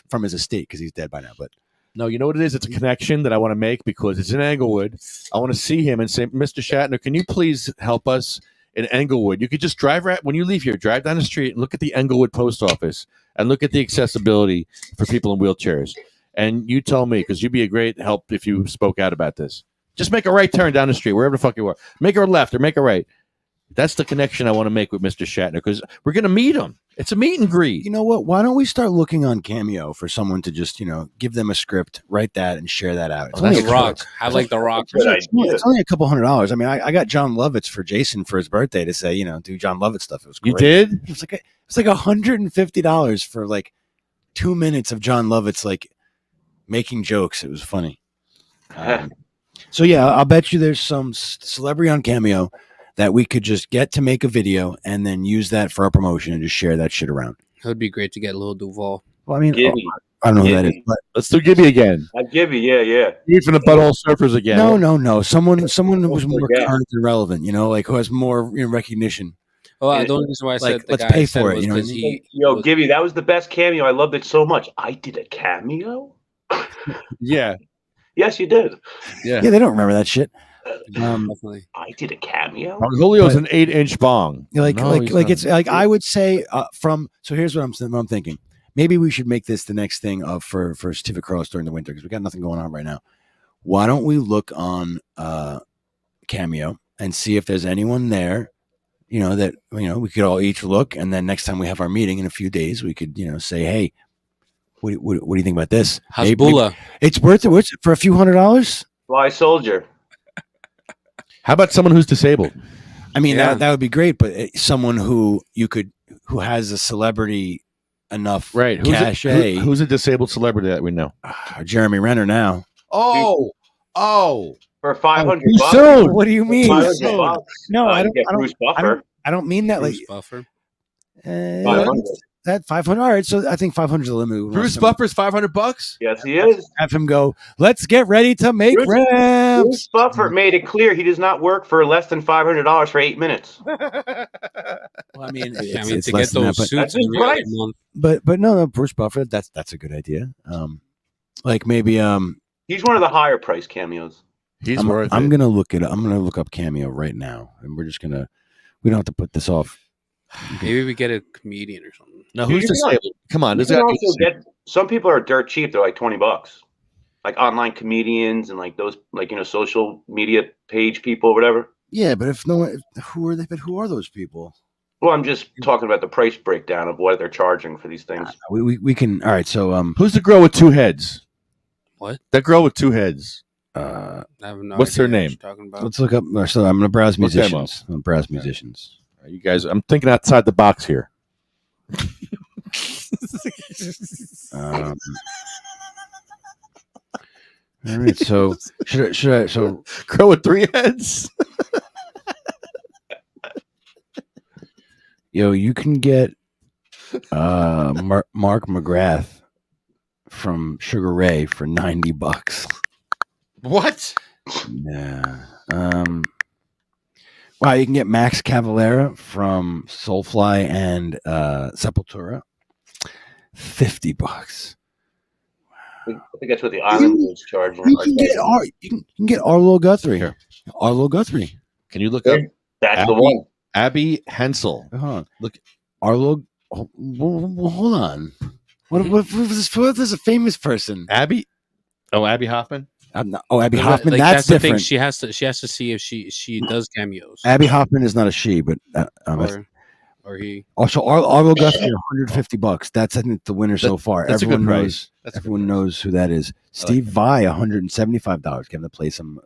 F: From his estate because he's dead by now. But
B: no, you know what it is? It's a connection that I want to make because it's in Englewood. I want to see him and say, Mr. Shatner, can you please help us in Englewood? You could just drive when you leave here, drive down the street and look at the Englewood post office and look at the accessibility for people in wheelchairs. And you tell me, because you'd be a great help if you spoke out about this. Just make a right turn down the street, wherever the fuck you are. Make a left or make a right. That's the connection I want to make with Mr. Shatner, because we're going to meet him. It's a meet and greet.
F: You know what? Why don't we start looking on Cameo for someone to just, give them a script, write that, and share that out? It's
A: The Rock. I like The Rock.
F: It's only a couple $100. I mean, I got John Lovitz for Jason for his birthday to say, do John Lovitz stuff. It was great.
B: You did?
F: It was like $150 for 2 minutes of John Lovitz making jokes. It was funny. So yeah, I'll bet you there's some celebrity on Cameo that we could just get to make a video and then use that for our promotion and just share that shit around.
A: It would be great to get Lil Duval.
F: Well, I mean,
I: Gibby.
F: I don't know who that is, but
B: Let's do Gibby again.
I: Gibby, yeah.
B: Gibby from the Butthole Surfers again.
F: no. Someone who was more
I: forget.
F: current and relevant. Like who has more recognition.
A: Well, the only reason why I
F: Like,
A: said the
F: let's
A: guy
F: pay
A: I said
F: for it,
A: was
F: you know what I
A: because
F: mean?
A: he
I: Yo,
A: was-
I: Gibby, that was the best cameo. I loved it so much. I did a cameo?
B: Yeah.
I: Yes, you did.
F: Yeah, they don't remember that shit.
A: definitely.
I: I did a cameo?
B: Julio's an 8-inch bong.
F: Like
B: No, he's not.
F: it's like I would say so here's what I'm thinking. Maybe we should make this the next thing for Steve Cross during the winter because we got nothing going on right now. Why don't we look on Cameo and see if there's anyone there, that we could all each look, and then next time we have our meeting in a few days, we could say, hey, what do you think about this?
A: Hasbullah.
F: It's worth it. What's it for a few $100s?
I: Fly Soldier.
B: How about someone who's disabled?
F: I mean,
A: Yeah.
F: that would be great, but someone who has a celebrity enough
B: Right.
F: cachet.
B: Who's a disabled celebrity that we know?
F: Jeremy Renner now.
B: Oh.
I: For 500
B: Too
I: bucks.
B: soon.
F: What do you mean?
I: 500 bucks.
F: No, I don't.
I: Get Bruce Buffer.
F: I don't mean that.
A: Bruce Buffer.
I: 500.
F: That 500. All right, so I think 500 is the limit.
B: Bruce Buffer's $500.
I: Yes, he is.
F: Have him go. Let's get ready to make
I: Bruce
F: ramps.
I: Buffer made it clear he does not work for less than $500 for 8 minutes.
F: Well, I mean,
A: To get those suits
I: That's
A: every
I: his price.
A: month.
F: but no, Bruce Buffer. That's a good idea. Like maybe
I: He's one of the higher price cameos.
B: He's worth
F: I'm
B: it.
F: gonna look it up. I'm gonna look up Cameo right now, and we don't have to put this off.
A: Maybe we get a comedian or something.
B: Now, who's
I: You can
B: disabled? Come on.
I: You
B: This
I: can
B: guy.
I: also get some people are dirt cheap. They're like $20, like online comedians and like those social media page people or whatever.
F: Yeah, but if no one, who are they? But who are those people?
I: Well, I'm just talking about the price breakdown of what they're charging for these things.
F: We can. All right, so
B: Who's the girl with two heads?
A: What?
B: That girl with two heads.
A: I have no
B: What's her
A: idea what
B: name?
A: you're talking about.
F: let's look up. So I'm gonna browse
B: Look them
F: musicians. I'm gonna browse musicians.
B: You guys, I'm thinking outside the box here.
F: All right, so should I? So
B: Girl with three heads.
F: you can get Mark McGrath from Sugar Ray for $90.
B: What?
F: Yeah. Wow, you can get Max Cavalera from Soulfly and Sepultura. $50.
I: I think that's what the Island was charging.
F: You can get Arlo Guthrie.
B: Here.
F: Arlo Guthrie.
B: Can you look up
I: That's the one.
B: Abby Hensel?
F: Look, Arlo. Well, hold on. What if there's a famous person?
B: Abby? Oh, Abby Hoffman?
F: Abby Hoffman.
A: Like,
F: that's
A: the thing.
F: different.
A: She has to see if she does cameos.
F: Abby Hoffman is not a she, but
A: or he.
F: also Arlo Guthrie, $150. That's I think the winner so far.
B: That's
F: Everyone
B: a good price.
F: knows.
B: That's a good
F: Everyone
B: price.
F: knows who that is. Steve Vai, $175. Get him to play some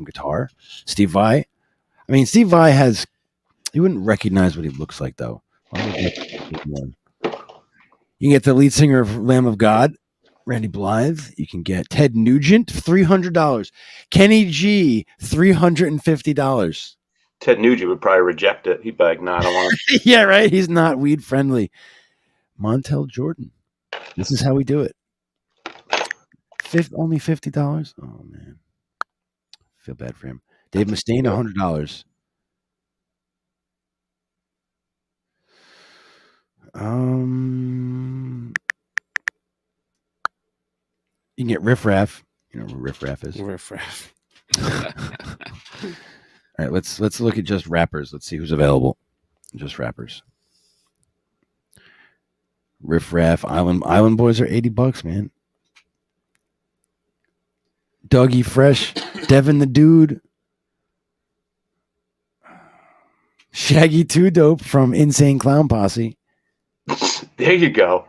F: guitar. Steve Vai. I mean, Steve Vai has. You wouldn't recognize what he looks like though. You can get the lead singer of Lamb of God, Randy Blythe. You can get Ted Nugent, $300. Kenny G, $350.
I: Ted Nugent would probably reject it. He'd be like, "No, I don't want it."
F: Yeah, right. He's not weed friendly. Montel Jordan. This is how we do it. Only $50. Oh man, feel bad for him. Dave Mustaine, $100. You can get Riff Raff. You know who Riff Raff is.
A: Riff Raff.
F: All right, let's look at just rappers. Let's see who's available. Just rappers. Riff Raff, Island Boys are $80, man. Dougie Fresh, Devin the Dude, Shaggy Two Dope from Insane Clown Posse.
I: There you go.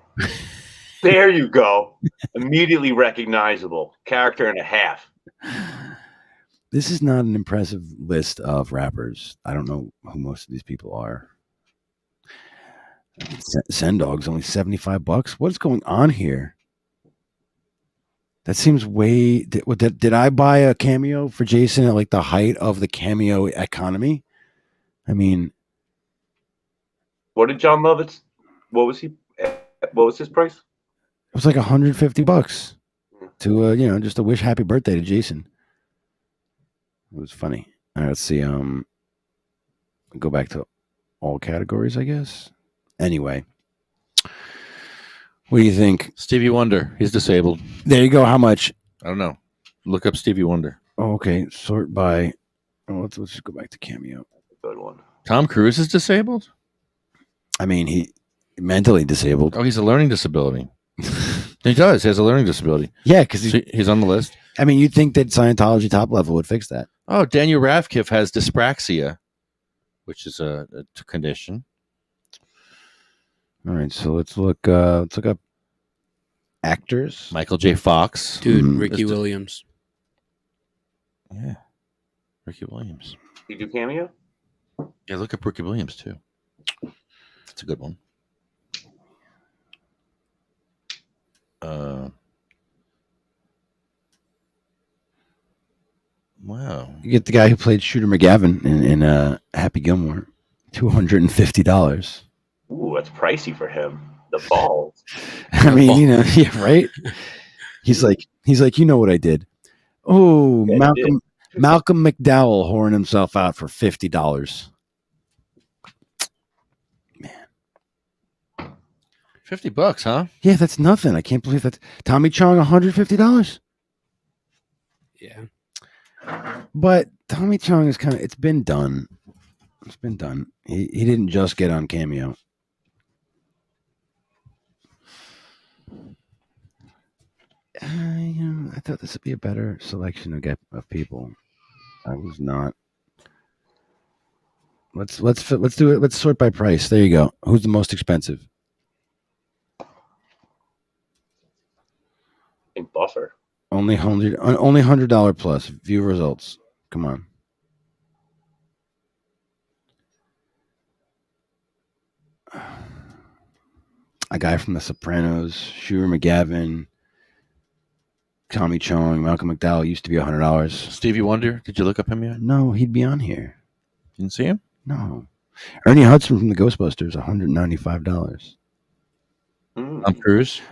I: There you go. Immediately recognizable. Character and a half.
F: This is not an impressive list of rappers. I don't know who most of these people are. Sendog's only $75. What's going on here? That seems way. Did I buy a cameo for Jason at like the height of the cameo economy? I mean,
I: What did John Lovitz? What was he What was his price?
F: It was like $150 to just to wish happy birthday to Jason. It was funny. All right, let's see. Go back to all categories, I guess. Anyway, what do you think?
B: Stevie Wonder. He's disabled.
F: There you go. How much?
B: I don't know. Look up Stevie Wonder.
F: Oh, okay. Sort by. Oh, let's just go back to Cameo.
I: Good one.
B: Tom Cruise is disabled?
F: I mean, he mentally disabled.
B: Oh, he's a learning disability. He does. He has a learning disability.
F: Yeah, because
B: He's on the list.
F: I mean, you'd think that Scientology top level would fix that.
B: Oh, Daniel Radcliffe has dyspraxia, which is a condition.
F: All right, so let's look up actors.
B: Michael J. Fox.
A: Dude,
F: Mhm.
A: Ricky Williams.
B: Yeah. Ricky Williams.
I: You do Cameo?
B: Yeah, look up Ricky Williams, too. That's a good one. Wow.
F: You get the guy who played Shooter McGavin in Happy Gilmore, $250.
I: Ooh, that's pricey for him. The balls.
F: I mean, yeah, right. He's like, you know what I did? Oh,
I: Yeah,
F: Malcolm McDowell whoring himself out for $50.
B: $50, huh?
F: Yeah, that's nothing. I can't believe that. Tommy Chong, $150.
A: Yeah.
F: But Tommy Chong is it's been done. It's been done. He didn't just get on Cameo. I thought this would be a better selection of people. I was not. Let's do it. Let's sort by price. There you go. Who's the most expensive?
I: I think Buffer.
F: Only $100 plus. View results. Come on. A guy from The Sopranos, Shooter McGavin, Tommy Chong, Malcolm McDowell used to be $100.
B: Stevie Wonder. Did you look up him yet?
F: No, he'd be on here.
B: Didn't see him?
F: No. Ernie Hudson from the Ghostbusters, $195.
B: Tom Cruise.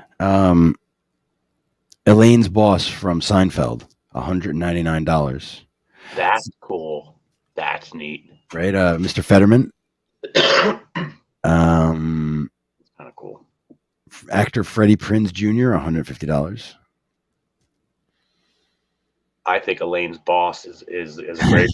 F: Elaine's boss from Seinfeld, $199.
I: That's cool. That's neat.
F: Right, Mr. Fetterman.
I: Kind of cool.
F: Actor Freddie Prinze Jr., $150.
I: I think Elaine's boss is great.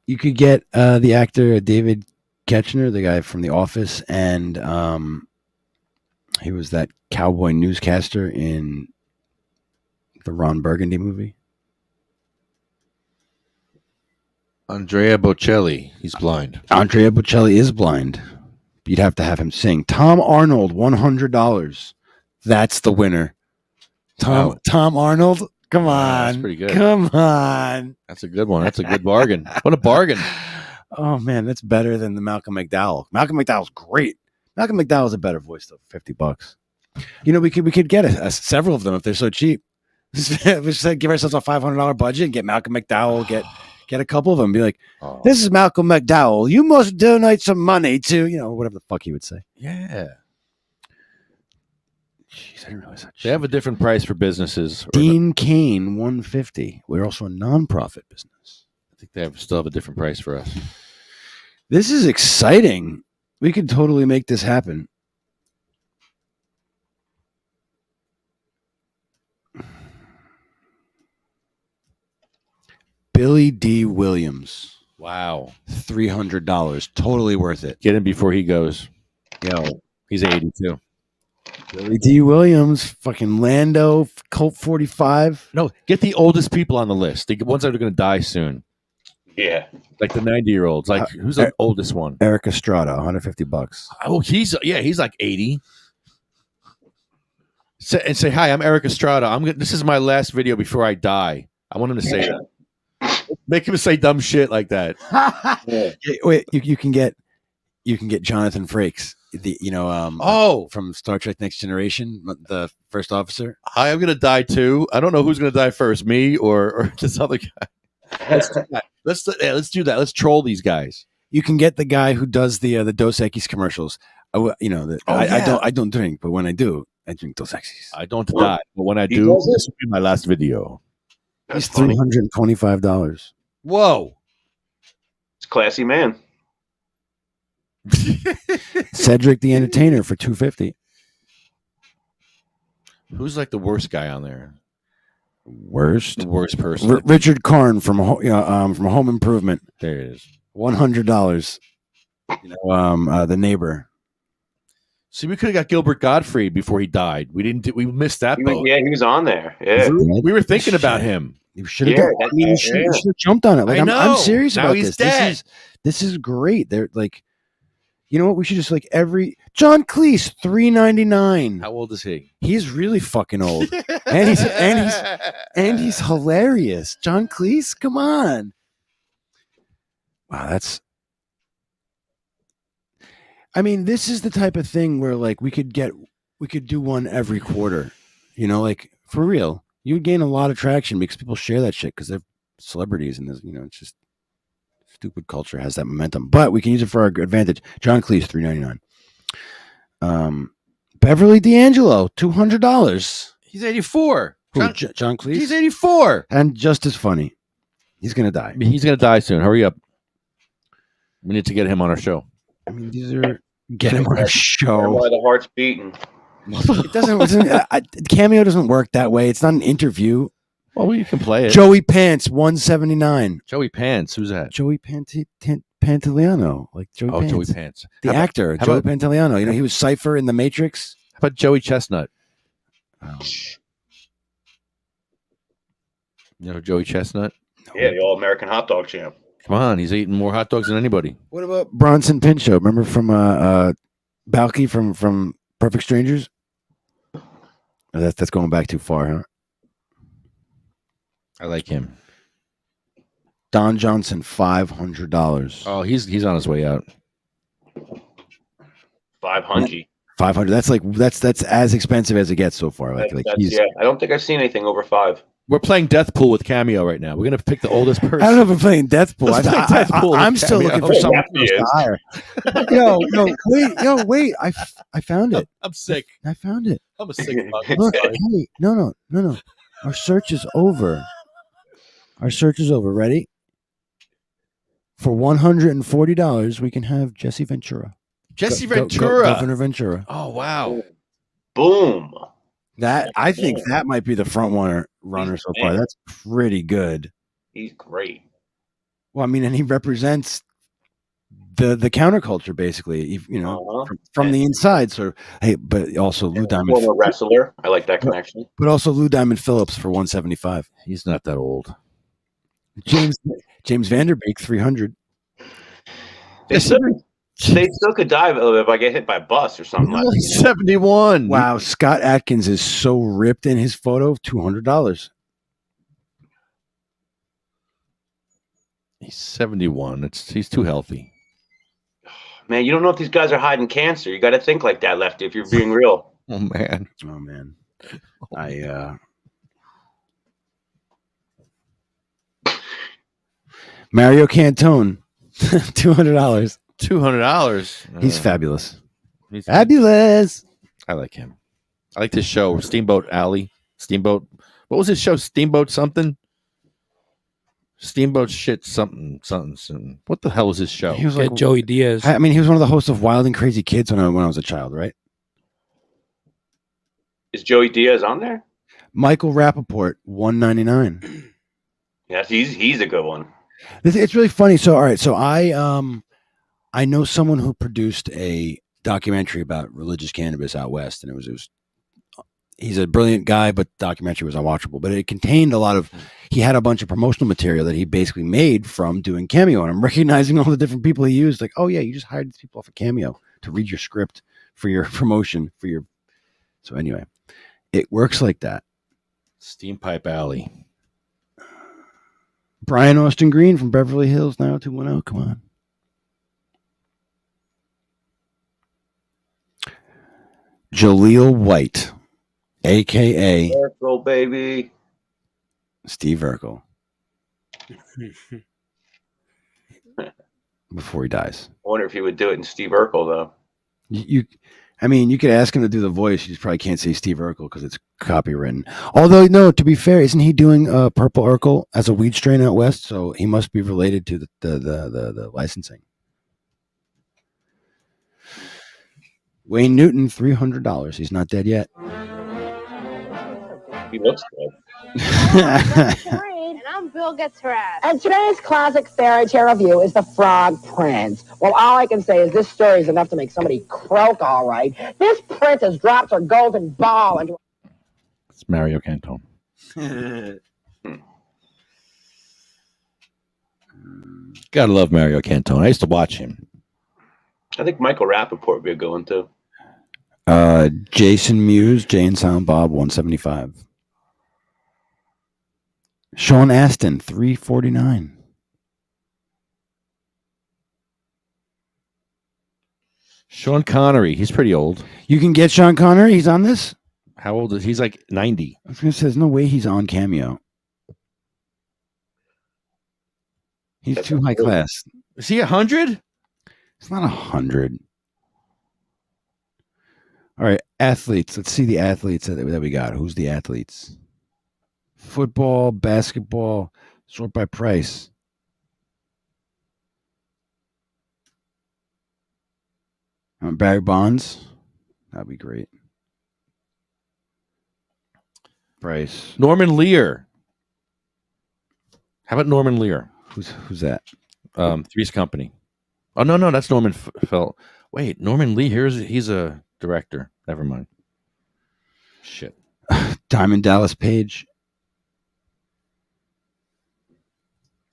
F: You could get the actor David Koechner, the guy from The Office, and he was that cowboy newscaster in the Ron Burgundy movie.
B: Andrea Bocelli. He's blind.
F: Andrea Bocelli is blind. You'd have to have him sing. Tom Arnold, $100. That's the winner. Tom Arnold. Come on.
B: That's pretty good.
F: Come on.
B: That's a good one. That's a good bargain. What a bargain.
F: Oh, man, that's better than the Malcolm McDowell. Malcolm McDowell's great. Malcolm McDowell's a better voice, though, for $50. We could get several of them if they're so cheap. We just give ourselves a $500 budget and get Malcolm McDowell, get a couple of them. Be like, this is Malcolm McDowell. You must donate some money to, whatever the fuck he would say.
B: Yeah.
F: Jeez, I didn't realize that.
B: They have a different price for businesses.
F: Dean Cain, $150. We're also a non-profit business.
B: I think they still have a different price for us.
F: This is exciting. We could totally make this happen. Billy D. Williams.
B: Wow.
F: $300. Totally worth it.
B: Get him before he goes.
F: Yo,
B: He's 82.
F: Billy D. Williams, fucking Lando, Colt 45.
B: No, get the oldest people on the list. The ones that are going to die soon.
I: Yeah.
B: Like the 90-year-olds. Like, who's the oldest one?
F: Eric Estrada, $150.
B: Oh, he's like 80. Say, hi, I'm Eric Estrada. This is my last video before I die. I want him to say that. Make him say dumb shit like that.
F: Wait, you can get Jonathan Frakes, from Star Trek Next Generation, the first officer.
B: Hi, I'm gonna die too. I don't know who's gonna die first, me or this other guy. Let's do that. Let's troll these guys.
F: You can get the guy who does the Dos Equis commercials. I don't drink, but when I do, I drink Dos Equis.
B: I don't die, but when I
I: He
B: do,
I: does it?
B: this will be my last video.
F: He's
I: That's funny.
F: $325.
B: Whoa.
I: It's a classy man.
F: Cedric the Entertainer for $250.
B: Who's like the worst guy on there?
F: Worst.
B: The worst person.
F: Richard Karn from Home Improvement.
B: There it is.
F: $100. The neighbor.
B: See, we could have got Gilbert Gottfried before he died. We missed that boat.
I: He was on there. Yeah.
B: We were thinking about him.
F: You should have you should have jumped on it. Like,
B: I know.
F: I'm serious
B: Now
F: about
B: he's
F: this.
B: dead.
F: This is great. They're like, you know what? We should just like John Cleese, $3.99.
B: How old is he?
F: He's really fucking old, and he's hilarious. John Cleese, come on. Wow, I mean, this is the type of thing where like we could do one every quarter. You know, like for real. You would gain a lot of traction because people share that shit because they're celebrities and this, it's just stupid culture has that momentum. But we can use it for our advantage. John Cleese, $3.99. Beverly D'Angelo, $200.
B: He's 84.
F: John Cleese?
B: He's 84.
F: And just as funny. He's gonna die.
B: He's gonna die soon. Hurry up. We need to get him on our show.
F: I mean, get him on our show.
I: Why the heart's beating.
F: It doesn't Cameo doesn't work that way. It's not an interview.
B: Well, you can play it.
F: Joey Pants, $179.
B: Joey Pants. Who's that?
F: Joey Pantoliano. Like Joey Pants.
B: Joey Pants.
F: The actor, Joey Pantoliano. You know, he was Cypher in The Matrix.
B: How about Joey Chestnut?
F: Oh.
B: You know Joey Chestnut?
I: Yeah, the All-American hot dog champ.
B: Come on, he's eating more hot dogs than anybody.
F: What about Bronson Pinchot? Remember from Balky from Perfect Strangers? That's going back too far, huh?
B: I like him.
F: Don Johnson, $500.
B: Oh, he's on his way out.
I: 500.
F: 500. That's as expensive as it gets so far. I
I: don't think I've seen anything over 5.
B: We're playing Death Pool with Cameo right now. We're gonna pick the oldest person.
F: I don't know if we're playing Death Pool. I'm still looking for someone higher. Wait! I found it.
B: I'm sick.
F: I found it.
B: I'm a sick fuck.
F: Look, hey, no. Our search is over. Ready? For $140, we can have Jesse Ventura. Governor Ventura.
B: Oh wow!
I: Boom.
F: I think that might be the front runner so far. That's pretty good.
I: He's great.
F: Well, I mean, and he represents the counterculture basically. From the inside. So hey, but also Lou Diamond,
I: former wrestler. I like that connection.
F: But also Lou Diamond Phillips for $175.
B: He's not that old.
F: James Vanderbeek, $300.
I: They still could die if I get hit by a bus or something like that.
B: 71.
F: Wow, Scott Atkins is so ripped in his photo, $200.
B: He's 71. He's too healthy.
I: Man, you don't know if these guys are hiding cancer. You got to think like that, Lefty, if you're being real.
B: Oh man.
F: Mario Cantone, $200.
B: $200.
F: He's fabulous. Fabulous.
B: I like him. I like this show, Steamboat Alley. Steamboat. What was his show? Steamboat something? Steamboat shit something. What the hell was his show?
A: He was like Joey Diaz.
F: I mean, he was one of the hosts of Wild and Crazy Kids when I was a child, right?
I: Is Joey Diaz on there?
F: Michael Rappaport, $199.
I: Yes, he's a good one.
F: It's really funny. So, all right. So I know someone who produced a documentary about religious cannabis out west, and it was he's a brilliant guy, but the documentary was unwatchable. But it contained he had a bunch of promotional material that he basically made from doing Cameo, and I'm recognizing all the different people he used. Like, oh yeah, you just hired these people off of Cameo to read your script for your promotion for your. So anyway, it works like that.
B: Steam Pipe Alley.
F: Brian Austin Green from Beverly Hills 90210. Come on. Jaleel White, a.k.a.
I: Urkel, baby.
F: Steve Urkel. before he dies.
I: I wonder if he would do it in Steve Urkel though.
F: You could ask him to do the voice. You just probably can't say Steve Urkel because it's copywritten. Although, no, to be fair, isn't he doing Purple Urkel as a weed strain out west? So he must be related to the licensing. Wayne Newton, $300. He's not dead yet.
I: He looks good.
J: And I'm Bill Gets Her Ass. And today's classic fairy tale review is The Frog Prince. Well, all I can say is this story is enough to make somebody croak, all right. This princess drops her golden ball into...
B: It's Mario Cantone. Gotta love Mario Cantone. I used to watch him.
I: I think Michael Rappaport would be a good one too.
F: Jason Mewes, Jay and Silent Bob, 175. Sean Astin, $349.
B: Sean Connery. He's pretty old.
F: You can get Sean Connery. He's on this.
B: How old is he? He's like 90.
F: I was gonna say, there's no way he's on Cameo. He's
I: That's
F: too high
I: cool.
F: class.
B: Is he 100?
F: It's not 100. All right, athletes. Let's see the athletes that we got. Who's the athletes? Football, basketball, sort by price. Barry Bonds. That'd be great. Price.
B: Norman Lear. How about Norman Lear?
F: Who's that?
B: Three's Company. Oh no, that's Norman Felt. Wait, Norman Lee. He's a director. Never mind. Shit.
F: Diamond Dallas Page.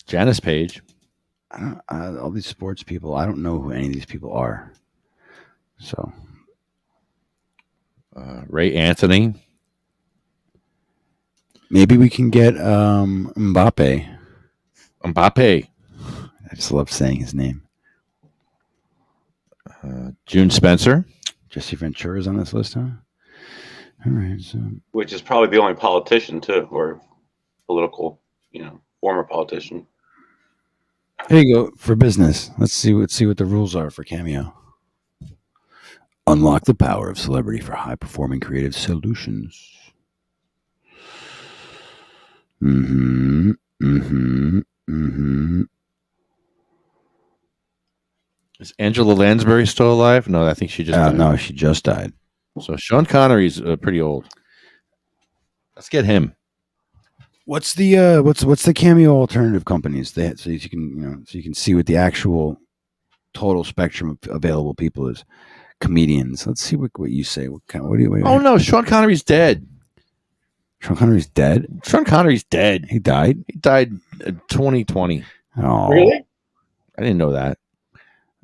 B: Janice Page.
F: All these sports people. I don't know who any of these people are. So.
B: Ray Anthony.
F: Maybe we can get Mbappe.
B: Mbappe.
F: I just love saying his name.
B: June Spencer.
F: Jesse Ventura's on this list, huh? All right. So.
I: Which is probably the only politician too, or political, former politician.
F: There you go for business. Let's see what the rules are for Cameo. Unlock the power of celebrity for high-performing creative solutions.
B: Is Angela Lansbury still alive? No, I think she just died.
F: No, she just died.
B: So Sean Connery's pretty old. Let's get him.
F: What's the Cameo alternative companies? So you can see what the actual total spectrum of available people is. Comedians. Let's see what you say. What do you?
B: Oh no, Sean Connery's dead.
F: Sean Connery's dead.
B: Sean Connery's dead.
F: He died.
B: He died 2020.
F: Oh,
I: Really?
B: I didn't know that.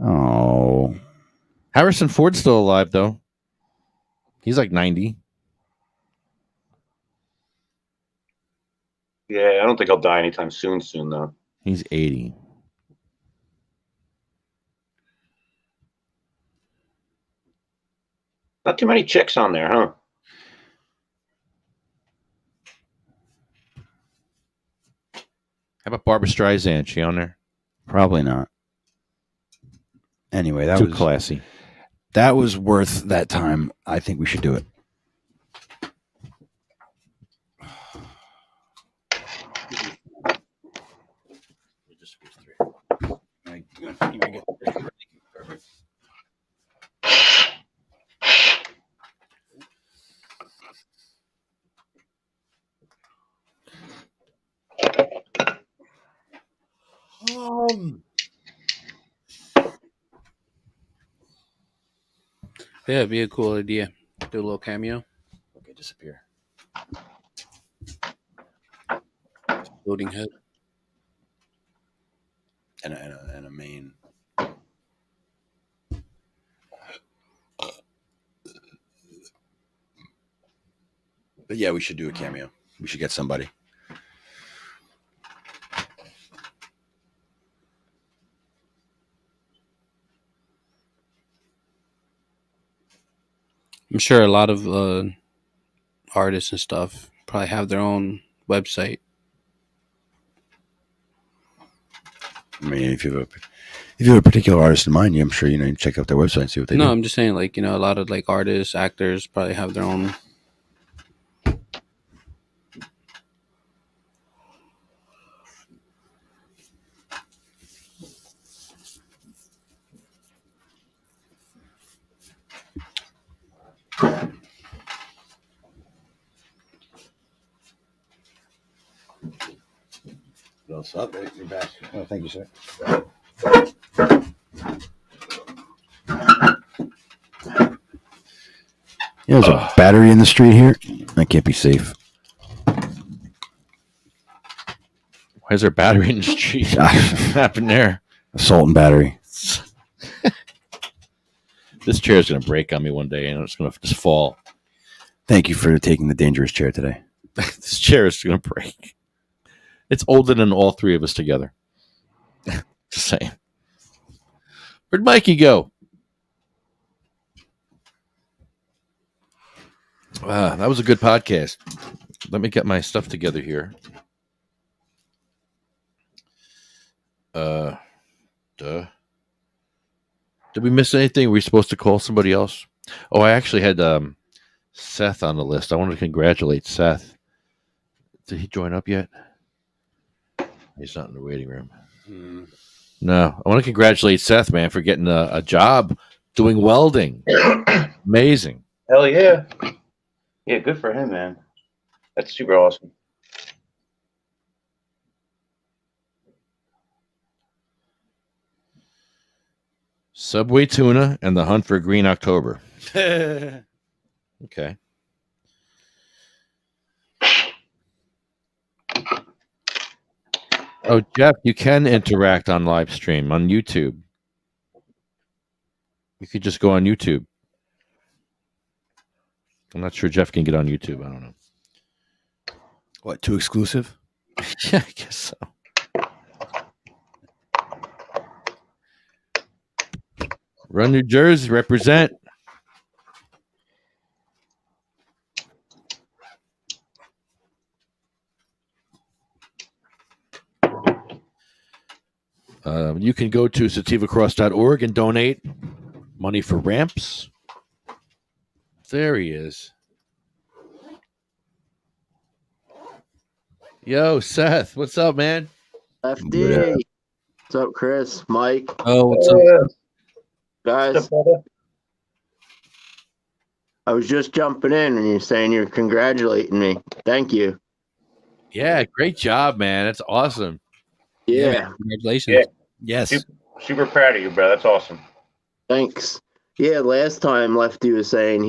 F: Oh,
B: Harrison Ford's still alive though. He's like 90.
I: Yeah, I don't think I'll die anytime soon though.
B: He's 80.
I: Not too many chicks on there, huh?
B: How about Barbara Streisand? She on there?
F: probably not. Anyway, that
B: Too
F: was
B: classy.
F: that was worth that time. I think we should do it.
A: Yeah, it'd be a cool idea. Do a little cameo.
F: Okay, disappear.
A: Loading head.
F: And a main. But yeah, we should do a cameo. We should get somebody.
A: I'm sure a lot of artists and stuff probably have their own website.
F: I mean, If you have a particular artist in mind, I'm sure you check out their website and see what they
A: No,
F: do.
A: I'm just saying, like, a lot of like artists, actors probably have their own.
F: What's up? You're back. Oh, thank you, sir. There's a battery in the street here. That can't be safe.
B: Why is there a battery in the street? What happened there?
F: Assault and battery.
B: This chair is going to break on me one day, and it's going to just fall.
F: Thank you for taking the dangerous chair today.
B: This chair is going to break. It's older than all three of us together. Just saying. Where'd Mikey go? That was a good podcast. Let me get my stuff together here. Did we miss anything? Were we supposed to call somebody else? Oh, I actually had Seth on the list. I want to congratulate Seth. Did he join up yet? He's not in the waiting room. No, I want to congratulate Seth, man, for getting a job doing welding. Amazing.
I: Hell yeah. Yeah, good for him, man. That's super awesome.
B: Subway tuna and the hunt for green October. Okay. Oh, Jeff, you can interact on live stream on YouTube. You could just go on YouTube. I'm not sure Jeff can get on YouTube. I don't know.
F: What, too exclusive?
B: Yeah, I guess so. Run New Jersey, represent. You can go to sativacross.org and donate money for ramps. There he is. Yo, Seth, what's up, man?
K: FD. What's up, Chris? Mike?
A: Oh, what's up?
K: Guys, I was just jumping in and you're saying you're congratulating me. Thank you.
B: Yeah, great job, man. That's awesome.
K: Yeah.
A: Man, congratulations.
I: Yeah.
F: Yes.
I: Super proud of you, bro. That's awesome.
K: Thanks. Yeah, last time Lefty was saying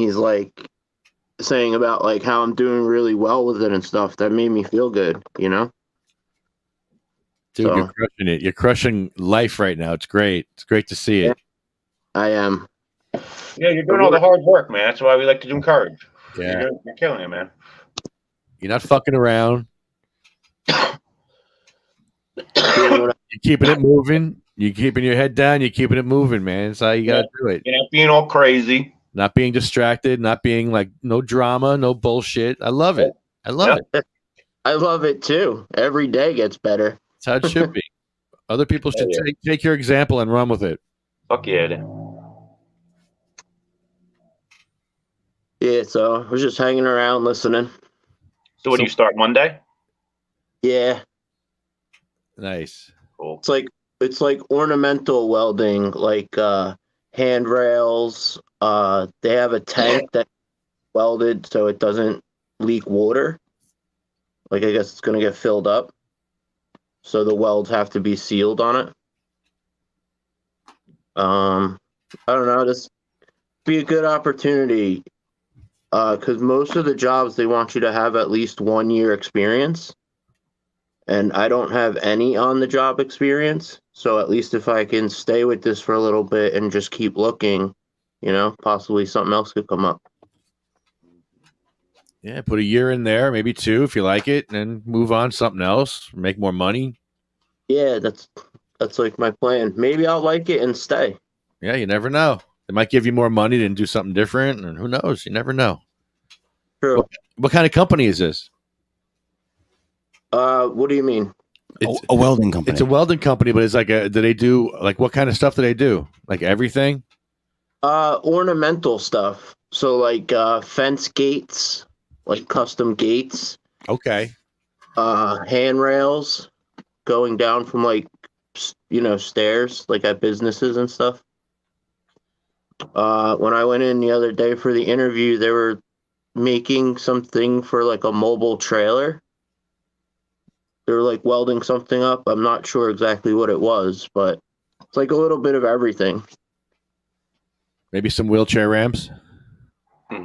K: saying about like how I'm doing really well with it and stuff. That made me feel good,
B: Dude, you're crushing it. You're crushing life right now. It's great. It's great to see it.
K: I am.
I: Yeah, you're doing all the hard work, man. That's why we like to encourage.
B: Yeah.
I: You're killing it, man.
B: You're not fucking around. You're keeping it moving. You're keeping your head down. You're keeping it moving, man. That's how you got to do it.
I: You're not being all crazy.
B: Not being distracted. Not being like no drama, no bullshit. I love it. I love it.
K: I love it too. Every day gets better.
B: That's how it should be. Other people should take your example and run with it.
I: Fuck yeah.
K: Yeah, so I was just hanging around listening.
I: So when you start Monday?
K: Yeah.
B: Nice.
I: Cool.
K: It's like ornamental welding, like handrails. They have a tank that welded so it doesn't leak water. Like I guess it's gonna get filled up. So the welds have to be sealed on it. I don't know, just be a good opportunity. Because most of the jobs they want you to have at least 1 year experience. And I don't have any on the job experience. So at least if I can stay with this for a little bit and just keep looking, possibly something else could come up.
B: Yeah, put a year in there, maybe 2 if you like it, and then move on to something else, make more money.
K: Yeah, that's like my plan. Maybe I'll like it and stay.
B: Yeah, you never know. They might give you more money to do something different, and who knows? You never know.
K: True.
B: What kind of company is this?
K: What do you mean?
B: It's
F: a welding company.
B: It's a welding company, but it's like do they do like what kind of stuff do they do? Like everything?
K: Ornamental stuff. So like fence gates, like custom gates.
B: Okay.
K: Handrails going down from like stairs, like at businesses and stuff. When I went in the other day for the interview, they were making something for like a mobile trailer. They were like welding something up. I'm not sure exactly what it was, but it's like a little bit of everything.
B: Maybe some wheelchair ramps?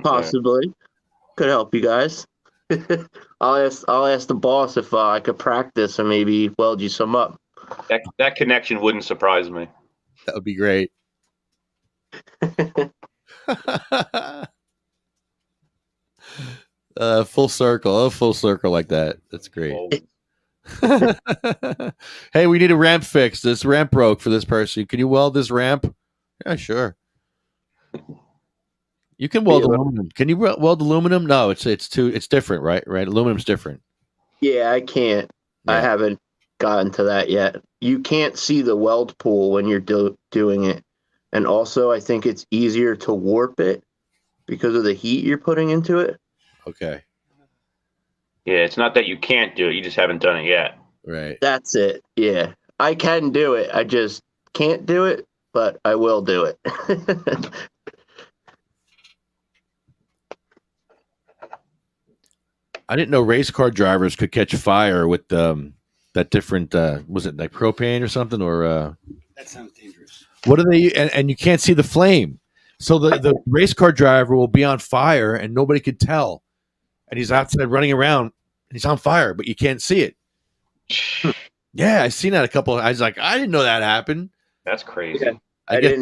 K: Possibly. Could help you guys. I'll ask the boss if I could practice and maybe weld you some up.
I: That connection wouldn't surprise me.
B: That would be great. Full circle. A full circle like that. That's great. Hey, we need a ramp fix. This ramp broke for this person. Can you weld this ramp? Yeah, sure. You can weld aluminum. Can you weld aluminum? No, it's different, right? Right, aluminum's different.
K: Yeah, I can't.
B: Yeah.
K: I haven't gotten to that yet. You can't see the weld pool when you're doing it, and also I think it's easier to warp it because of the heat you're putting into it.
B: Okay.
I: Yeah, it's not that you can't do it; you just haven't done it yet.
B: Right.
K: That's it. Yeah, I can do it. I just can't do it, but I will do it.
B: I didn't know race car drivers could catch fire with that different was it like propane or something or
F: That sounds dangerous.
B: what do they and you can't see the flame. So the race car driver will be on fire and nobody could tell. And he's outside running around and he's on fire, but you can't see it. Yeah, I seen that a couple I was like, I didn't know that happened.
I: That's crazy.
K: Yeah.
B: I guess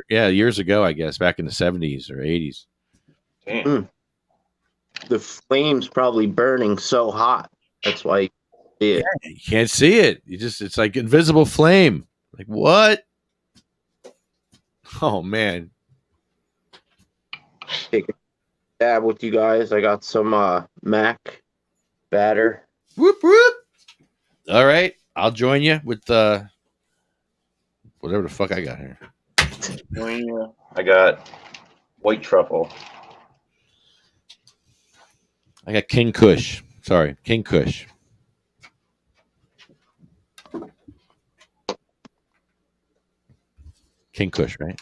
B: years ago, I guess, back in the 70s or 80s.
I: Damn.
K: The flame's probably burning so hot. That's why
B: You can't see it. It's like invisible flame. Like what? Oh man.
K: Take a dab with you guys. I got some Mac batter.
B: Whoop whoop. All right. I'll join you with whatever the fuck I got here.
I: I got white truffle.
B: I got King Kush. Sorry, King Kush. King Kush, right?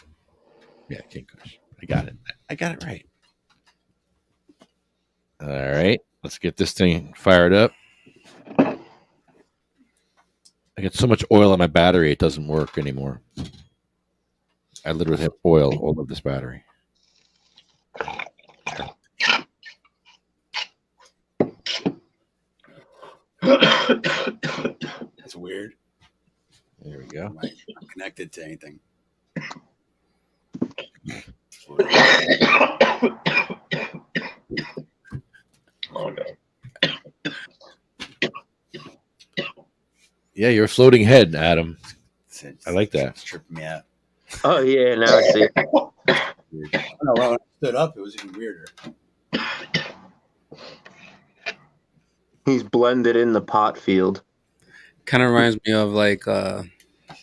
B: Yeah, King Kush. I got it. I got it right. All right. Let's get this thing fired up. I got so much oil on my battery, it doesn't work anymore. I literally have oil all over this battery.
F: That's weird.
B: There we go.
F: I'm connected to anything.
I: Oh no.
B: Yeah, you're a floating head, Adam. I like that.
F: It's tripping me out.
K: Oh yeah, now I see.
F: No, when I stood up, it was even weirder.
K: He's blended in the pot field.
A: Kind of reminds me of like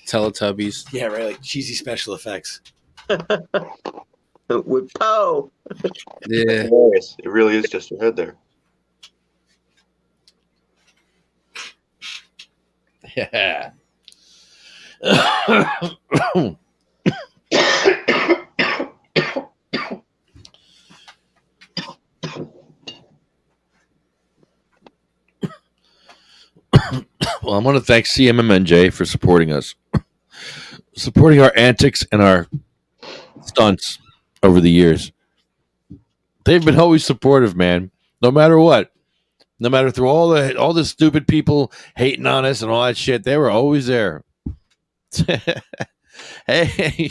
A: Teletubbies.
F: Yeah, right. Like cheesy special effects.
K: With Poe.
A: Yeah.
I: Hilarious. It really is just your head there.
B: Yeah. Well, I want to thank CMMNJ for supporting us, supporting our antics and our stunts over the years. They've been always supportive, man. No matter what, no matter through all the stupid people hating on us and all that shit, they were always there. Hey,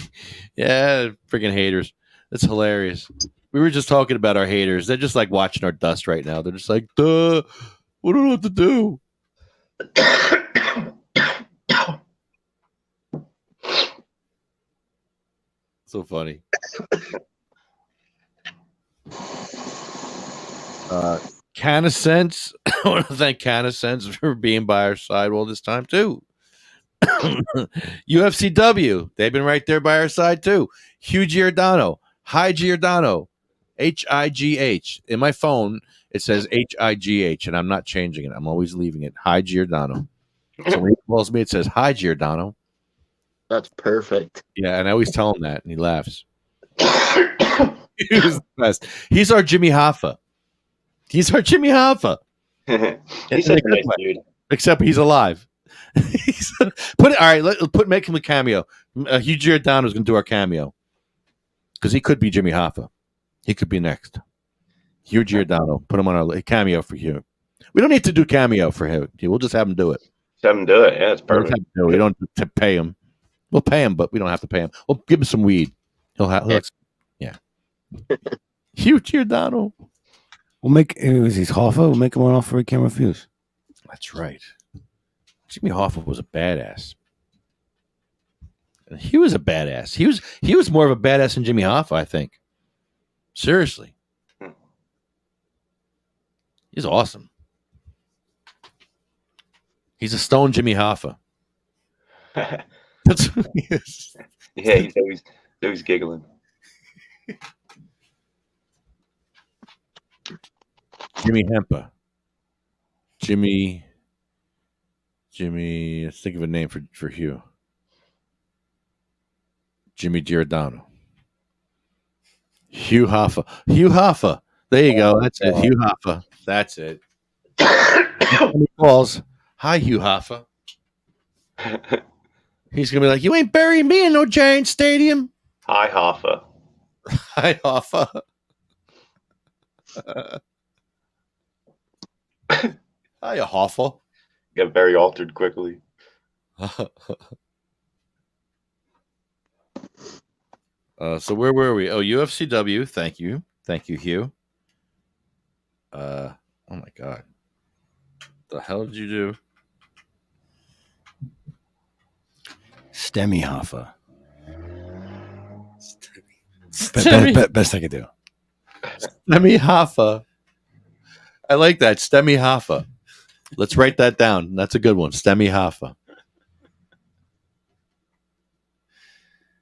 B: yeah, freaking haters. That's hilarious. We were just talking about our haters. They're just like watching our dust right now. They're just like, duh, what do I have to do? So funny. Canasense want to thank CannaSense for being by our side all this time too. UFCW, they've been right there by our side too. Hugh Giordano, Hi Giordano, High. In my phone, it says High, and I'm not changing it. I'm always leaving it. Hi Giordano. So when he calls me, it says Hi Giordano.
K: That's perfect.
B: Yeah, and I always tell him that, and he laughs. He was the best. He's our Jimmy Hoffa. He's our Jimmy Hoffa.
I: He's such a nice dude.
B: Except he's alive. Put it. All right. Make him a cameo. Hugh Giordano is going to do our cameo because he could be Jimmy Hoffa. He could be next. Hugh Giordano. Put him on our cameo for Hugh. We don't need to do cameo for him. We'll just have him do it.
I: Have him do it. Yeah, it's perfect.
B: We don't have to pay him. We'll pay him, but we don't have to pay him. We'll give him some weed. He'll have. Yeah. Hugh Giordano.
F: We'll make he's Hoffa. We'll make him one off for a camera fuse.
B: That's right. Jimmy Hoffa was a badass. He was a badass. He was more of a badass than Jimmy Hoffa, I think. Seriously. He's awesome. He's a stone Jimmy Hoffa. That's what he is.
I: Yeah, he's always giggling.
B: Jimmy Hempa. Jimmy, let's think of a name for Hugh. Jimmy Giordano. Hugh Hoffa. Hugh Hoffa. There you go. That's it. Hugh Hoffa. That's it. He calls. Hi, Hugh Hoffa. He's going to be like, you ain't burying me in no Giant Stadium.
I: Hi, Hoffa.
B: Hi, Hoffa. Hi, Hoffa.
I: Got very altered quickly.
B: So where were we? Oh, UFCW. Thank you, Hugh. Oh my God, the hell did you do?
F: Stemmy Hoffa. Best I could do.
B: Stemmy Hoffa. I like that. Stemmy Hoffa. Let's write that down. That's a good one. Stemmy Hoffa.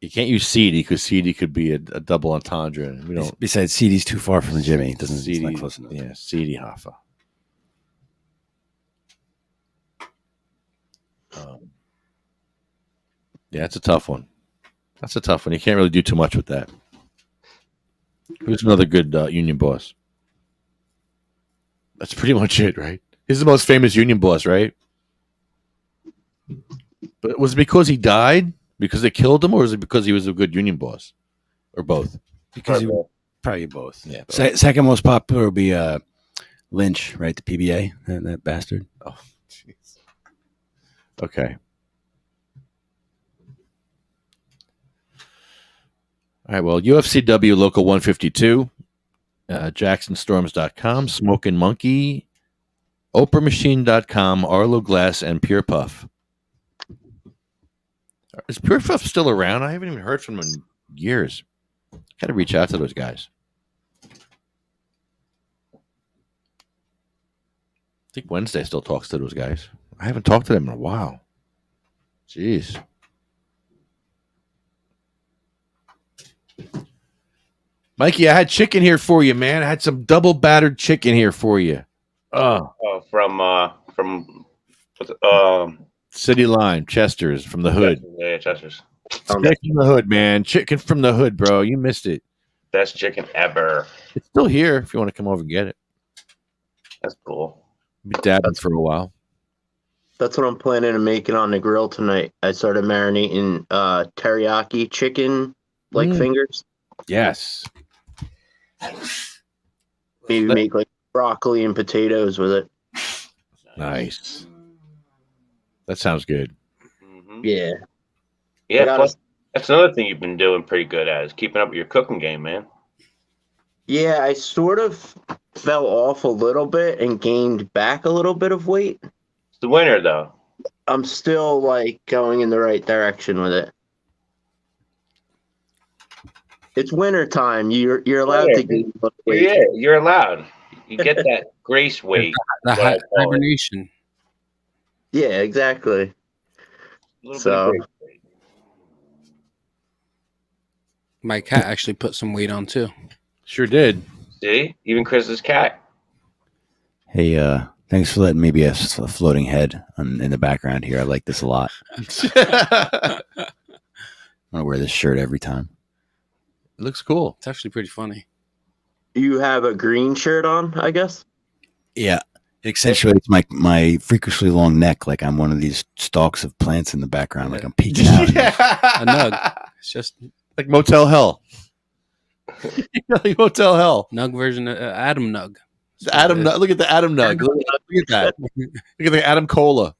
B: You can't use CD because CD could be a double entendre. And we don't.
F: Besides, CD's too far from Jimmy. It doesn't.
B: CD,
F: it's not close enough.
B: Yeah, CD Hoffa. Yeah, that's a tough one. That's a tough one. You can't really do too much with that. Who's another good union boss? That's pretty much it, right? He's the most famous union boss, right? But was it because he died? Because they killed him? Or was it because he was a good union boss? Or both?
F: Because he probably both.
B: Yeah. Both.
F: Second most popular will be Lynch, right? The PBA, that bastard.
B: Oh, jeez. Okay. All right, well, UFCW Local 152, JacksonStorms.com, Smoking Monkey, OprahMachine.com, Arlo Glass, and Pure Puff. Is Pure Puff still around? I haven't even heard from them in years. Got to reach out to those guys. I think Wednesday still talks to those guys. I haven't talked to them in a while. Jeez. Mikey, I had chicken here for you, man. I had some double battered chicken here for you.
I: From
B: City Line, Chester's from the hood.
I: Yeah, Chester's.
B: Chicken from the hood, man. Chicken from the hood, bro. You missed it.
I: Best chicken ever.
B: It's still here if you want to come over and get it.
I: That's cool.
B: Be dabbing for a while.
K: That's what I'm planning on making on the grill tonight. I started marinating teriyaki chicken fingers.
B: Yes.
K: Maybe make like broccoli and potatoes with it.
B: Nice. That sounds good.
I: Mm-hmm.
K: Yeah.
I: Yeah, plus, that's another thing you've been doing pretty good at is keeping up with your cooking game, man.
K: Yeah, I sort of fell off a little bit and gained back a little bit of weight.
I: It's the winter, though.
K: I'm still like going in the right direction with it. It's winter time. You're allowed to gain weight.
I: Yeah, you're allowed. You get that grace weight.
A: The
I: what I call it.
A: hibernation.
K: Yeah, exactly.
I: A little
K: So-
I: bit of grace weight.
A: My cat actually put some weight on too.
B: Sure did.
I: See, even Chris's cat.
F: Hey, thanks for letting me be a floating head in the background here. I like this a lot.
B: It
F: I'm gonna wear this shirt every time.
B: looks cool.
A: It's actually pretty funny.
K: You have a green shirt on, I guess?
F: Yeah, it accentuates my freakishly long neck, like I'm one of these stalks of plants in the background, like I'm peeking out.
A: A nug. It's just
B: Like Motel Hell. Like Motel Hell.
A: nug version of Adam Nug.
B: The Adam Nug. Look at the Adam Nug. Look at that. Look at the Adam Cola.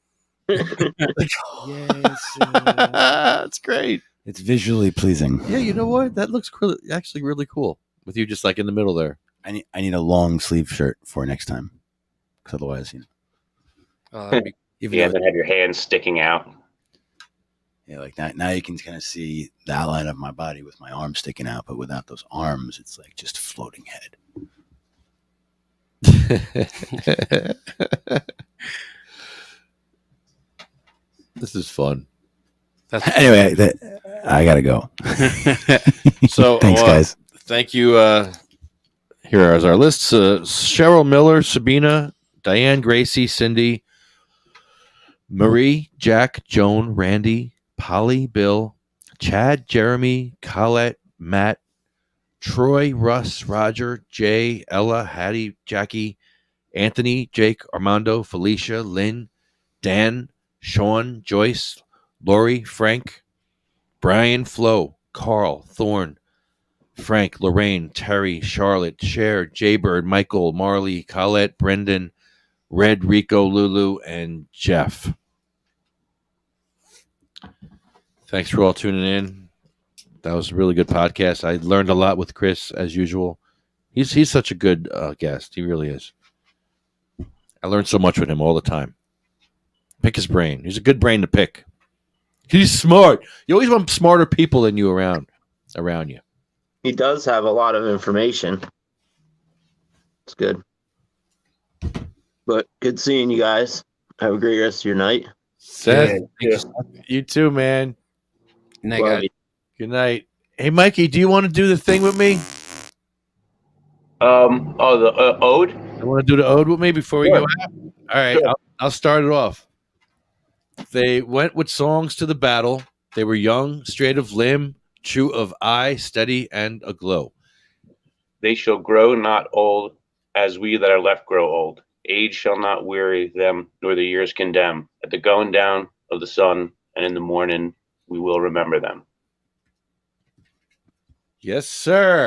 F: Yes,
B: That's great.
F: it's visually pleasing.
B: Yeah, you know what? That looks actually really cool. With you just like in the middle there.
F: I need a long sleeve shirt for next time, because otherwise,
A: That'd be,
F: even
I: Yeah,
F: though
I: then have your hands sticking out.
F: yeah, like now you can kind of see the outline of my body with my arms sticking out, but without those arms, it's like just floating head.
B: This is fun.
A: that's
F: Anyway, I gotta go.
B: So
F: Thanks, guys.
B: Thank you. Here is our list: Cheryl Miller, Sabina, Diane, Gracie, Cindy, Marie, Jack, Joan, Randy, Polly, Bill, Chad, Jeremy, Colette, Matt, Troy, Russ, Roger, Jay, Ella, Hattie, Jackie, Anthony, Jake, Armando, Felicia, Lynn, Dan, Sean, Joyce, Lori, Frank, Brian, Flo, Carl, Thorne, Frank, Lorraine, Terry, Charlotte, Cher, Jaybird, Michael, Marley, Colette, Brendan, Red, Rico, Lulu, and Jeff. Thanks for all tuning in. That was a really good podcast. I learned a lot with Chris, as usual. He's such a good guest. He really is. I learned so much with him all the time. Pick his brain. He's a good brain to pick. He's smart. You always want smarter people than you around you.
K: He does have a lot of information. It's good. But good seeing you guys. Have a great rest of your night.
B: Seth,
I: Yeah.
B: you too, man.
A: Night,
K: Love
A: guys.
K: you.
B: Good night. Hey, Mikey, do you want to do the thing with me?
I: The ode.
B: I want to do the ode with me before we
I: Sure.
B: go out. All right,
I: Sure.
B: I'll start it off. They went with songs to the battle. They were young, straight of limb, true of eye, steady and aglow.
I: They shall grow not old, as we that are left grow old. Age shall not weary them, nor the years condemn. At the going down of the sun, and in the morning, we will remember them.
B: Yes, sir.